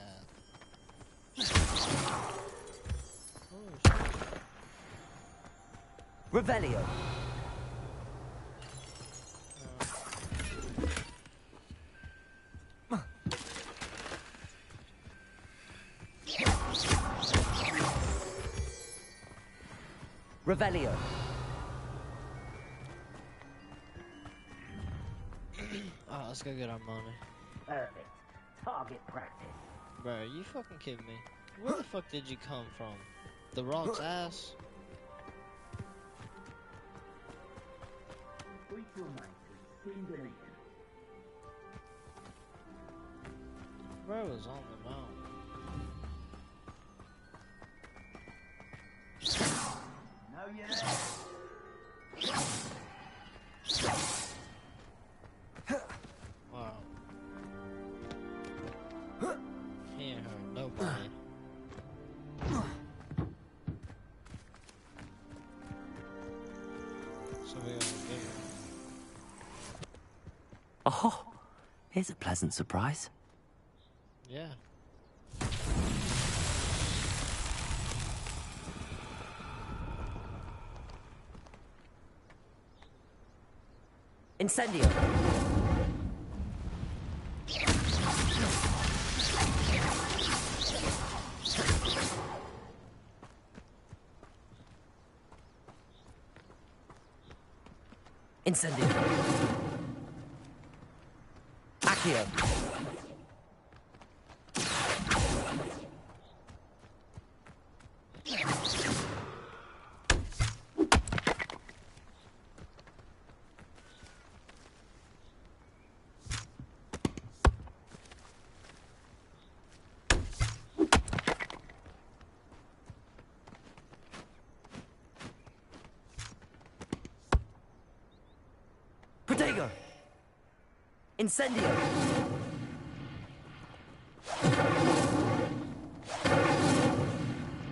Revelio. Revelio. Alright, let's go get our money. Perfect. Target practice. Bro, are you fucking kidding me? Where the fuck did you come from? The rock's ass? Freak your mind to extreme donation. Bro was on the mountain. No, you're there. Wow. He ain't hurt nobody. So we gonna give him. Oh, here's a pleasant surprise. Yeah. Incendio. Incendio. Accio. Protego. Incendio.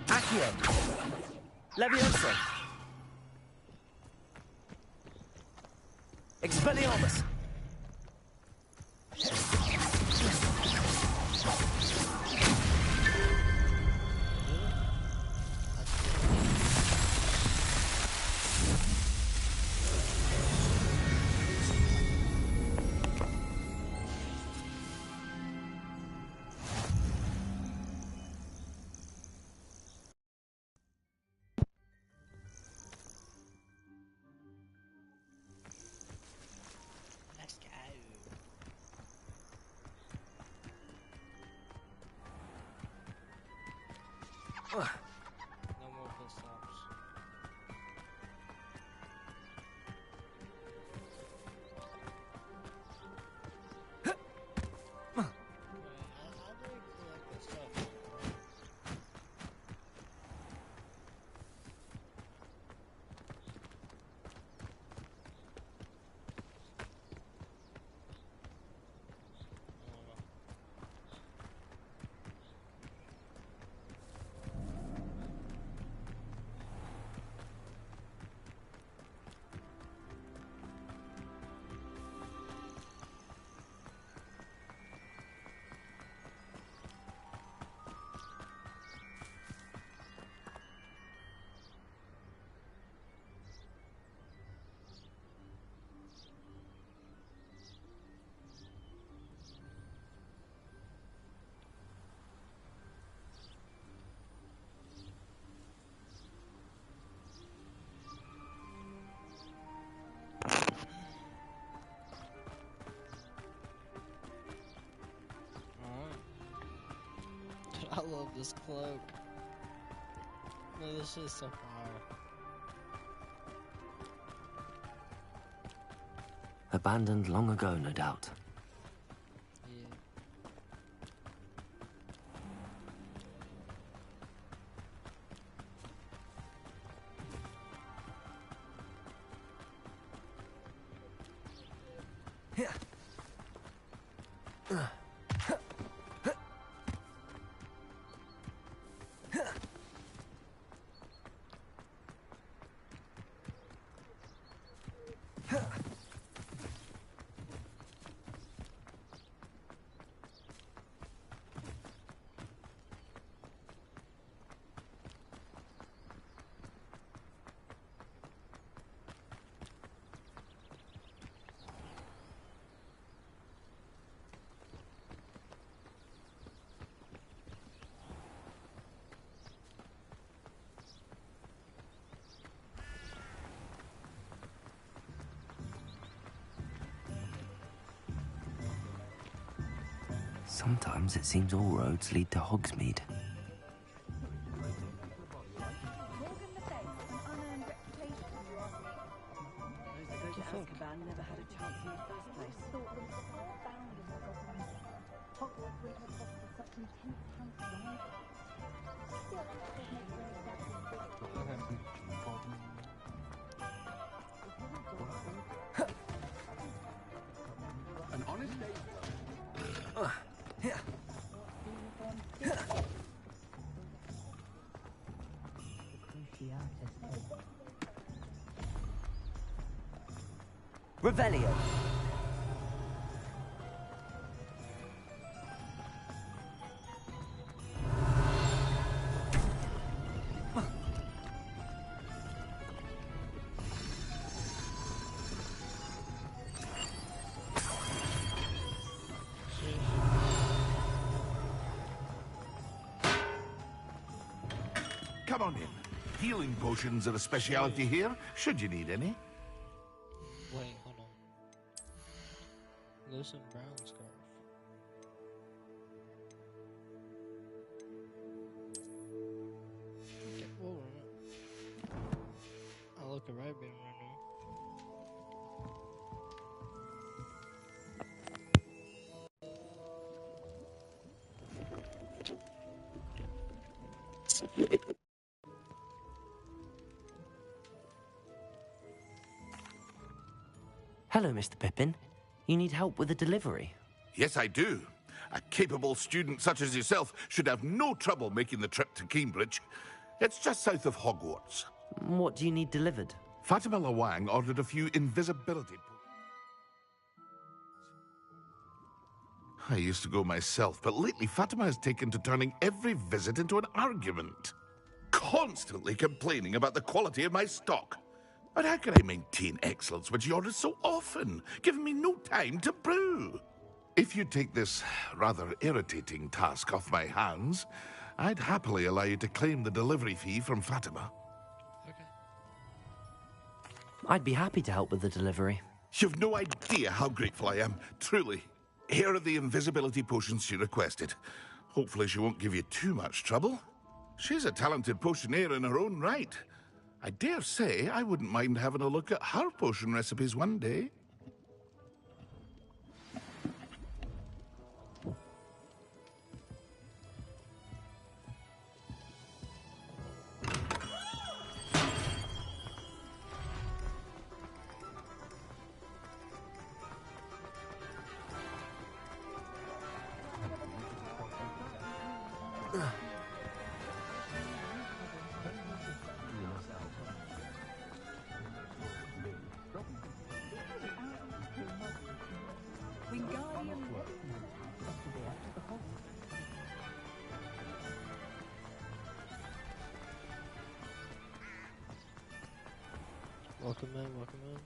Accio. Leviosa. Expelliarmus. Let's go. No more pit stops. Wait, how do we collect the stuff? I love this cloak. Man, this shit's so fire. Abandoned long ago, no doubt. Sometimes it seems all roads lead to Hogsmeade. Never had a chance in the first place. Hogwarts would have fostered such intense counter-rivalry. Still, that doesn't make very An honest day. Revelio. Come on in. Healing potions are a speciality here, should you need any. Wait, hold on. Loosen brown scarf. Okay, whoa, I look at right beam right now. Hello, Mr. Pippin. You need help with a delivery? Yes, I do. A capable student such as yourself should have no trouble making the trip to Cambridge. It's just south of Hogwarts. What do you need delivered? Fatima Lawang ordered a few invisibility I used to go myself, but lately Fatima has taken to turning every visit into an argument. Constantly complaining about the quality of my stock. But how can I maintain excellence when she orders so often, giving me no time to brew? If you take this rather irritating task off my hands, I'd happily allow you to claim the delivery fee from Fatima. I'd be happy to help with the delivery. You've no idea how grateful I am, truly. Here are the invisibility potions she requested. Hopefully she won't give you too much trouble. She's a talented potioneer in her own right. I dare say I wouldn't mind having a look at her potion recipes one day. Welcome in, welcome in.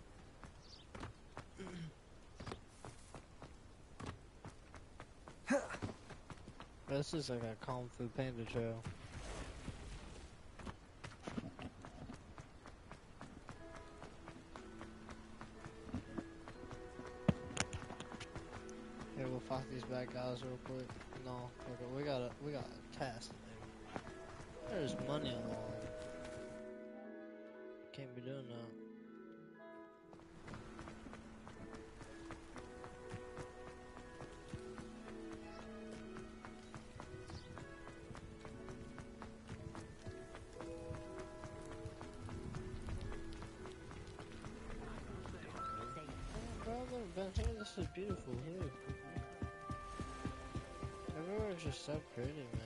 This is like a Kung Fu Panda trail. Here, we'll fight these bad guys real quick. No, okay, we got a task to do. There's money along. Can't be doing that. This is beautiful here. Everywhere's just so pretty, man.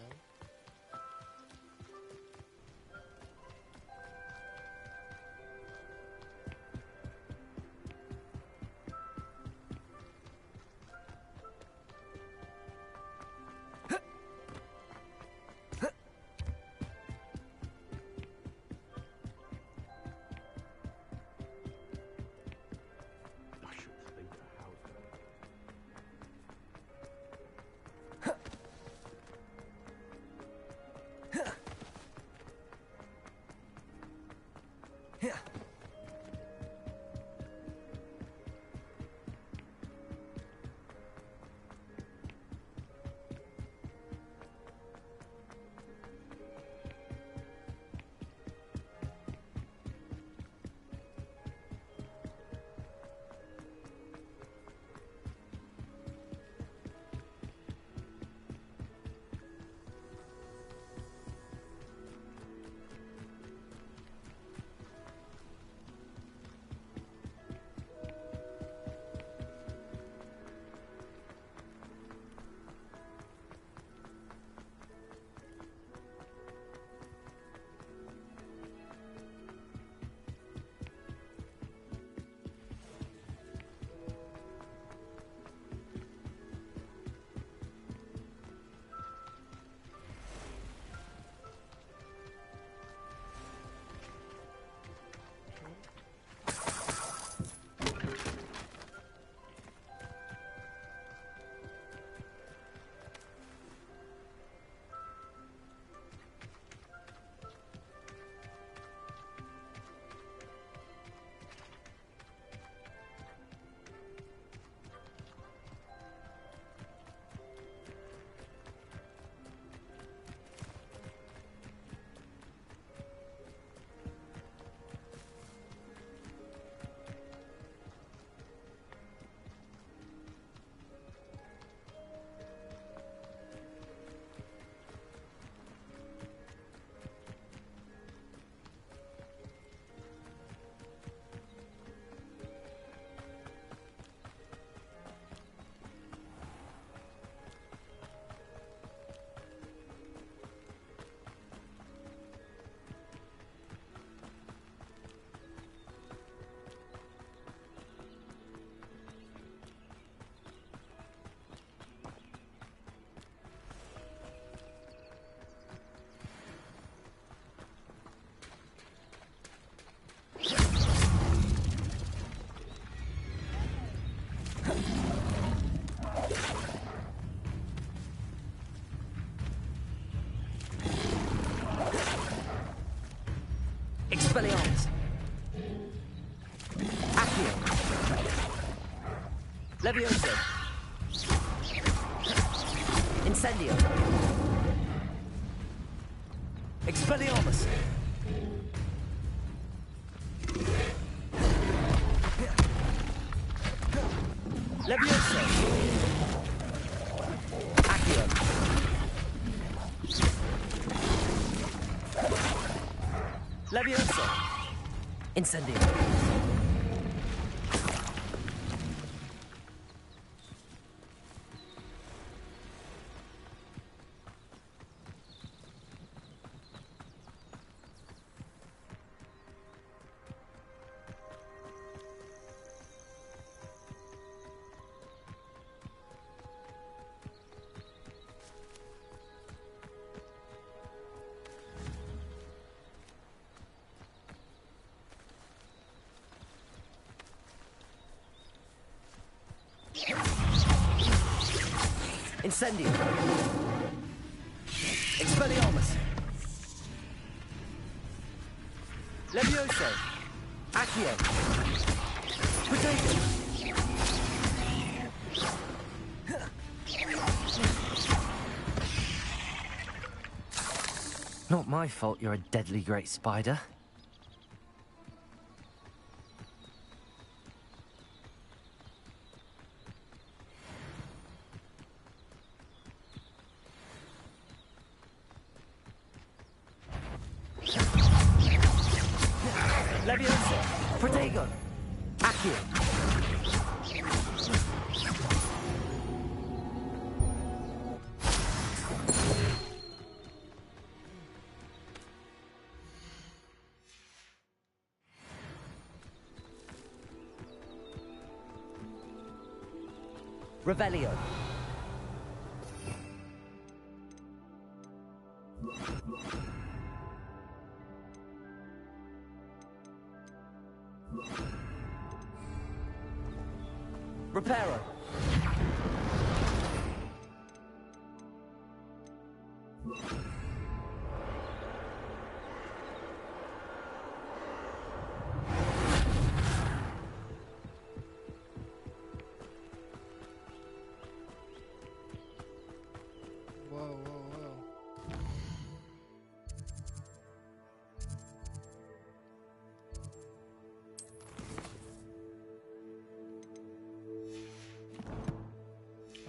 Expelliarmus. Accio. Levioso. Incendio. Expelliarmus. Levioso. Accio. Levioso. Incendio. Incendio. Expelliarmus. Levioso. Accio. Potato. Not my fault you're a deadly great spider. Levioso. Protego. Accio. Revelio. Reparo.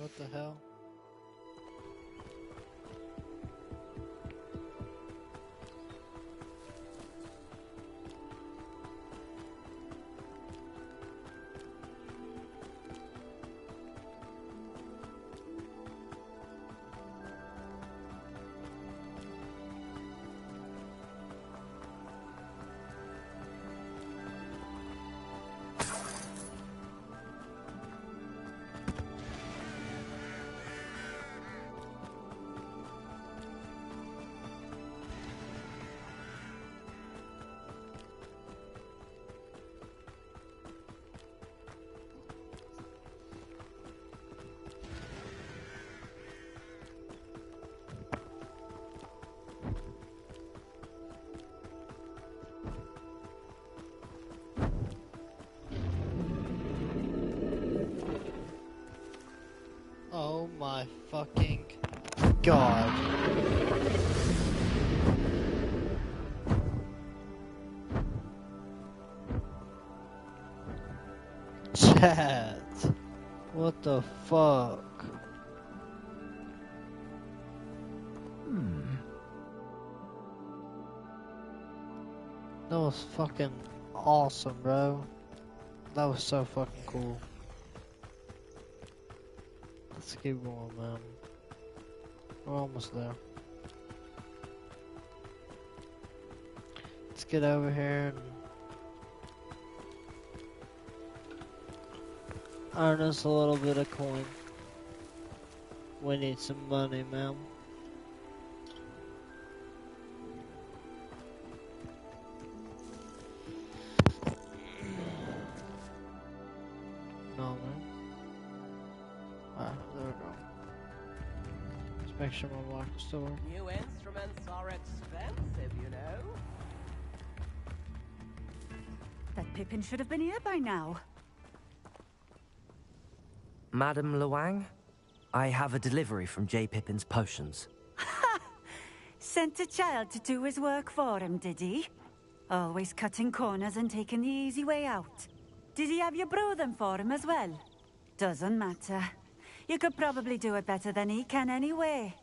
What the hell? Oh my fucking god. Chat. What the fuck? That was fucking awesome, bro. That was so fucking cool. Let's keep going, man. We're almost there. Let's get over here and earn us a little bit of coin. We need some money, man. No, man. Okay, there we go. Let's make sure my mic is still on. New instruments are expensive, you know. That Pippin should have been here by now. Madam Luang, I have a delivery from J. Pippin's Potions. Sent a child to do his work for him, did he? Always cutting corners and taking the easy way out. Did he have you brew them for him as well? Doesn't matter. You could probably do it better than he can anyway.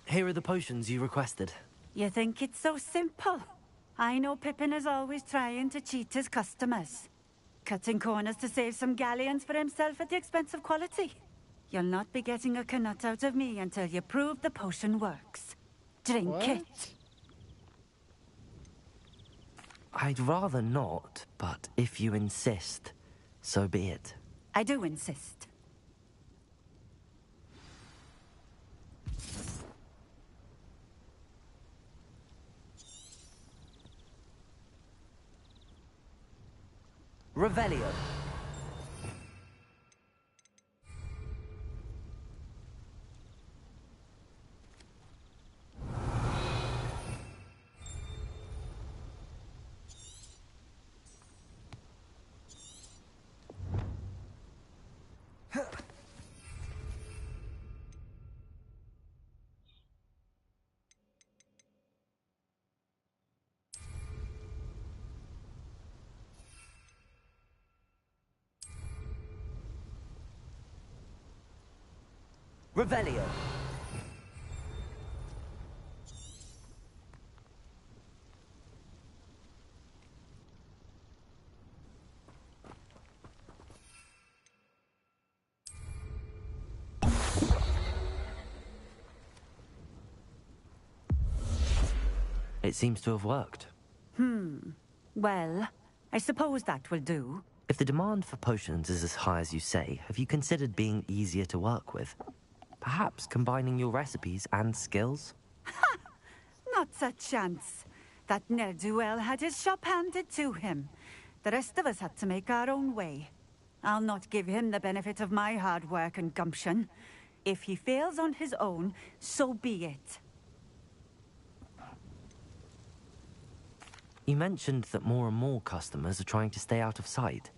Here are the potions you requested. You think it's so simple? I know Pippin is always trying to cheat his customers. Cutting corners to save some galleons for himself at the expense of quality. You'll not be getting a canut out of me until you prove the potion works. Drink it. I'd rather not, but if you insist, so be it. I do insist. Revelio. Revelio. It seems to have worked. Well, I suppose that will do. If the demand for potions is as high as you say, have you considered being easier to work with? Perhaps combining your recipes and skills? Not a chance. That ne'er-do-well had his shop handed to him. The rest of us had to make our own way. I'll not give him the benefit of my hard work and gumption. If he fails on his own, so be it. You mentioned that more and more customers are trying to stay out of sight.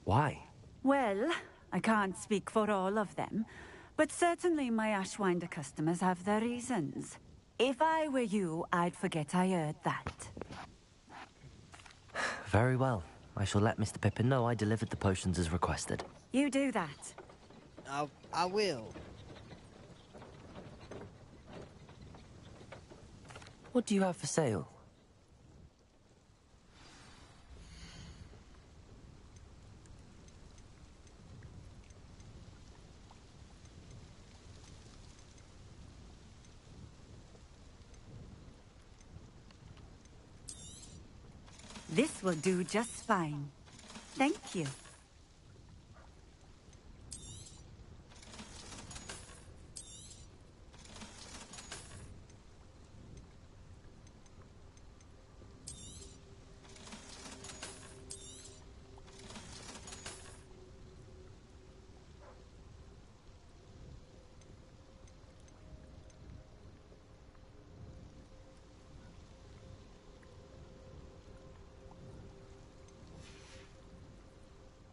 Why? Well, I can't speak for all of them, but certainly my Ashwinder customers have their reasons. If I were you, I'd forget I heard that. Very well. I shall let Mr. Pippin know I delivered the potions as requested. You do that. I will. What do you have for sale? This will do just fine. Thank you.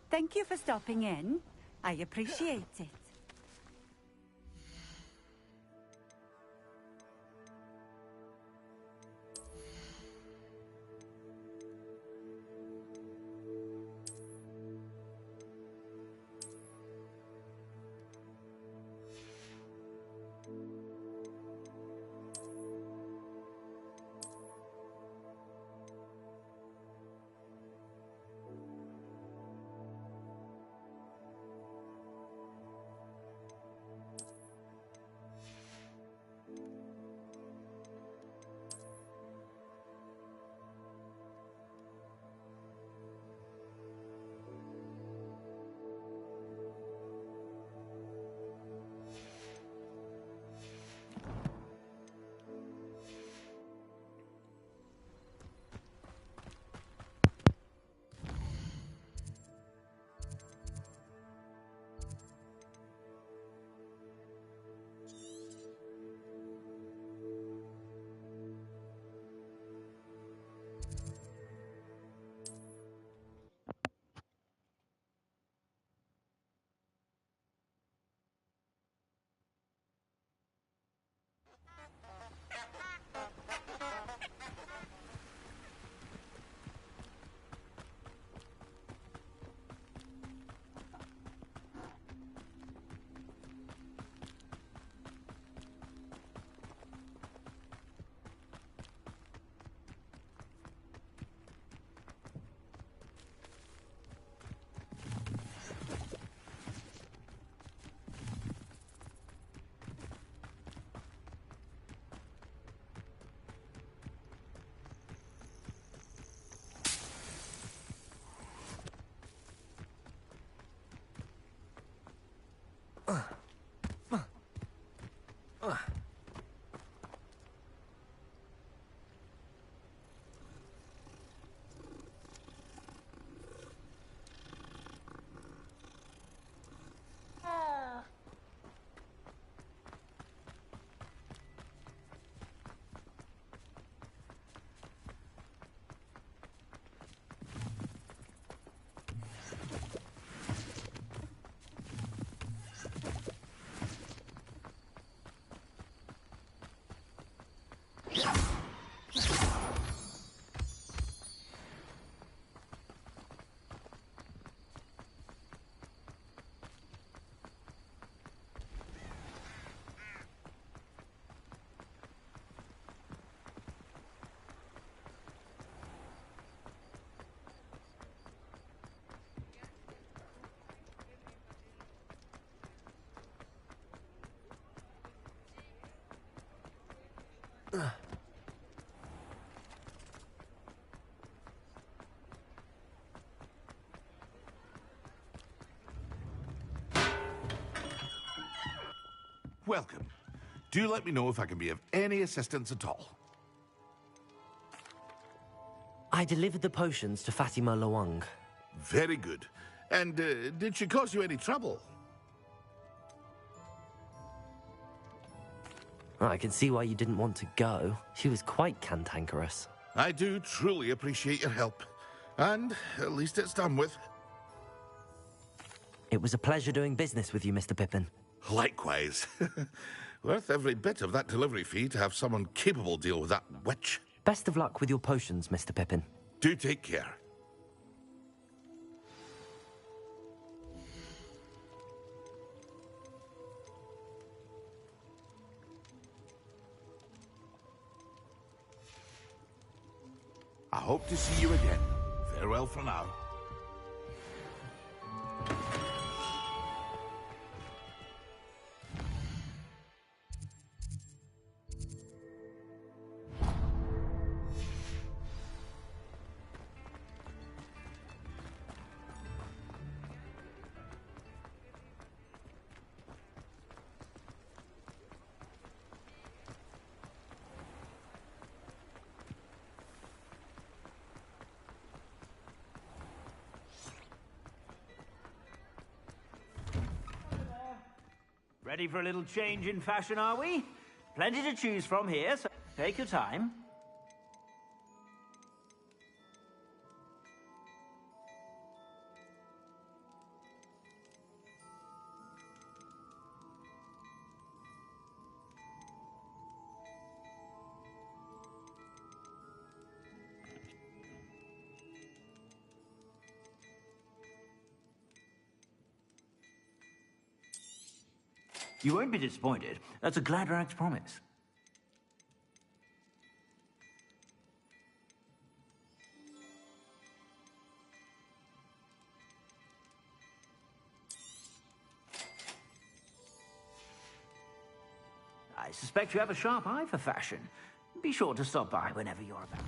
Thank you for stopping in. I appreciate it. Welcome. Do let me know if I can be of any assistance at all. I delivered the potions to Fatima Lawang. Very good. And did she cause you any trouble? Well, I can see why you didn't want to go. She was quite cantankerous. I do truly appreciate your help. And at least it's done with. It was a pleasure doing business with you, Mr. Pippin. Likewise. Worth every bit of that delivery fee to have someone capable deal with that witch. Best of luck with your potions, Mr. Pippin. Do take care. I hope to see you again. Farewell for now. Ready for a little change in fashion, are we? Plenty to choose from here, so take your time. You won't be disappointed. That's a Gladrax promise. I suspect you have a sharp eye for fashion. Be sure to stop by whenever you're about.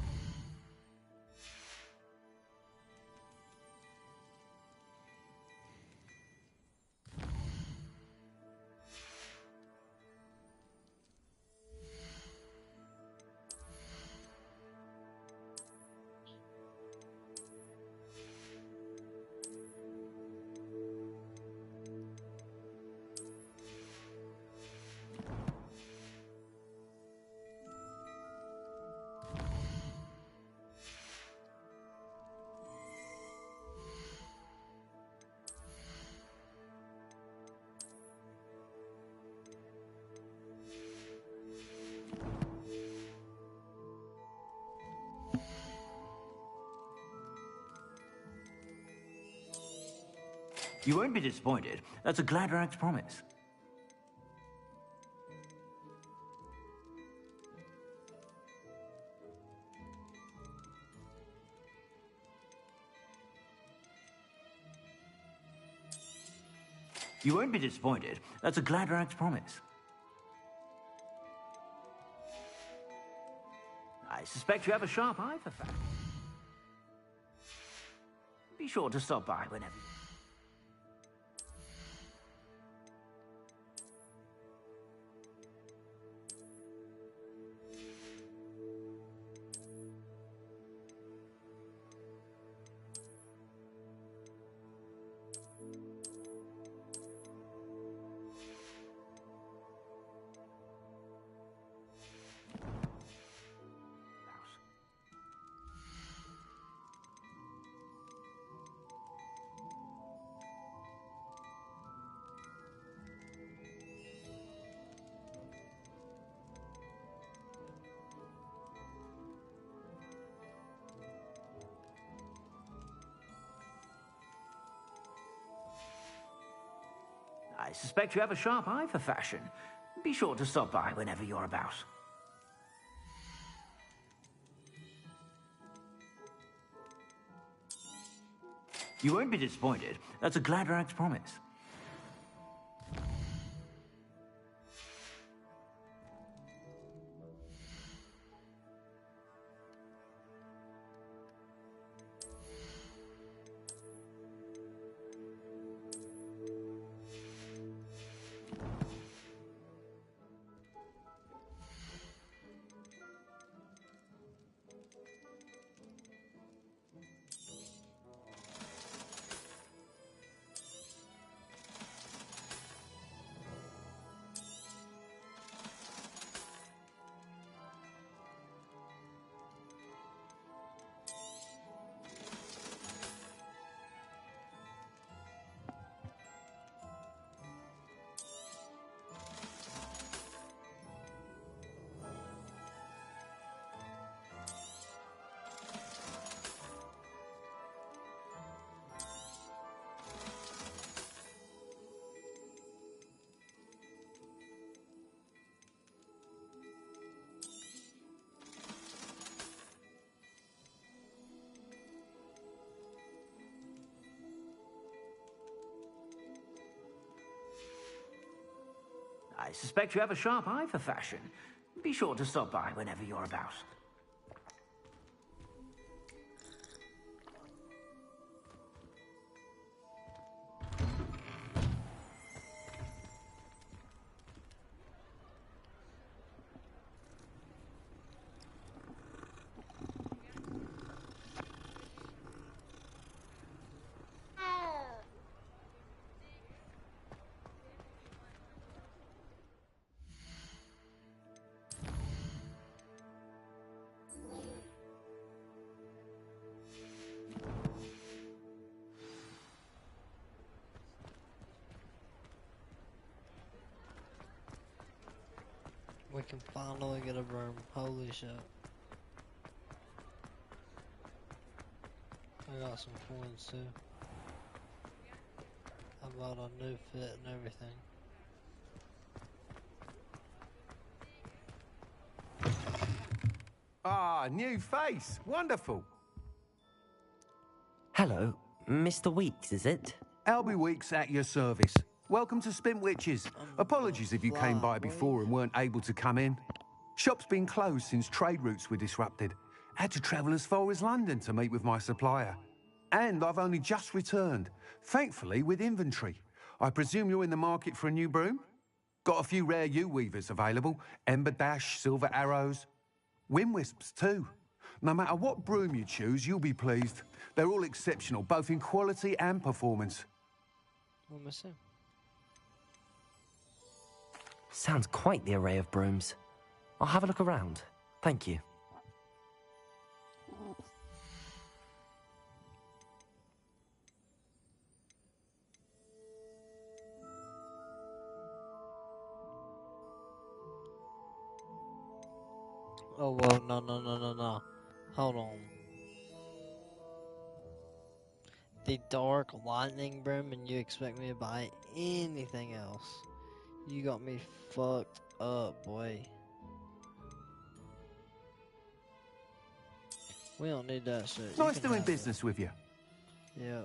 You won't be disappointed. That's a Gladrax promise. You won't be disappointed. That's a Gladrax promise. I suspect you have a sharp eye for fashion. Be sure to stop by whenever you... I suspect you have a sharp eye for fashion. Be sure to stop by whenever you're about. You won't be disappointed. That's a Gladrax promise. Suspect you have a sharp eye for fashion. Be sure to stop by whenever you're about. We can finally get a broom. Holy shit. I got some coins too. I bought a new fit and everything. Ah, new face. Wonderful. Hello, Mr. Weeks, is it? Albie Weeks at your service. Welcome to Spin Witches. Apologies if you came by before and weren't able to come in. Shop's been closed since trade routes were disrupted. Had to travel as far as London to meet with my supplier. And I've only just returned, thankfully with inventory. I presume you're in the market for a new broom? Got a few rare U-weavers available. Ember Dash, Silver Arrows. Wind Wisps too. No matter what broom you choose, you'll be pleased. They're all exceptional, both in quality and performance. What am I saying? Sounds quite the array of brooms. I'll have a look around. Thank you. Oh, whoa, no. Hold on. The Dark Lightning Broom, and you expect me to buy anything else? You got me fucked up, boy. We don't need that shit. Nice doing business with you. Yeah.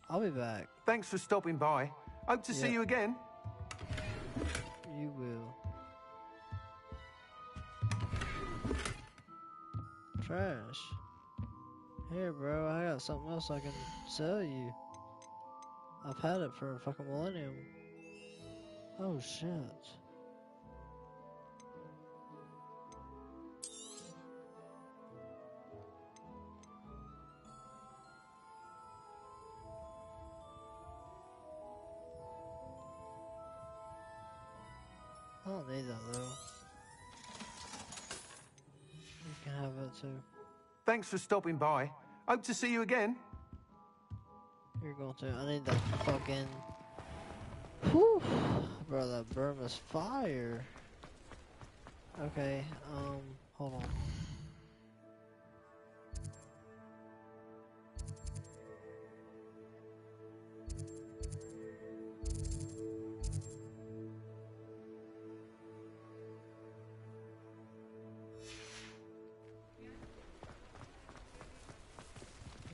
I'll be back. Thanks for stopping by. Hope to see you again. You will. Trash. Here, bro, I got something else I can sell you. I've had it for a fucking millennium. Oh, shit. I don't need that, though. You can have it, too. Thanks for stopping by. Hope to see you again. You're going to. I need that fucking... Whew. Bro, that broom is fire. Okay, hold on.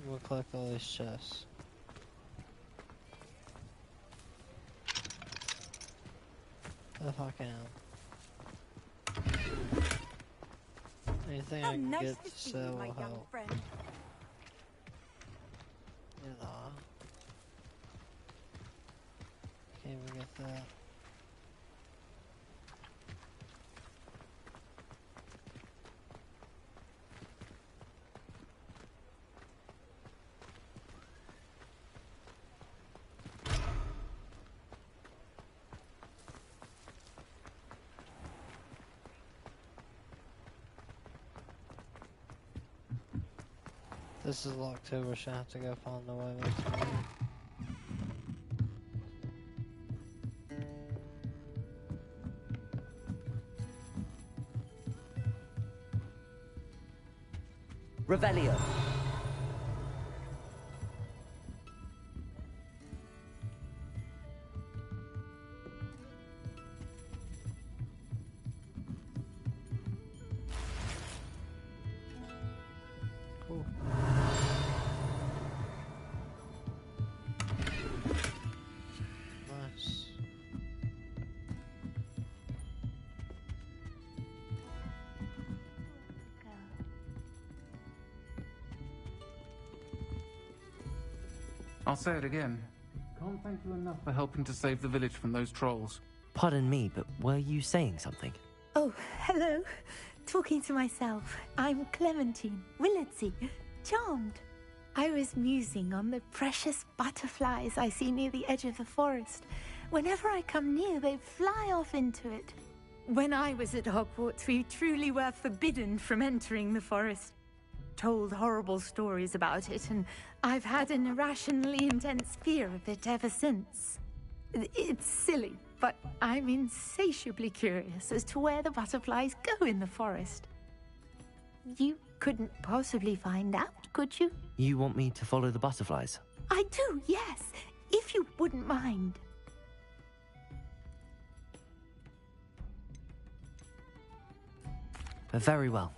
We'll collect all these chests. If I can. Anything I can get to sell will help. You know. Can't even get that. This is locked too, we should have to go find the way back to it. Revelio. Cool. Nice. I'll say it again. Can't thank you enough for helping to save the village from those trolls. Pardon me, but were you saying something? Oh, hello. Talking to myself. I'm Clementine, Willardsey, charmed. I was musing on the precious butterflies I see near the edge of the forest. Whenever I come near, they fly off into it. When I was at Hogwarts, we truly were forbidden from entering the forest. Told horrible stories about it, and I've had an irrationally intense fear of it ever since. It's silly, but I'm insatiably curious as to where the butterflies go in the forest. You couldn't possibly find out, could you? You want me to follow the butterflies? I do, yes, if you wouldn't mind. Very well.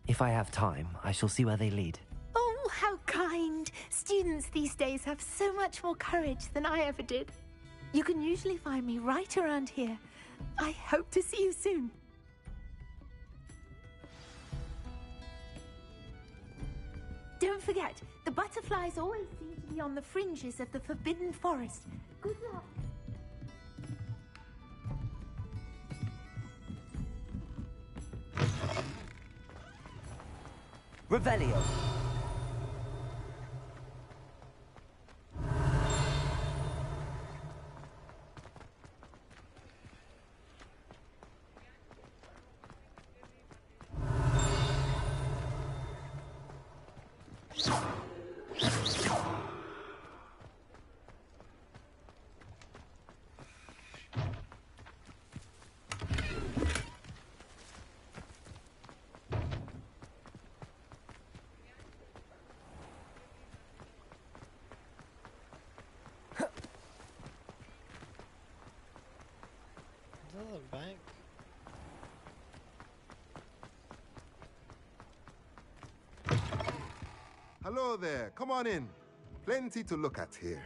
If I have time, I shall see where they lead. Oh, how kind. Students these days have so much more courage than I ever did. You can usually find me right around here. I hope to see you soon. Don't forget, the butterflies always seem to be on the fringes of the Forbidden Forest. Good luck. Revelio. Bank. Hello there. Come on in. Plenty to look at here.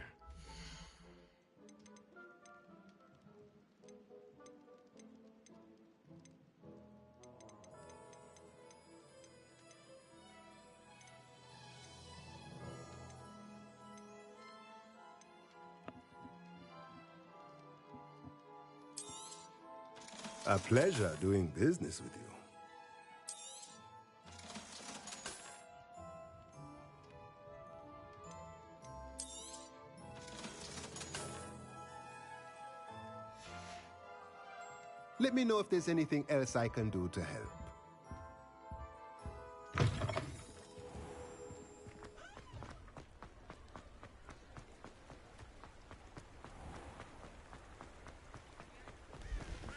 A pleasure doing business with you. Let me know if there's anything else I can do to help.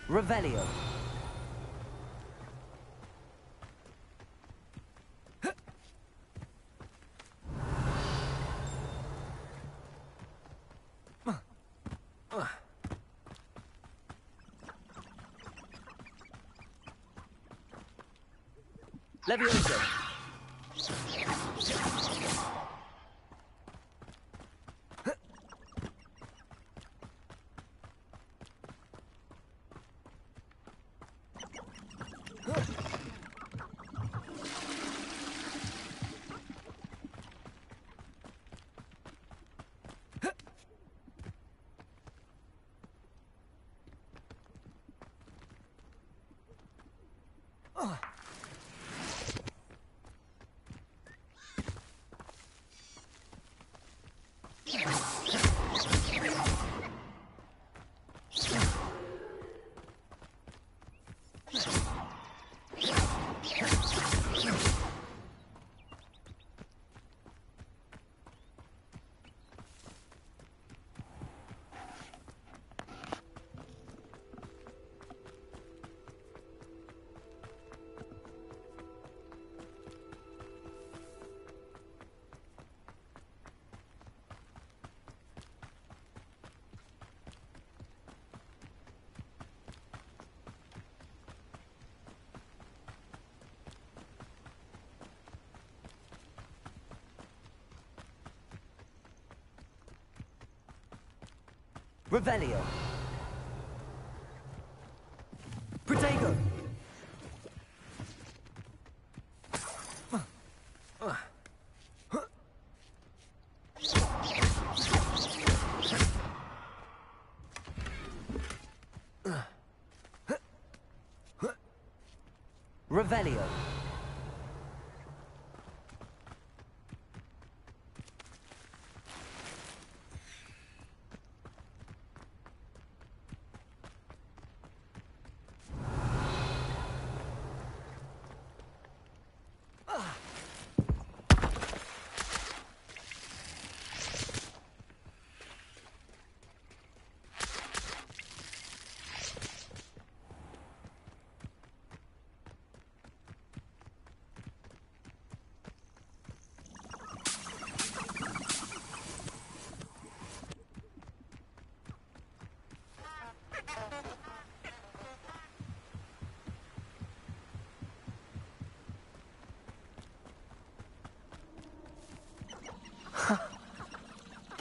Revelio. Levioso. Revelio. Protego. Revelio.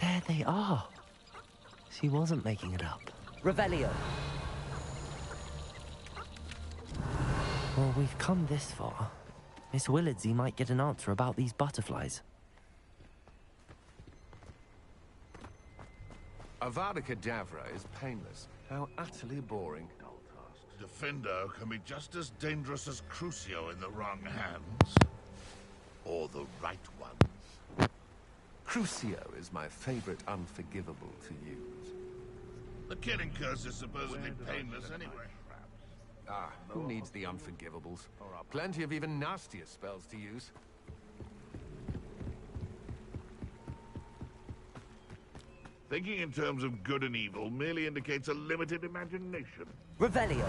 There they are. She wasn't making it up. Revelio. Well, we've come this far. Miss Willardsey might get an answer about these butterflies. Avada Kedavra is painless. How utterly boring. Defendo can be just as dangerous as Crucio in the wrong hands. Or the right ones. Crucio is my favorite unforgivable to use. The killing curse is supposedly painless anyway. Ah, who needs the unforgivables? Plenty of even nastier spells to use. Thinking in terms of good and evil merely indicates a limited imagination. Revelio.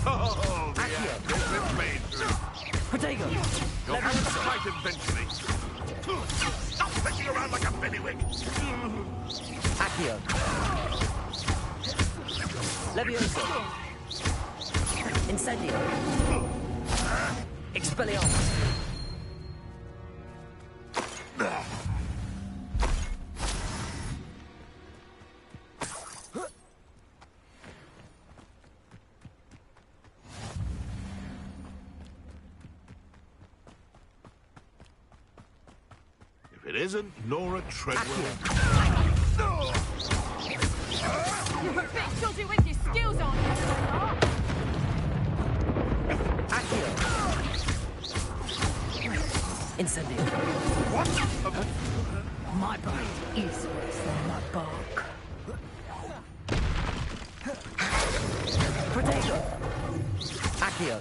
Oh, yeah, this is made through. Protego. You'll have to fight eventually. Stop messing around like a bellywig. Accio. Levioso. Incendio. Expelliarmus. If it isn't Nora Treadwell. You're a bit dodgy with your skills on. Accio. Incendio. What? My bite is worse than my bark. Protego. Accio.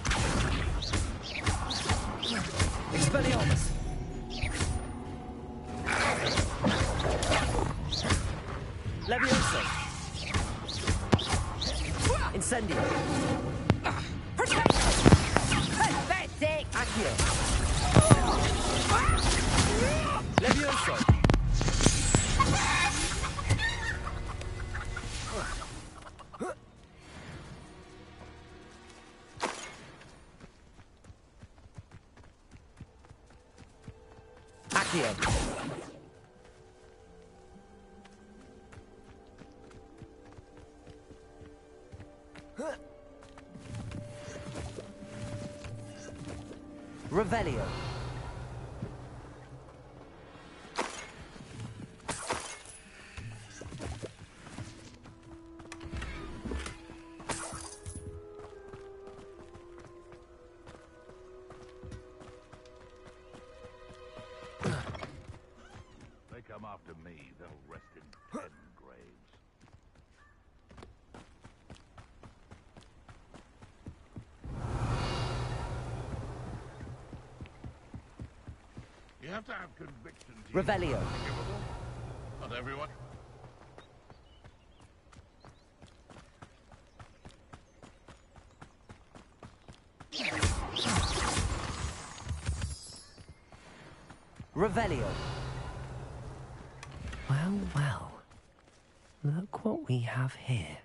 Expelliarmus. Levioso. Incendio. Pathetic. Accio. Levioso. Accio. Revelio. They come after me, they'll rest in 10 graves. You have to have conviction to Revelio. Not everyone. Revelio. Well, well. Look what we have here.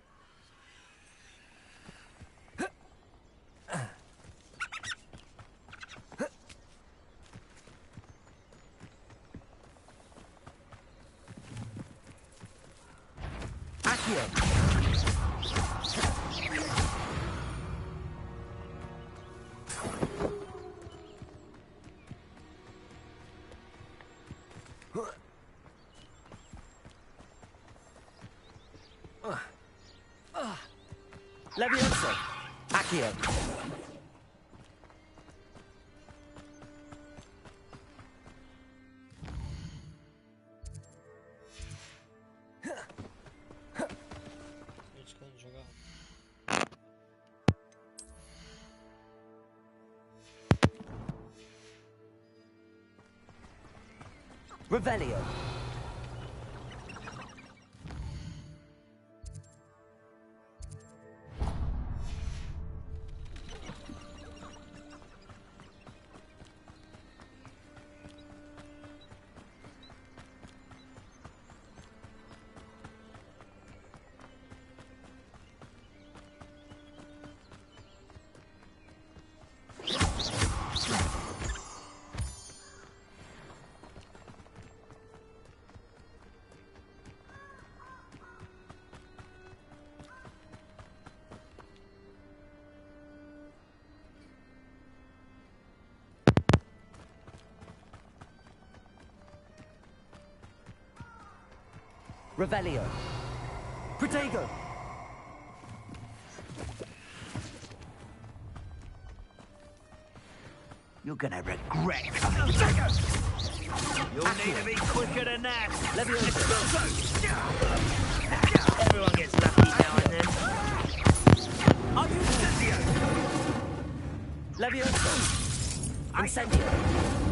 Levioso! Accio! Revelio! Revelio! Protego! You're gonna regret coming. You'll need to be quicker than that. Levioso! Everyone gets lucky now and then. Are you Incendio? Levioso! Incendio!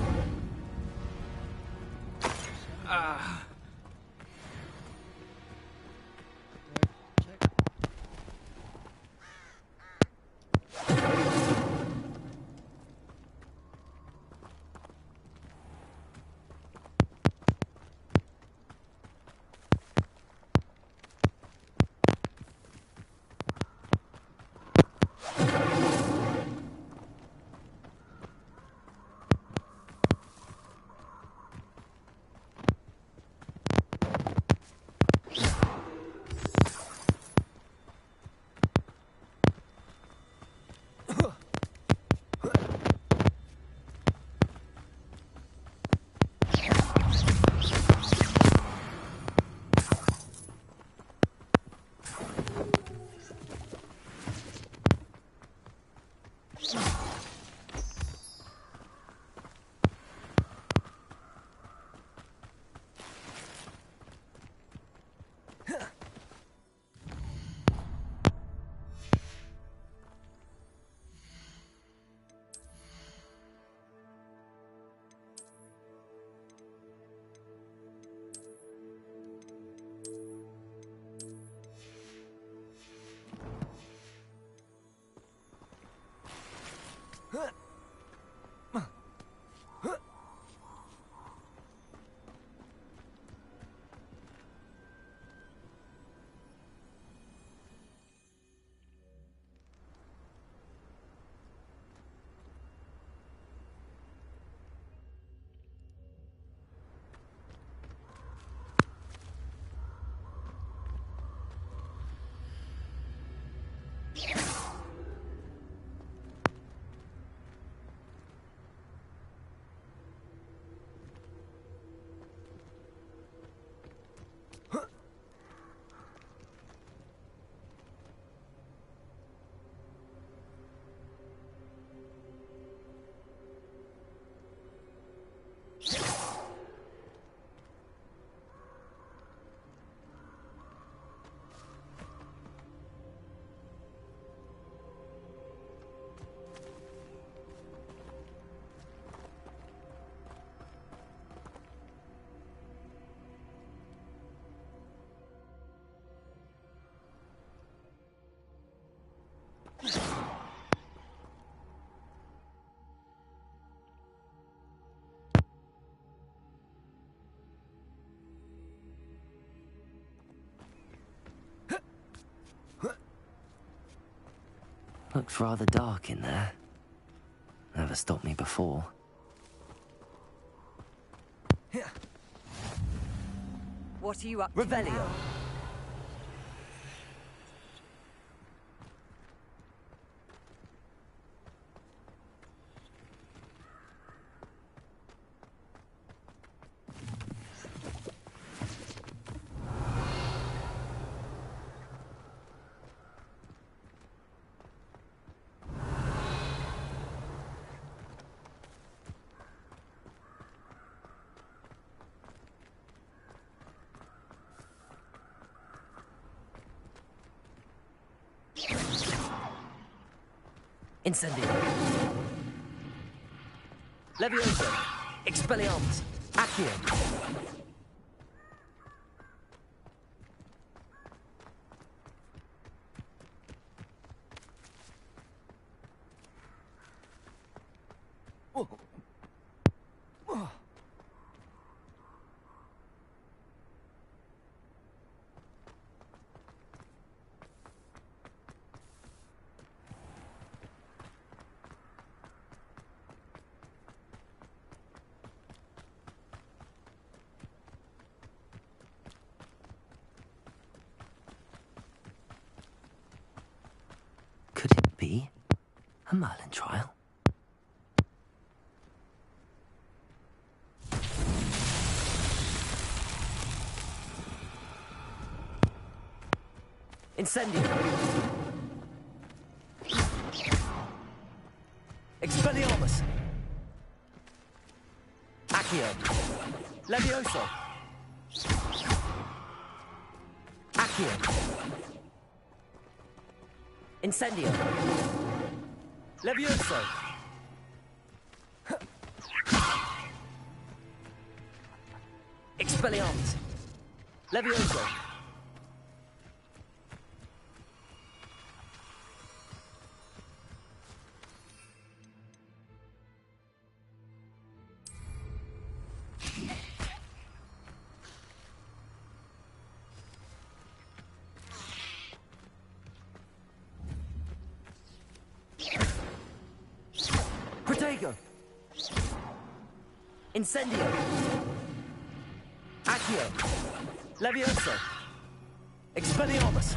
Looks rather dark in there. Never stopped me before. What are you up Revelio. to now? Incendio. Levioso. Expelliarmus. Accio. Could it be a Merlin trial? Incendio. Expelliarmus. Accio. Levioso. Accio. Incendio. Levioso. Expelliarmus. Levioso. Protego. Incendio. Accio. Levioso. Expelliarmus.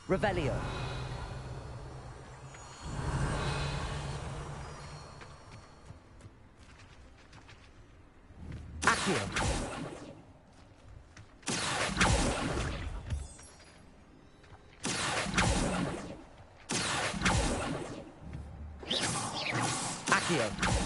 Revelio. Accio. Accio.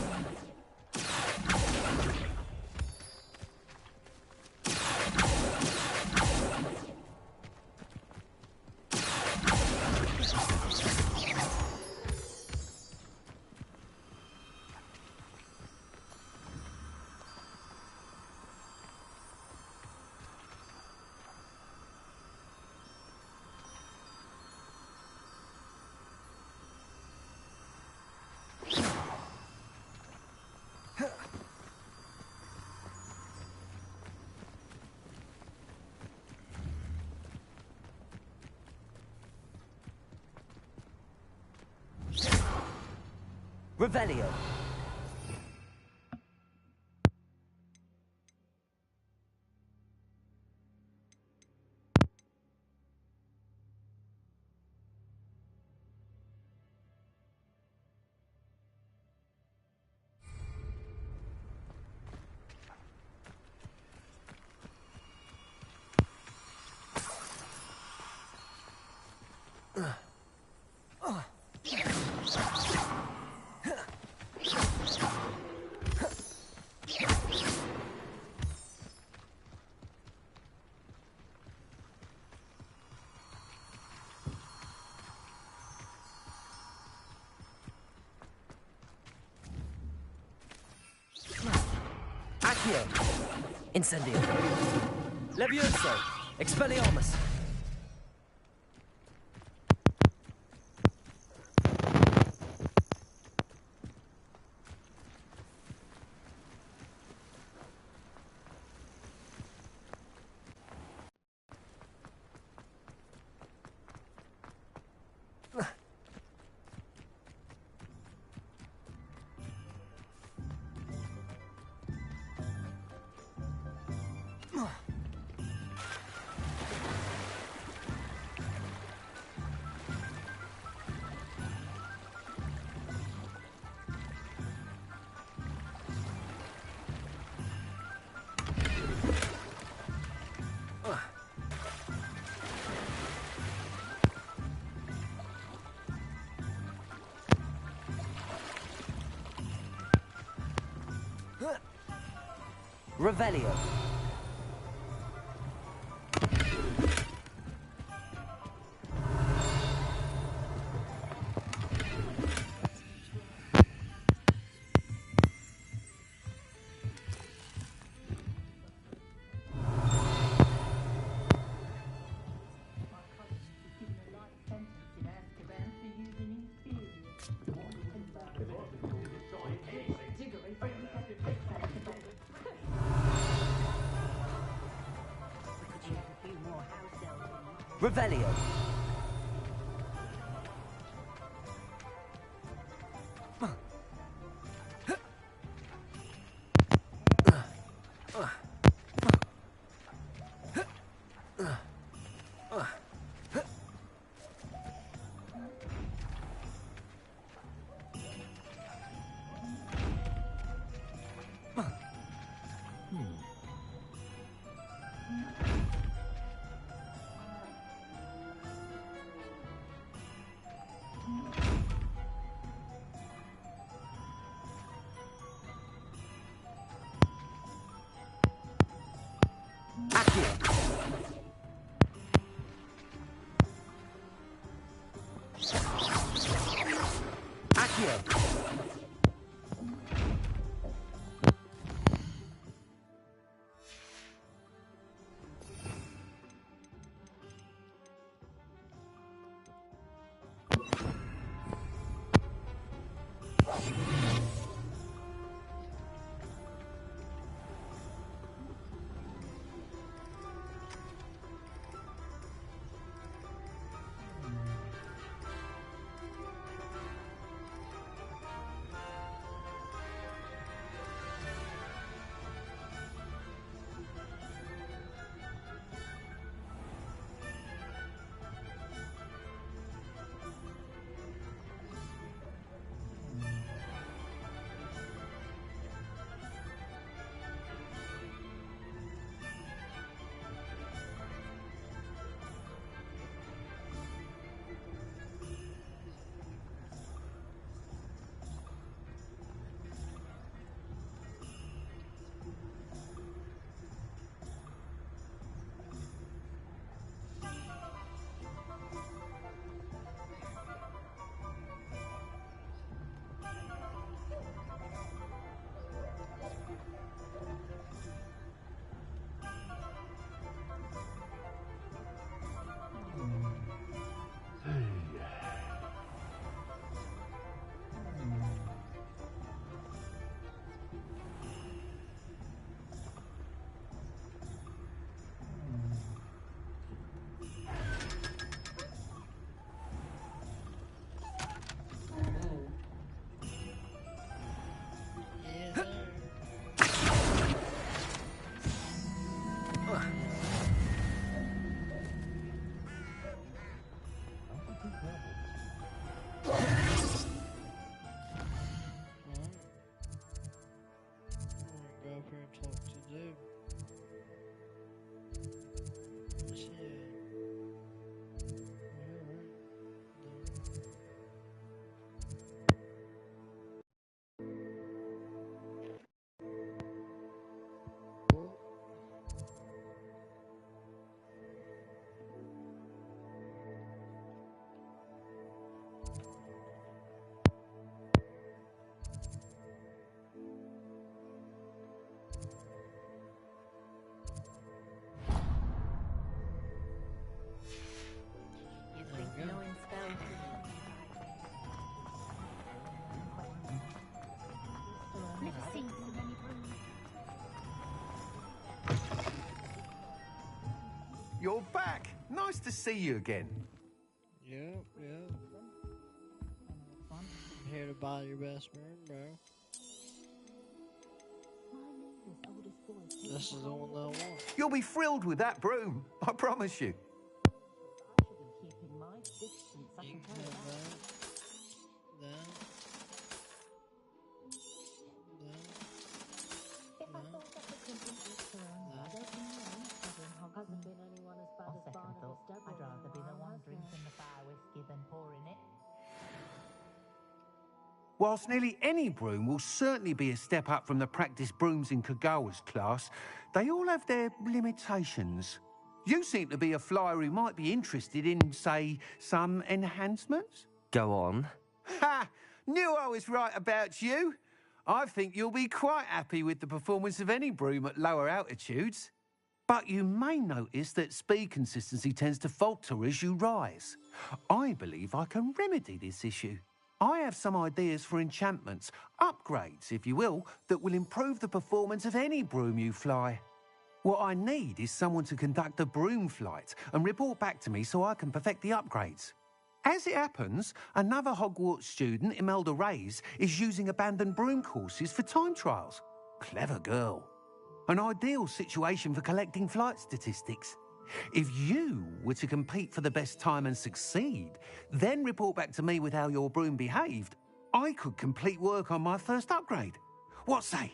Revelio. Accio. Incendio. Levioso. Expelliarmus. Revelio. Revelio. You're back. Nice to see you again. Yep. I'm here to buy your best room, bro. This is the one that I want. You'll be thrilled with that broom, I promise you. Whilst nearly any broom will certainly be a step up from the practice brooms in Kagawa's class, they all have their limitations. You seem to be a flyer who might be interested in, say, some enhancements? Go on. Ha! Knew I was right about you. I think you'll be quite happy with the performance of any broom at lower altitudes. But you may notice that speed consistency tends to falter as you rise. I believe I can remedy this issue. I have some ideas for enchantments, upgrades, if you will, that will improve the performance of any broom you fly. What I need is someone to conduct a broom flight and report back to me so I can perfect the upgrades. As it happens, another Hogwarts student, Imelda Reyes, is using abandoned broom courses for time trials. Clever girl. An ideal situation for collecting flight statistics. If you were to compete for the best time and succeed, then report back to me with how your broom behaved, I could complete work on my first upgrade. What say?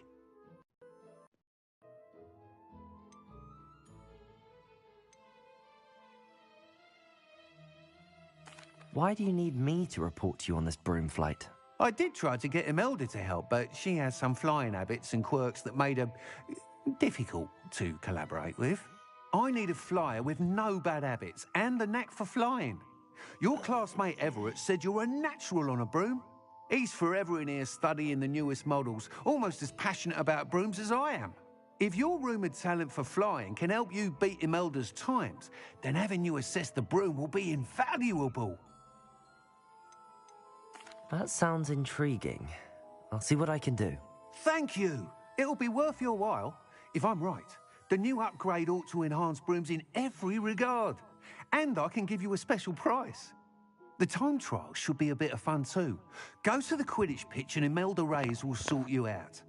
Why do you need me to report to you on this broom flight? I did try to get Imelda to help, but she has some flying habits and quirks that made her difficult to collaborate with. I need a flyer with no bad habits and the knack for flying. Your classmate Everett said you're a natural on a broom. He's forever in here studying the newest models, almost as passionate about brooms as I am. If your rumoured talent for flying can help you beat Imelda's times, then having you assess the broom will be invaluable. That sounds intriguing. I'll see what I can do. Thank you. It'll be worth your while. If I'm right, the new upgrade ought to enhance brooms in every regard. And I can give you a special price. The time trial should be a bit of fun too. Go to the Quidditch pitch and Imelda Reyes will sort you out.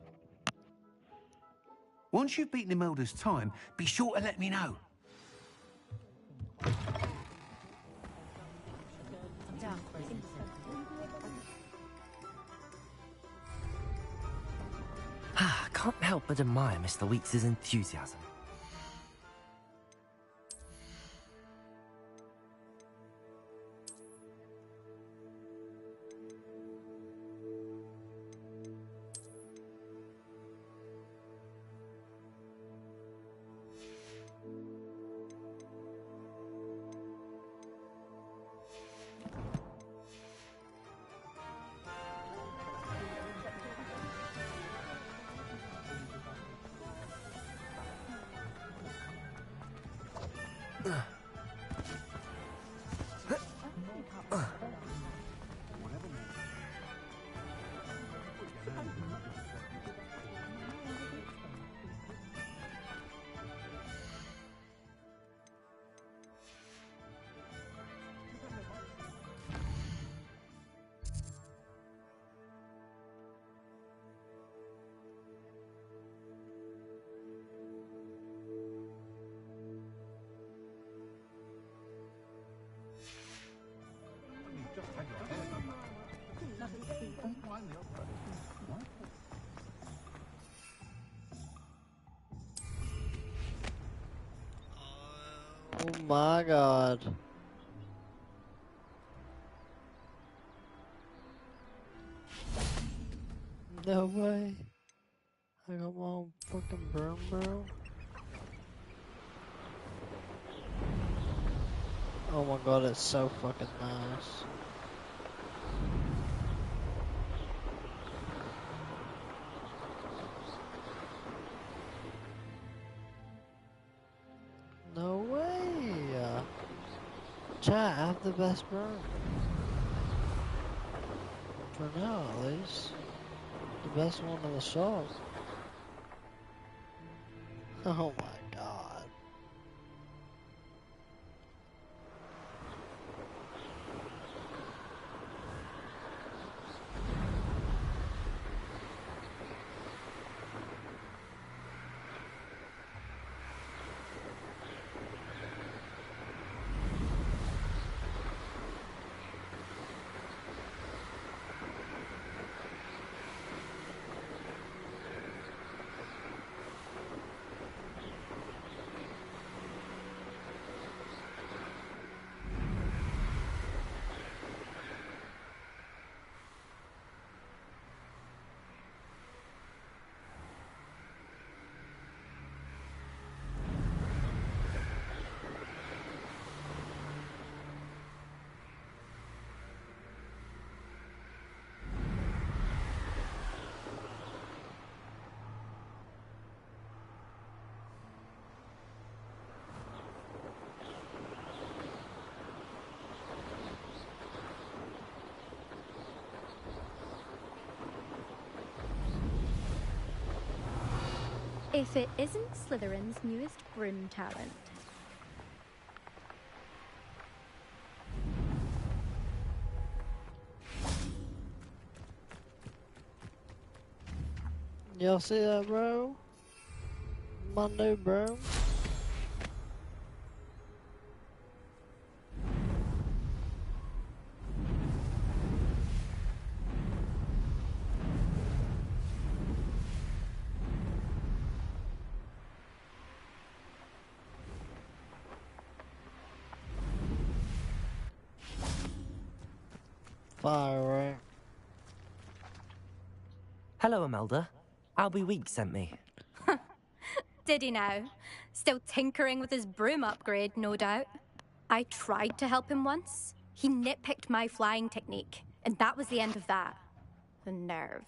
Once you've beaten Imelda's time, be sure to let me know. I can't help but admire Mr. Weeks' enthusiasm. Oh my god. No way. I got my own fucking broom, bro. Oh my god, it's so fucking nice. No way. Chat, I have the best broom. For now, at least. The best one in the shop. Oh my god. If it isn't Slytherin's newest broom talent. Y'all see that, bro? My new broom. Fire, right? Hello, Imelda. Albie Week sent me. Did he now? Still tinkering with his broom upgrade, no doubt. I tried to help him once. He nitpicked my flying technique, and that was the end of that. The nerve.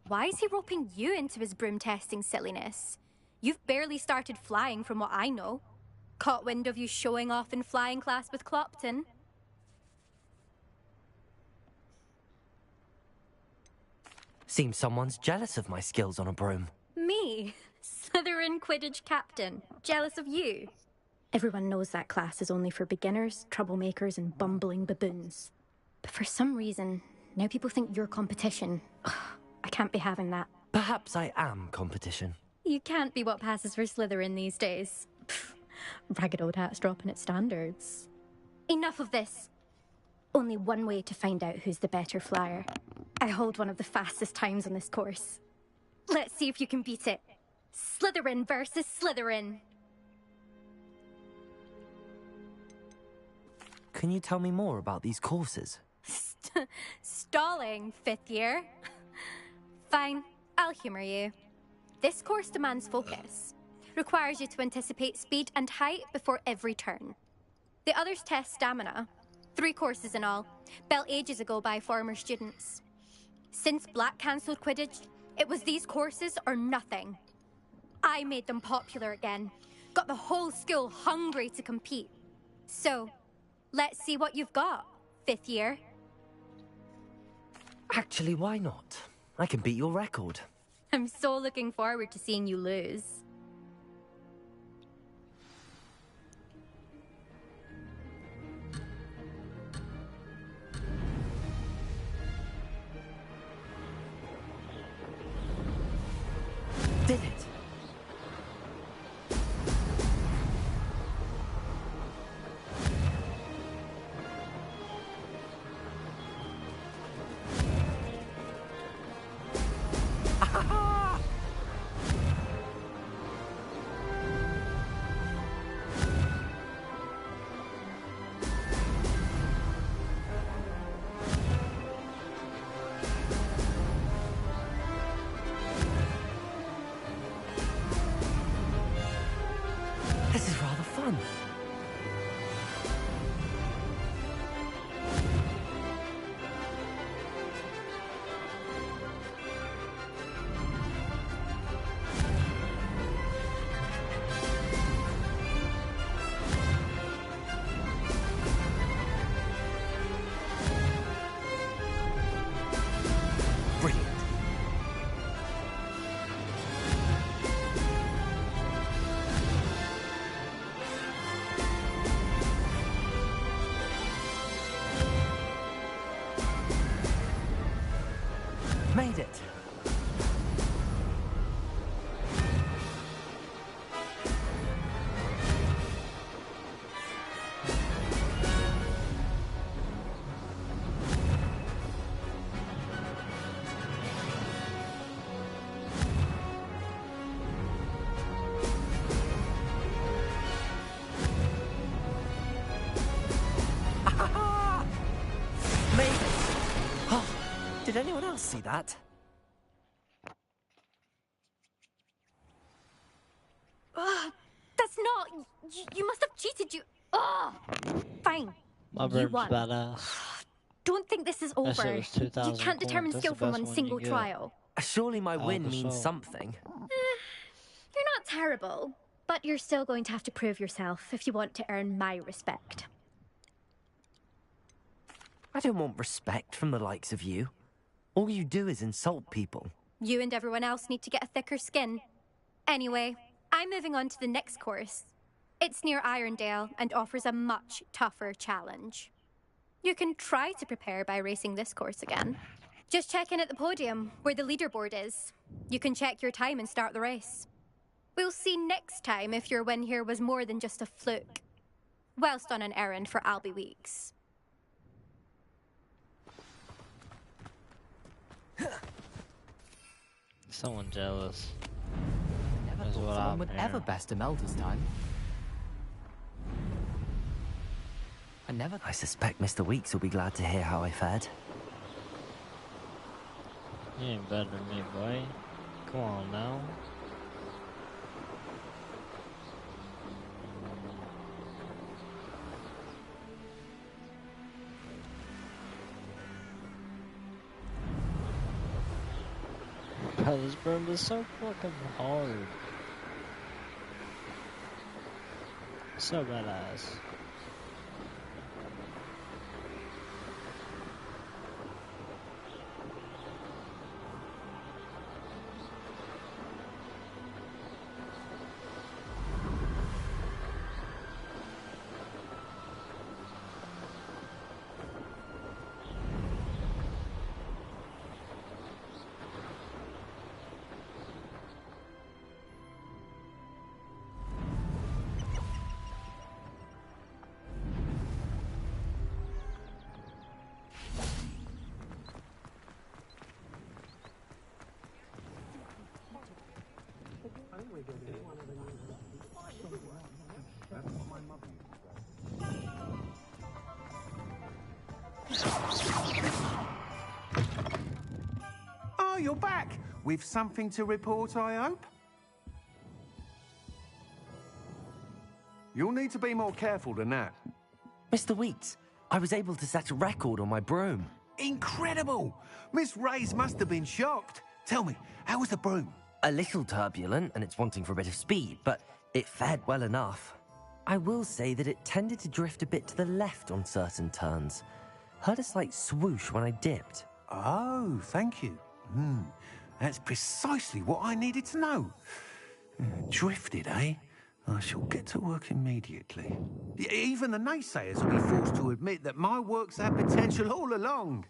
Why is he roping you into his broom testing silliness? You've barely started flying from what I know. Caught wind of you showing off in flying class with Clopton. Seems someone's jealous of my skills on a broom. Me? Slytherin Quidditch captain. Jealous of you? Everyone knows that class is only for beginners, troublemakers, and bumbling baboons. But for some reason, now people think you're competition. Ugh, I can't be having that. Perhaps I am competition. You can't be what passes for Slytherin these days. Pfft, ragged old hat's dropping its standards. Enough of this. Only one way to find out who's the better flyer. I hold one of the fastest times on this course. Let's see if you can beat it. Slytherin versus Slytherin. Can you tell me more about these courses? Stalling, 5th year. Fine, I'll humor you. This course demands focus. Requires you to anticipate speed and height before every turn. The others test stamina. 3 courses in all, built ages ago by former students. Since Black cancelled Quidditch, it was these courses or nothing. I made them popular again. Got the whole school hungry to compete. So, let's see what you've got, 5th year. Actually, why not? I can beat your record. I'm so looking forward to seeing you lose. Did it? This is rather fun. Brilliant. Made it. Made it. Oh, did anyone else see that? That's not... You must have cheated, you... Ugh! Fine. My You broom's won. badass. Don't think this is That over. shit was 2,000 You can't determine coins. skill That's the from best one one single you get. trial. Surely my win the means soul. something. You're not terrible, but you're still going to have to prove yourself if you want to earn my respect. I don't want respect from the likes of you. All you do is insult people. You and everyone else need to get a thicker skin. Anyway, I'm moving on to the next course. It's near Irondale and offers a much tougher challenge. You can try to prepare by racing this course again. Just check in at the podium, where the leaderboard is. You can check your time and start the race. We'll see next time if your win here was more than just a fluke. Whilst on an errand for Albie Weeks. Someone jealous. Never That's thought what someone I'm would hearing. ever best Imelda's time. I suspect Mr. Weeks will be glad to hear how I fared. You ain't better than me, boy. Come on now. Bro, this broom is so fucking hard. So badass. Oh, you're back! With something to report, I hope? You'll need to be more careful than that. Mr. Weeks, I was able to set a record on my broom. Incredible! Miss Reyes must have been shocked. Tell me, how was the broom? A little turbulent, and it's wanting for a bit of speed, but it fared well enough. I will say that it tended to drift a bit to the left on certain turns. Heard a slight swoosh when I dipped. Oh, thank you. That's precisely what I needed to know. Drifted, eh? I shall get to work immediately. Even the naysayers will be forced to admit that my work's had potential all along.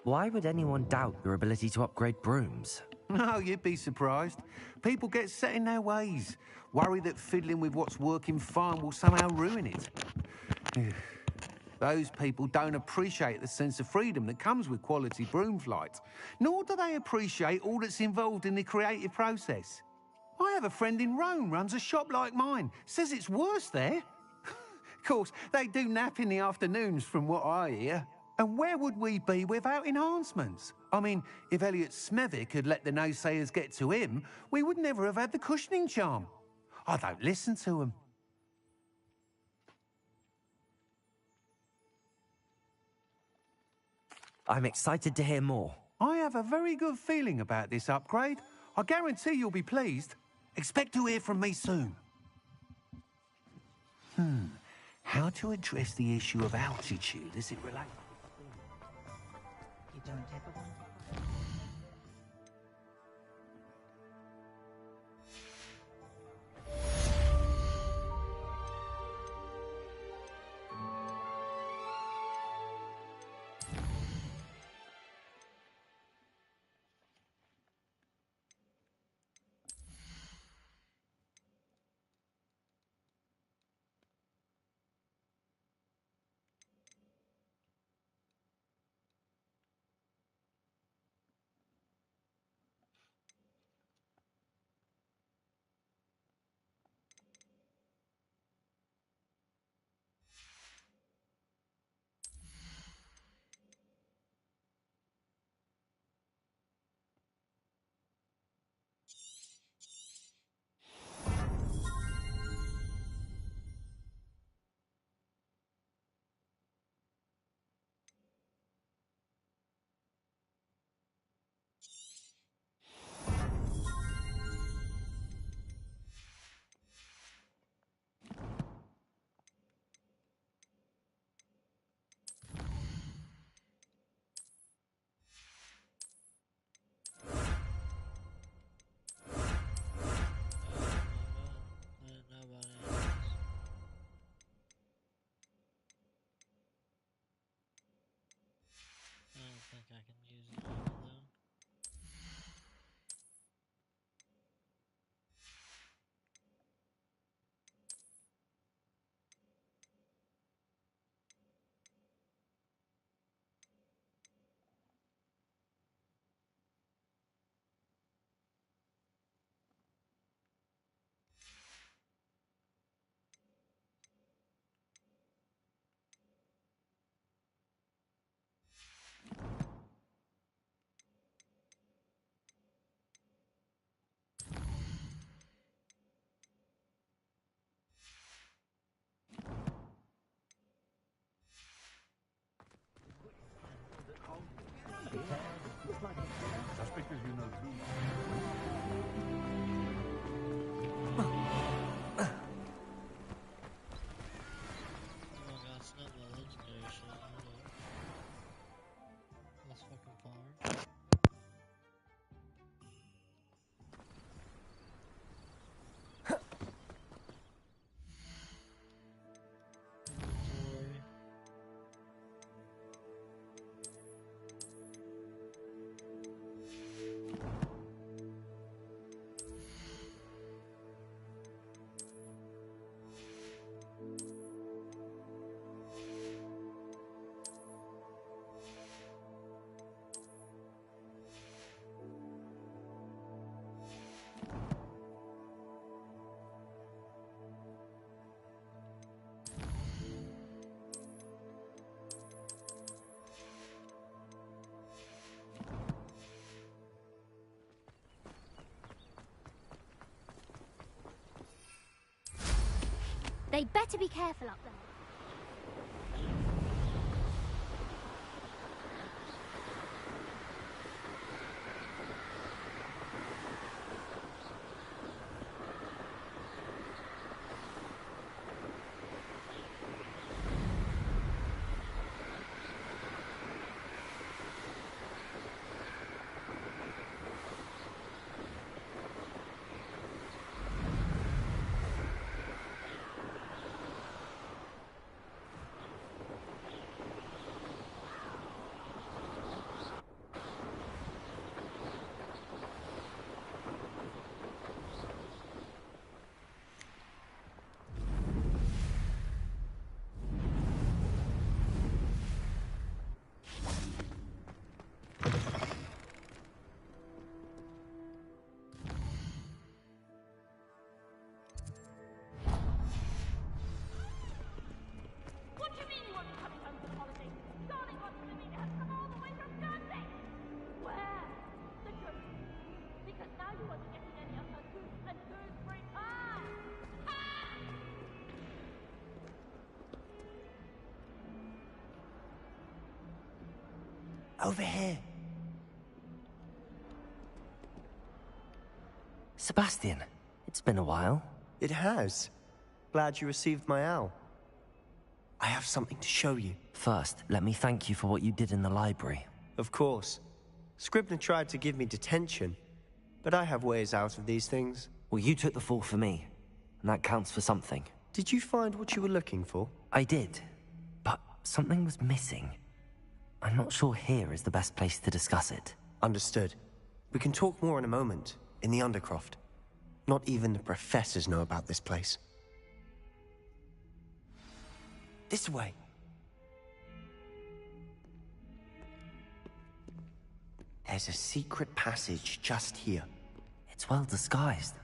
Why would anyone doubt your ability to upgrade brooms? No, you'd be surprised. People get set in their ways, worry that fiddling with what's working fine will somehow ruin it. Those people don't appreciate the sense of freedom that comes with quality broom flight, nor do they appreciate all that's involved in the creative process. I have a friend in Rome runs a shop like mine, says it's worse there. Of course, they do nap in the afternoons from what I hear. And where would we be without enhancements? I mean, if Elliot Smethwick had let the naysayers get to him, we would never have had the cushioning charm. I don't listen to them. I'm excited to hear more. I have a very good feeling about this upgrade. I guarantee you'll be pleased. Expect to hear from me soon. How to address the issue of altitude as it relates? You don't ever want because you know too much. Oh my god, it's not the legendary shit. Hold up. That's fucking far. They better be careful up there. Over here. Sebastian, it's been a while. It has. Glad you received my owl. I have something to show you. First, let me thank you for what you did in the library. Of course. Scribner tried to give me detention, but I have ways out of these things. Well, you took the fall for me, and that counts for something. Did you find what you were looking for? I did, but something was missing. I'm not sure here is the best place to discuss it. Understood. We can talk more in a moment, in the Undercroft. Not even the professors know about this place. This way. There's a secret passage just here. It's well disguised.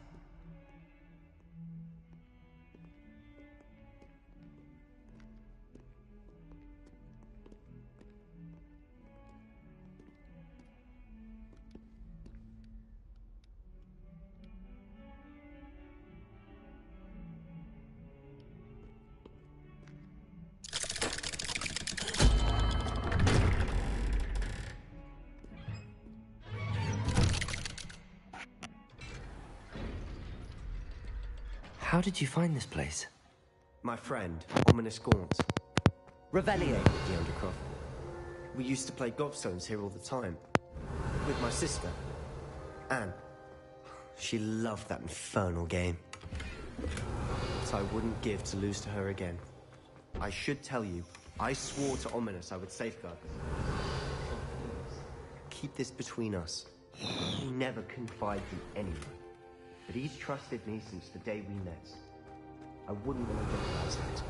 How did you find this place? My friend, Ominous Gaunt. Revellier with the Undercroft. We used to play gobstones here all the time. With my sister, Anne. She loved that infernal game. But I wouldn't give to lose to her again. I should tell you, I swore to Ominous I would safeguard this. Keep this between us. He never confided in anyone. But he's trusted me since the day we met. I wouldn't want to jeopardize that.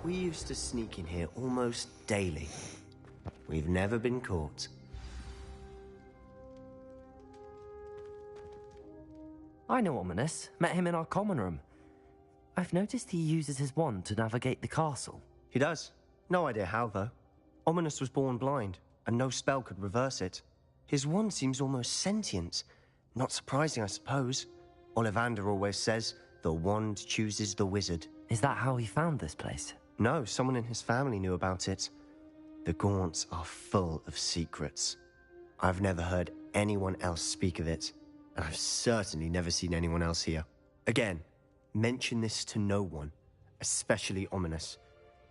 We used to sneak in here almost daily. We've never been caught. I know Ominous. Met him in our common room. I've noticed he uses his wand to navigate the castle. He does. No idea how, though. Ominous was born blind, and no spell could reverse it. His wand seems almost sentient. Not surprising, I suppose. Ollivander always says, the wand chooses the wizard. Is that how he found this place? No, someone in his family knew about it. The Gaunts are full of secrets. I've never heard anyone else speak of it, and I've certainly never seen anyone else here. Again, mention this to no one, especially Ominous.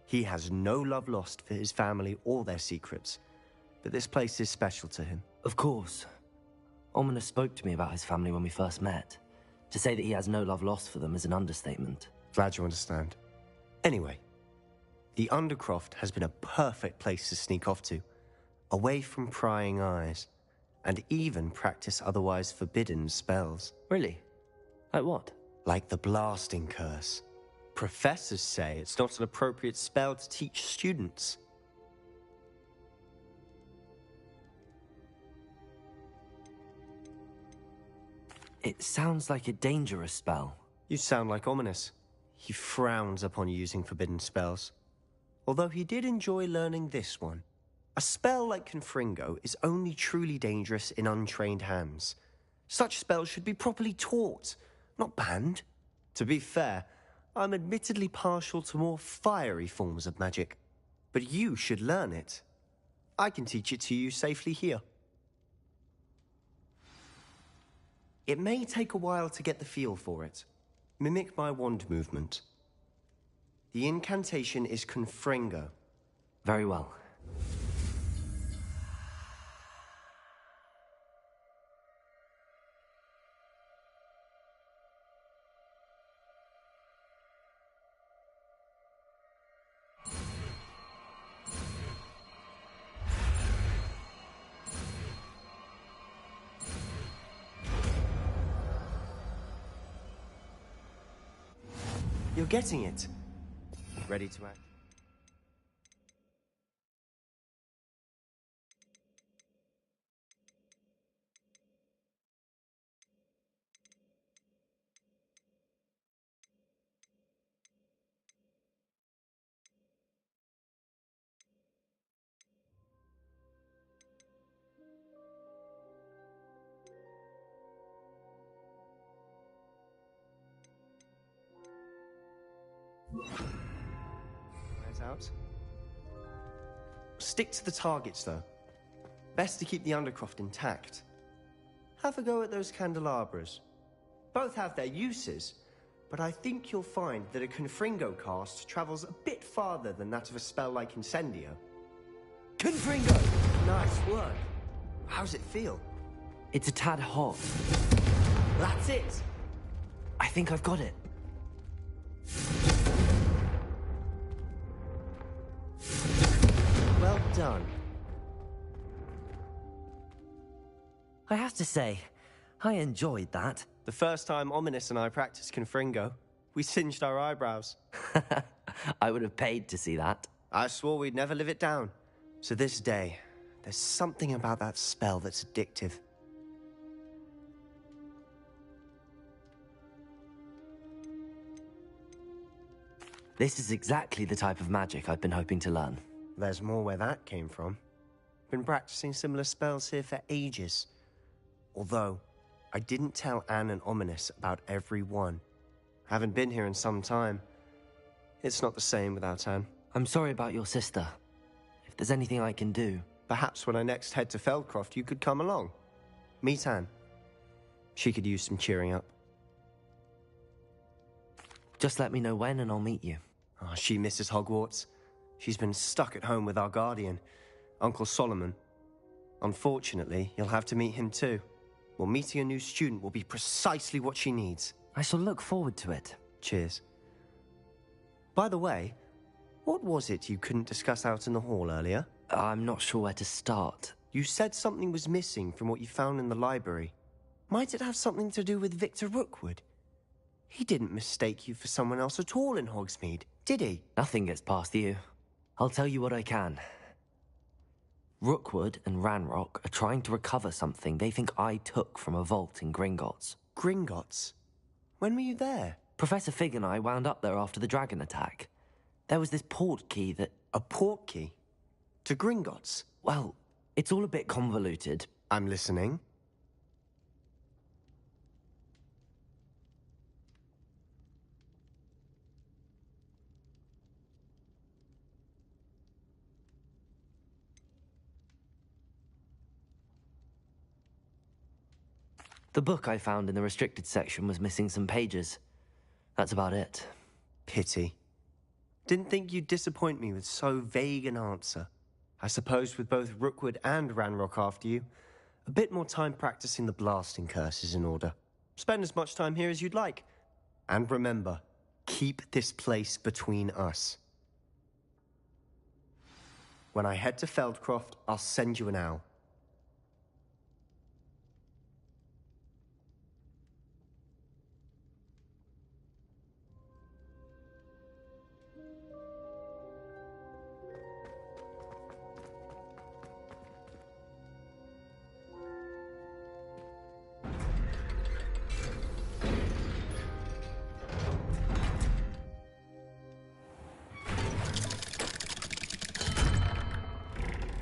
He has no love lost for his family or their secrets, but this place is special to him. Of course. Ominous spoke to me about his family when we first met. To say that he has no love lost for them is an understatement. Glad you understand. Anyway, the Undercroft has been a perfect place to sneak off to, away from prying eyes, and even practice otherwise forbidden spells. Really? Like what? Like the Blasting Curse. Professors say it's not an appropriate spell to teach students. It sounds like a dangerous spell. You sound like Ominous. He frowns upon using forbidden spells. Although he did enjoy learning this one. A spell like Confringo is only truly dangerous in untrained hands. Such spells should be properly taught, not banned. To be fair, I'm admittedly partial to more fiery forms of magic. But you should learn it. I can teach it to you safely here. It may take a while to get the feel for it. Mimic my wand movement. The incantation is Confringo. Very well. You're getting it. Ready to act? Eyes out. Stick to the targets, though. Best to keep the Undercroft intact. Have a go at those candelabras. Both have their uses, but I think you'll find that a Confringo cast travels a bit farther than that of a spell like Incendio. Confringo! Nice work. How's it feel? It's a tad hot. That's it! I think I've got it. Well done. I have to say, I enjoyed that. The first time Ominous and I practiced Confringo, we singed our eyebrows. I would have paid to see that. I swore we'd never live it down. So this day, there's something about that spell that's addictive. This is exactly the type of magic I've been hoping to learn. There's more where that came from. Been practicing similar spells here for ages. Although, I didn't tell Anne and Ominous about every one. Haven't been here in some time. It's not the same without Anne. I'm sorry about your sister. If there's anything I can do... Perhaps when I next head to Feldcroft, you could come along. Meet Anne. She could use some cheering up. Just let me know when and I'll meet you. Oh, she misses Hogwarts. She's been stuck at home with our guardian, Uncle Solomon. Unfortunately, you'll have to meet him too. Well, meeting a new student will be precisely what she needs. I shall look forward to it. Cheers. By the way, what was it you couldn't discuss out in the hall earlier? I'm not sure where to start. You said something was missing from what you found in the library. Might it have something to do with Victor Rookwood? He didn't mistake you for someone else at all in Hogsmeade, did he? Nothing gets past you. I'll tell you what I can. Rookwood and Ranrock are trying to recover something they think I took from a vault in Gringotts. Gringotts? When were you there? Professor Fig and I wound up there after the dragon attack. There was this port key that... A port key? To Gringotts? Well, it's all a bit convoluted. I'm listening. The book I found in the restricted section was missing some pages. That's about it. Pity. Didn't think you'd disappoint me with so vague an answer. I suppose with both Rookwood and Ranrock after you, a bit more time practicing the blasting curse is in order. Spend as much time here as you'd like. And remember, keep this place between us. When I head to Feldcroft, I'll send you an owl.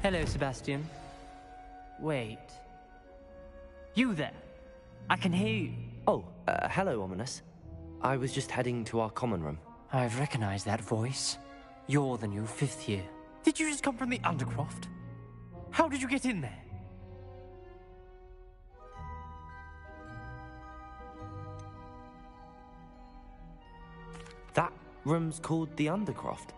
Hello, Sebastian. Wait. You there? I can hear you. Oh, hello, Ominous. I was just heading to our common room. I've recognized that voice. You're the new 5th year. Did you just come from the Undercroft? How did you get in there? That room's called the Undercroft.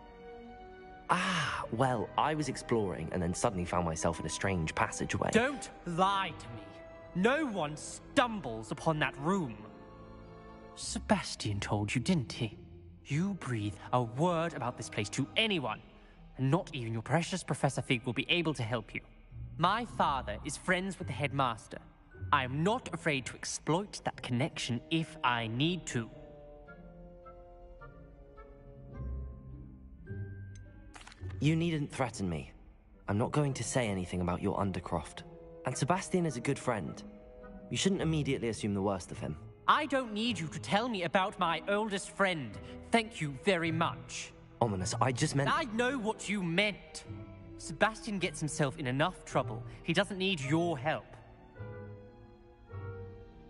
Ah, well, I was exploring and then suddenly found myself in a strange passageway. Don't lie to me. No one stumbles upon that room. Sebastian told you, didn't he? You breathe a word about this place to anyone, and not even your precious Professor Fig will be able to help you. My father is friends with the headmaster. I am not afraid to exploit that connection if I need to. You needn't threaten me. I'm not going to say anything about your Undercroft. And Sebastian is a good friend. You shouldn't immediately assume the worst of him. I don't need you to tell me about my oldest friend. Thank you very much. Ominous, I just meant... I know what you meant. Sebastian gets himself in enough trouble. He doesn't need your help.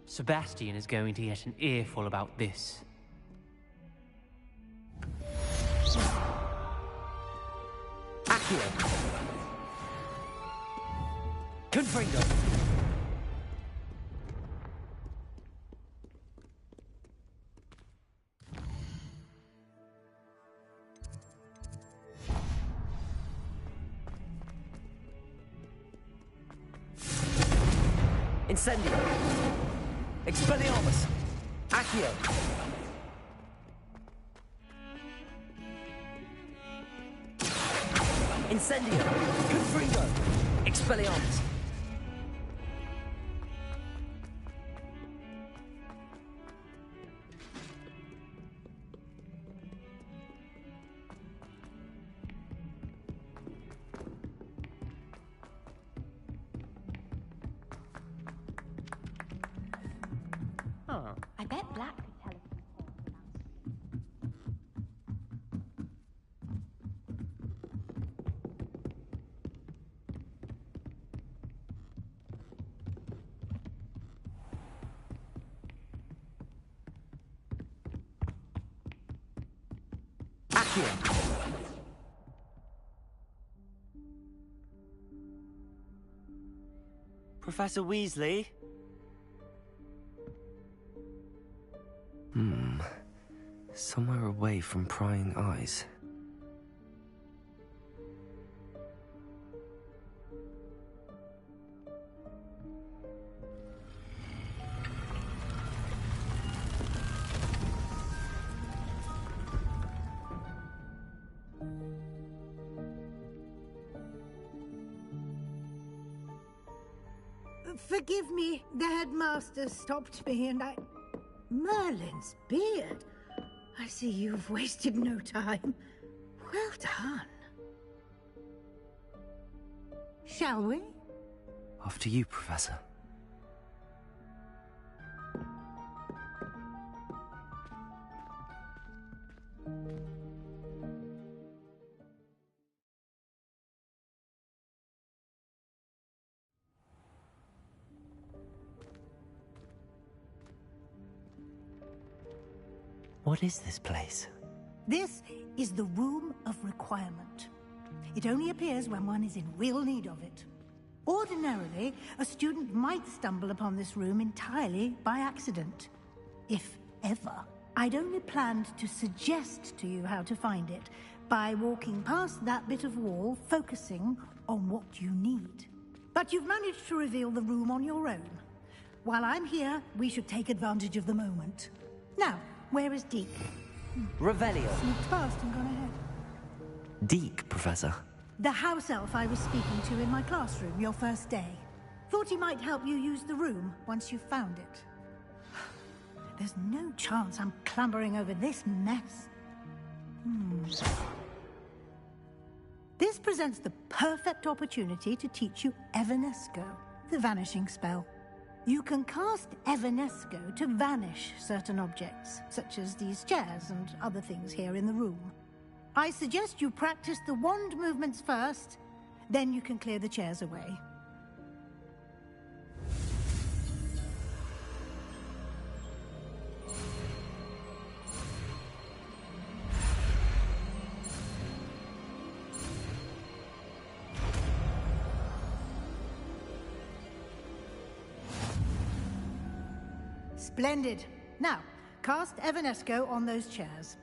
Sebastian is going to get an earful about this. Accio! Confringo! Incendio! Expelliarmus! Accio! Incendio! Confringo! Expelliarmus! I bet Black could tell us. Accio! Professor Weasley? Somewhere away from prying eyes. Forgive me, the headmaster stopped me and I... Merlin's beard. I see you've wasted no time. Well done. Shall we? After you, Professor. What is this place? This is the Room of Requirement. It only appears when one is in real need of it. Ordinarily, a student might stumble upon this room entirely by accident. If ever. I'd only planned to suggest to you how to find it by walking past that bit of wall, focusing on what you need. But you've managed to reveal the room on your own. While I'm here, we should take advantage of the moment. Now, where is Deke? Revelio. Sneaked past and gone ahead. Deke, Professor. The house elf I was speaking to in my classroom your first day. Thought he might help you use the room once you found it. There's no chance I'm clambering over this mess. This presents the perfect opportunity to teach you Evanesco, the vanishing spell. You can cast Evanesco to vanish certain objects, such as these chairs and other things here in the room. I suggest you practice the wand movements first, then you can clear the chairs away. Splendid. Now, cast Evanesco on those chairs.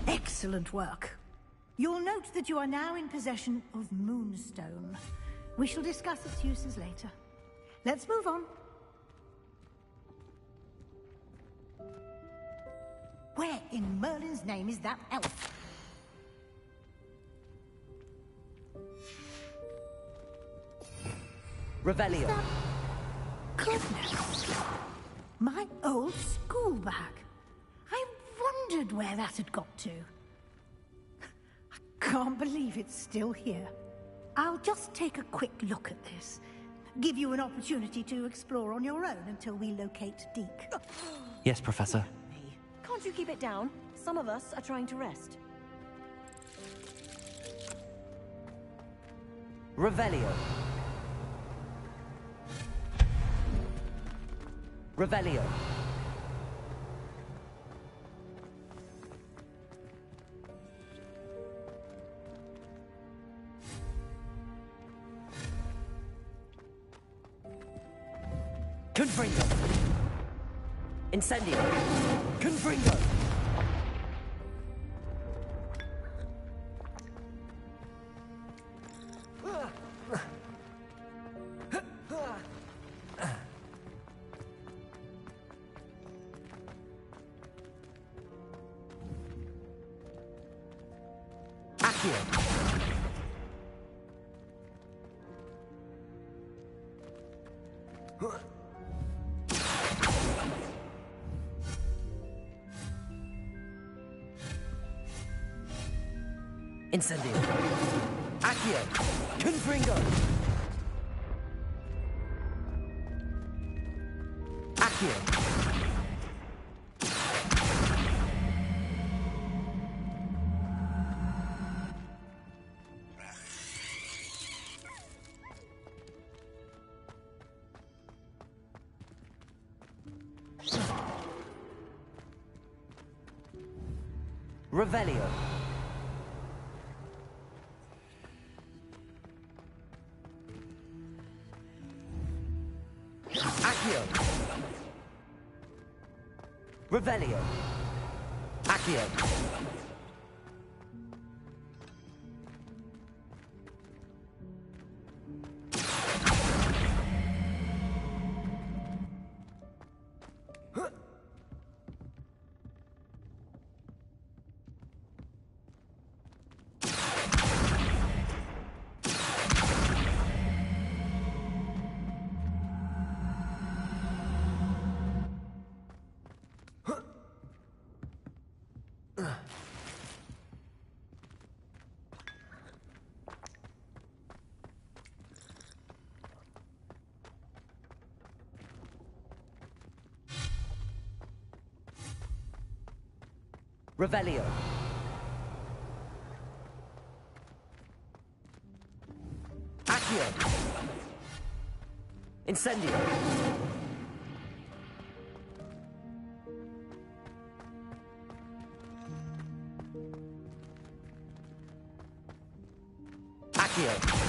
Excellent work. You'll note that you are now in possession of Moonstone. We shall discuss its uses later. Let's move on. Where in Merlin's name is that elf? Revelio. Goodness. My old school bag. I wondered where that had got to. I can't believe it's still here. I'll just take a quick look at this. Give you an opportunity to explore on your own until we locate Deke. Yes, Professor. Can't you keep it down? Some of us are trying to rest. Revelio. Revelio. Confringo. Incendio. Confringo. Incendio. Accio. Confringo. Accio. Revelio. Accio. Revelio. Accio. Revelio. Accio. Incendio. Accio.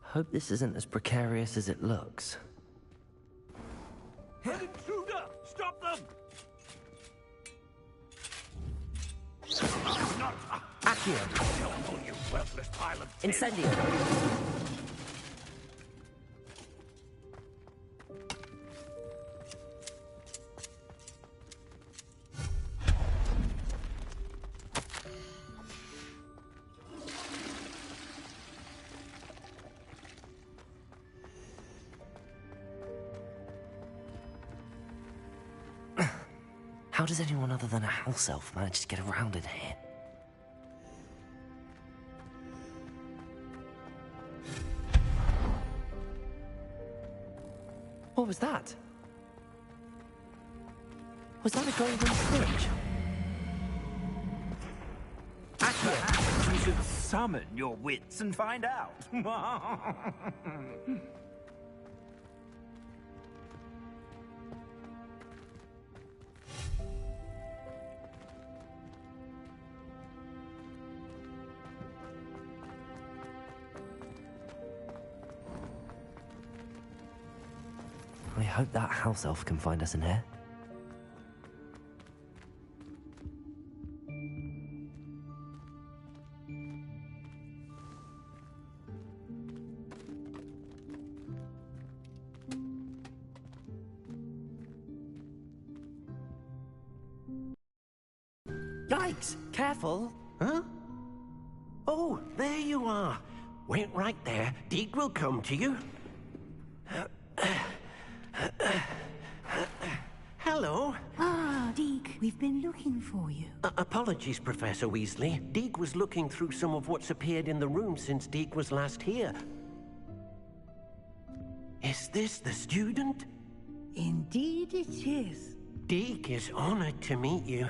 Hope this isn't as precarious as it looks. An intruder! Stop them! Not Accio. You worthless pile of Incendio. How does anyone other than a house elf manage to get around in here? What was that? Was that a golden snitch? Perhaps you should summon your wits and find out. I hope that house elf can find us in here. Yikes! Careful! Huh? Oh, there you are. Wait right there. Deke will come to you. Hello. Ah, Deke, we've been looking for you. Apologies, Professor Weasley. Deke was looking through some of what's appeared in the room since Deke was last here. Is this the student? Indeed it is. Deke is honored to meet you.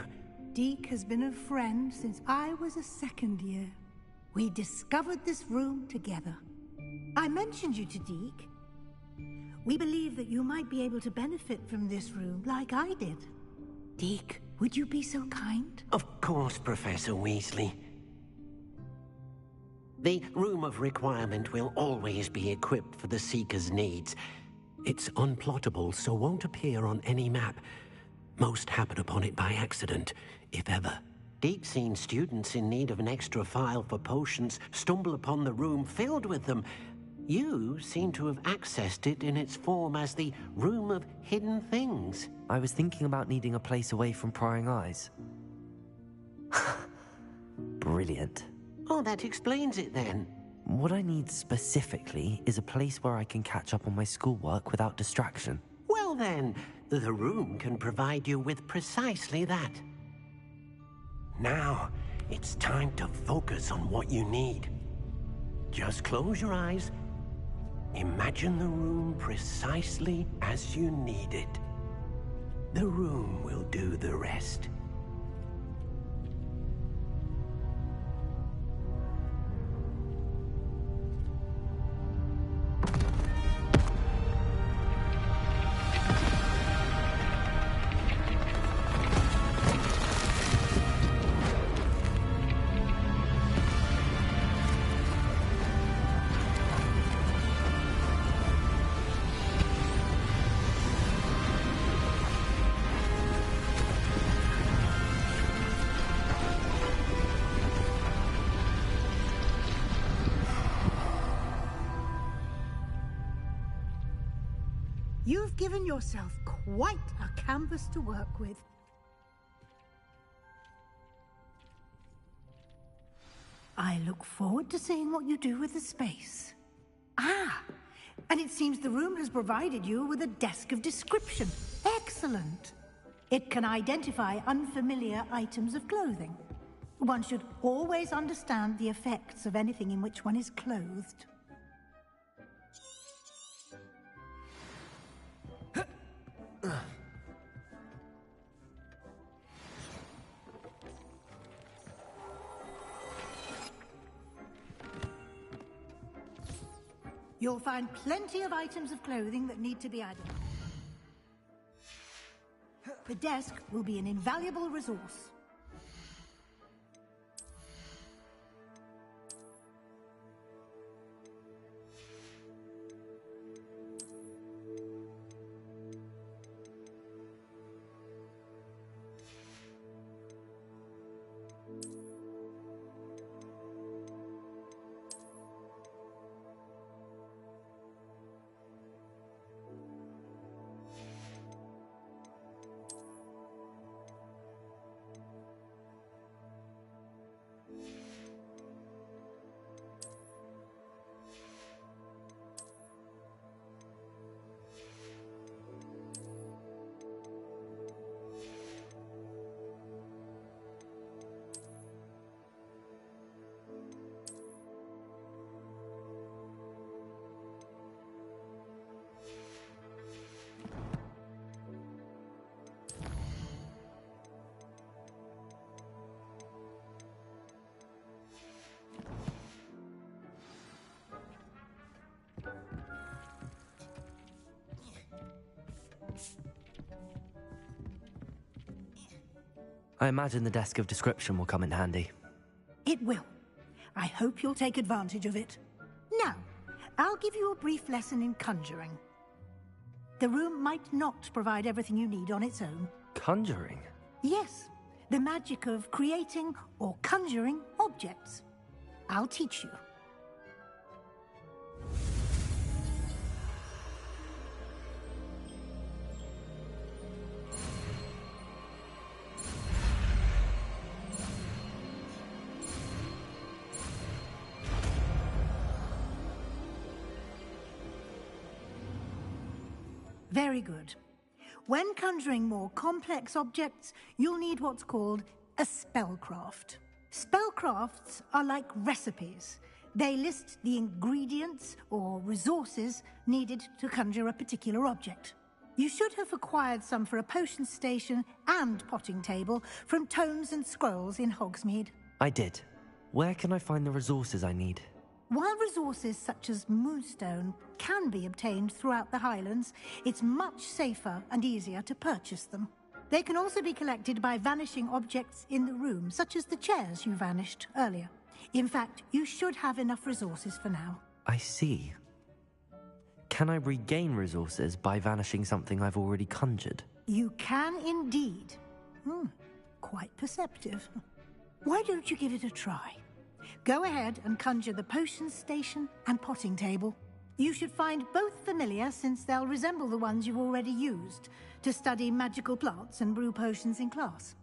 Deke has been a friend since I was a second year. We discovered this room together. I mentioned you to Deke. We believe that you might be able to benefit from this room like I did. Deke, would you be so kind? Of course, Professor Weasley. The Room of Requirement will always be equipped for the Seeker's needs. It's unplottable, so won't appear on any map. Most happen upon it by accident, if ever. Deke's seen students in need of an extra file for potions stumble upon the room filled with them. You seem to have accessed it in its form as the Room of Hidden Things. I was thinking about needing a place away from prying eyes. Brilliant. Oh, that explains it then. What I need specifically is a place where I can catch up on my schoolwork without distraction. Well then, The room can provide you with precisely that. Now, it's time to focus on what you need. Just close your eyes. Imagine the room precisely as you need it. The room will do the rest. You've given yourself quite a canvas to work with. I look forward to seeing what you do with the space. Ah, and it seems the room has provided you with a desk of description. Excellent. It can identify unfamiliar items of clothing. One should always understand the effects of anything in which one is clothed. You'll find plenty of items of clothing that need to be added. The desk will be an invaluable resource. I imagine the desk of description will come in handy. It will. I hope you'll take advantage of it. Now, I'll give you a brief lesson in conjuring. The room might not provide everything you need on its own. Conjuring? Yes, the magic of creating or conjuring objects. I'll teach you. Very good. When conjuring more complex objects, you'll need what's called a spellcraft. Spellcrafts are like recipes. They list the ingredients or resources needed to conjure a particular object. You should have acquired some for a potion station and potting table from tomes and scrolls in Hogsmeade. I did. Where can I find the resources I need? While resources such as moonstone can be obtained throughout the Highlands, it's much safer and easier to purchase them. They can also be collected by vanishing objects in the room, such as the chairs you vanished earlier. In fact, you should have enough resources for now. I see. Can I regain resources by vanishing something I've already conjured? You can indeed. Quite perceptive. Why don't you give it a try? Go ahead and conjure the potion station and potting table. You should find both familiar, since they'll resemble the ones you've already used to study magical plants and brew potions in class.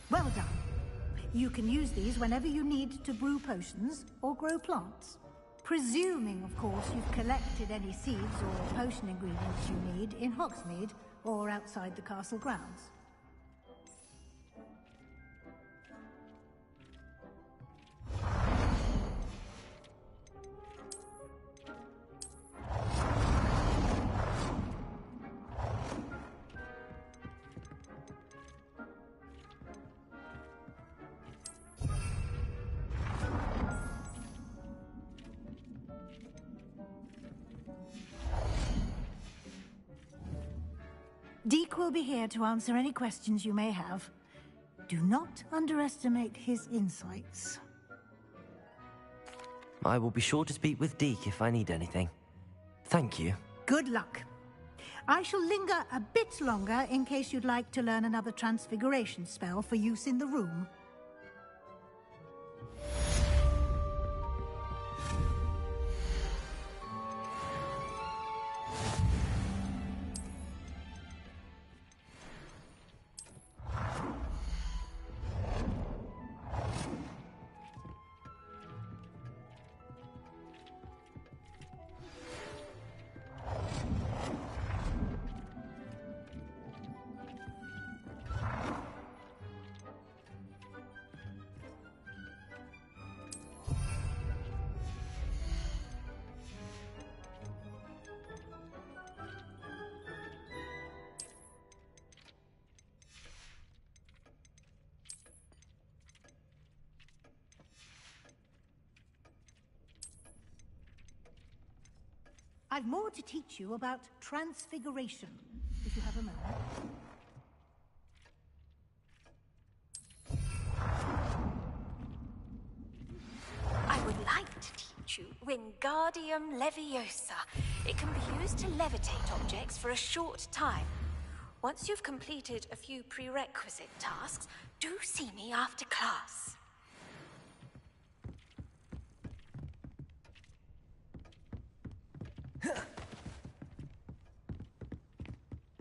Well done. You can use these whenever you need to brew potions or grow plants. Presuming, of course, you've collected any seeds or potion ingredients you need in Hogsmeade or outside the castle grounds. Deke will be here to answer any questions you may have. Do not underestimate his insights. I will be sure to speak with Deke if I need anything. Thank you. Good luck. I shall linger a bit longer in case you'd like to learn another transfiguration spell for use in the room. I've more to teach you about transfiguration, if you have a moment. I would like to teach you Wingardium Leviosa. It can be used to levitate objects for a short time. Once you've completed a few prerequisite tasks, do see me after class.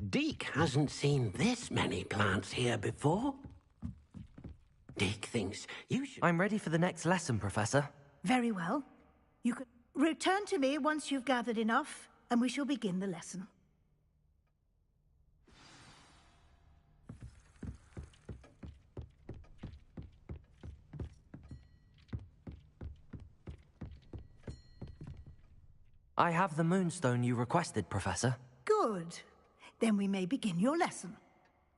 Deke hasn't seen this many plants here before. Deke thinks you should... I'm ready for the next lesson, Professor. Very well. You can return to me once you've gathered enough, and we shall begin the lesson. I have the moonstone you requested, Professor. Good. Then we may begin your lesson.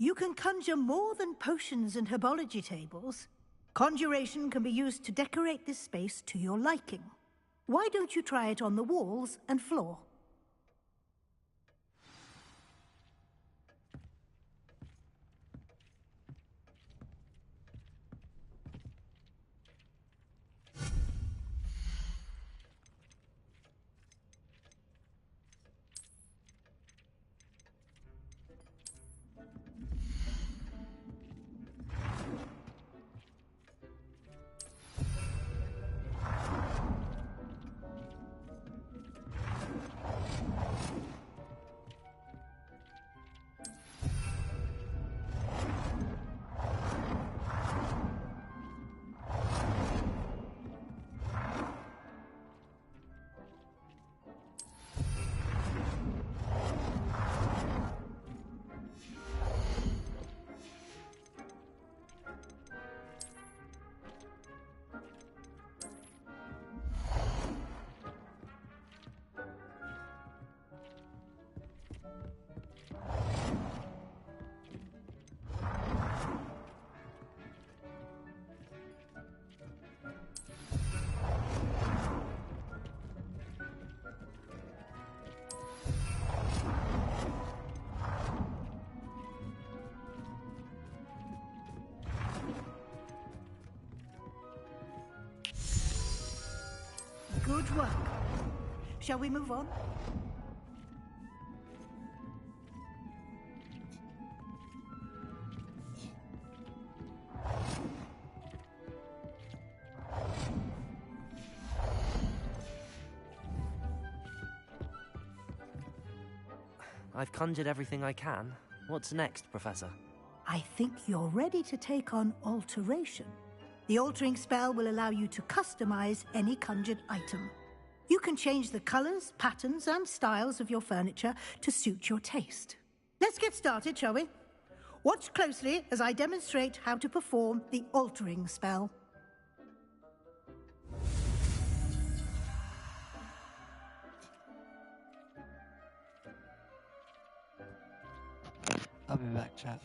You can conjure more than potions and herbology tables. Conjuration can be used to decorate this space to your liking. Why don't you try it on the walls and floor? Good work. Shall we move on? I've conjured everything I can. What's next, Professor? I think you're ready to take on alteration. The altering spell will allow you to customize any conjured item. You can change the colors, patterns, and styles of your furniture to suit your taste. Let's get started, shall we? Watch closely as I demonstrate how to perform the altering spell. I'll be back, chat.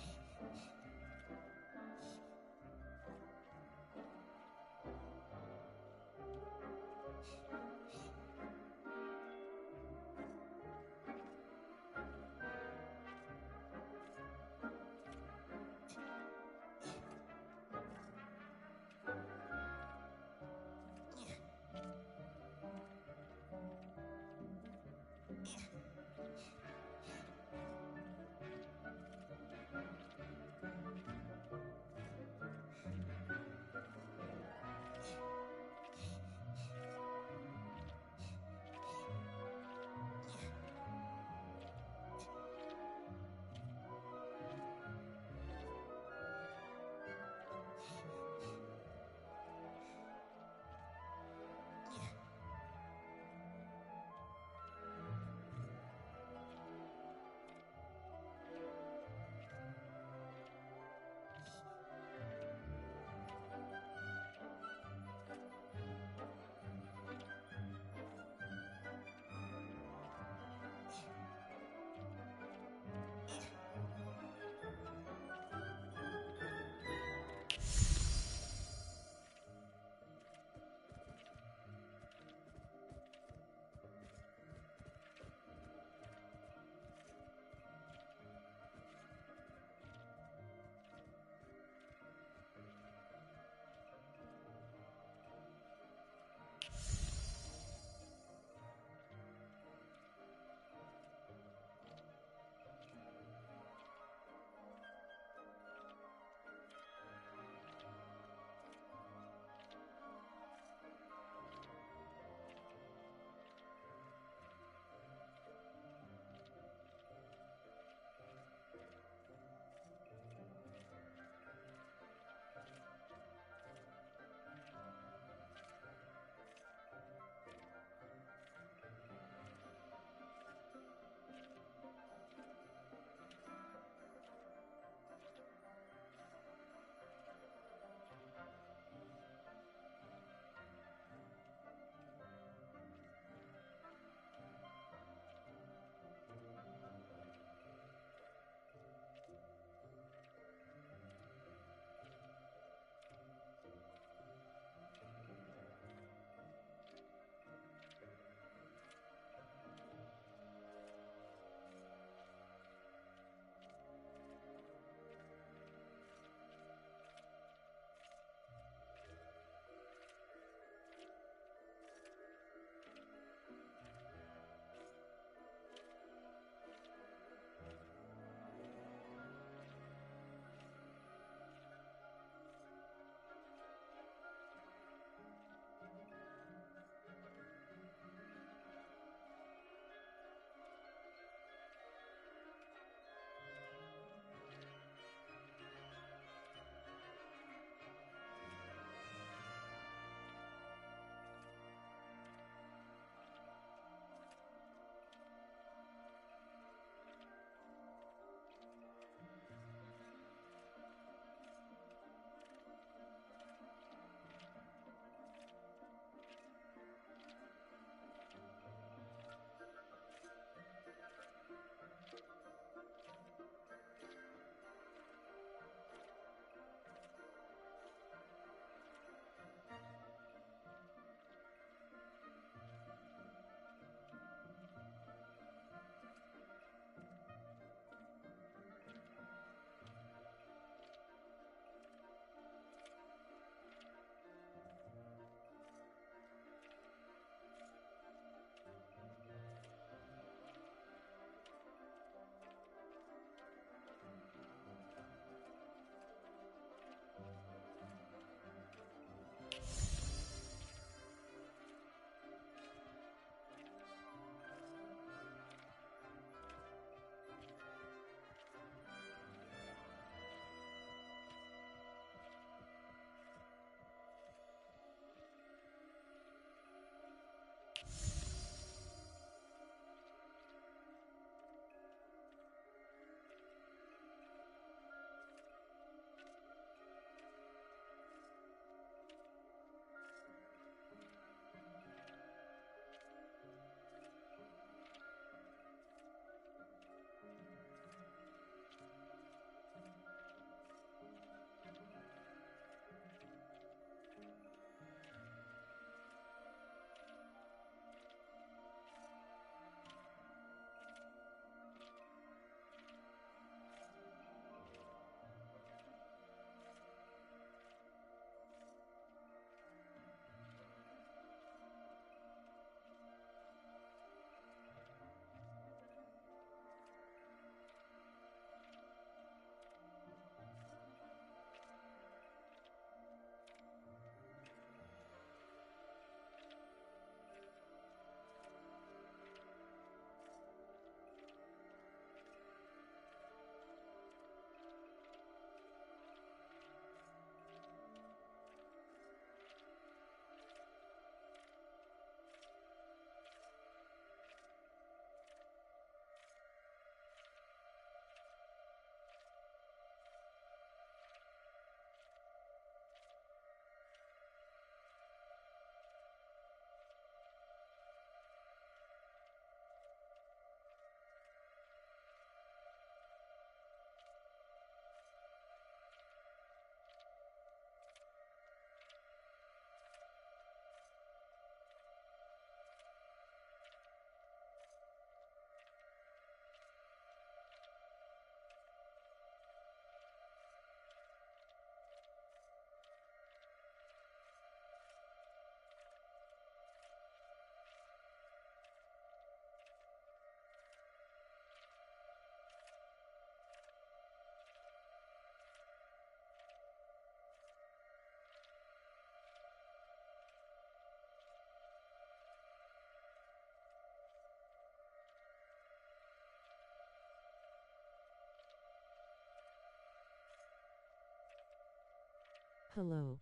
Hello.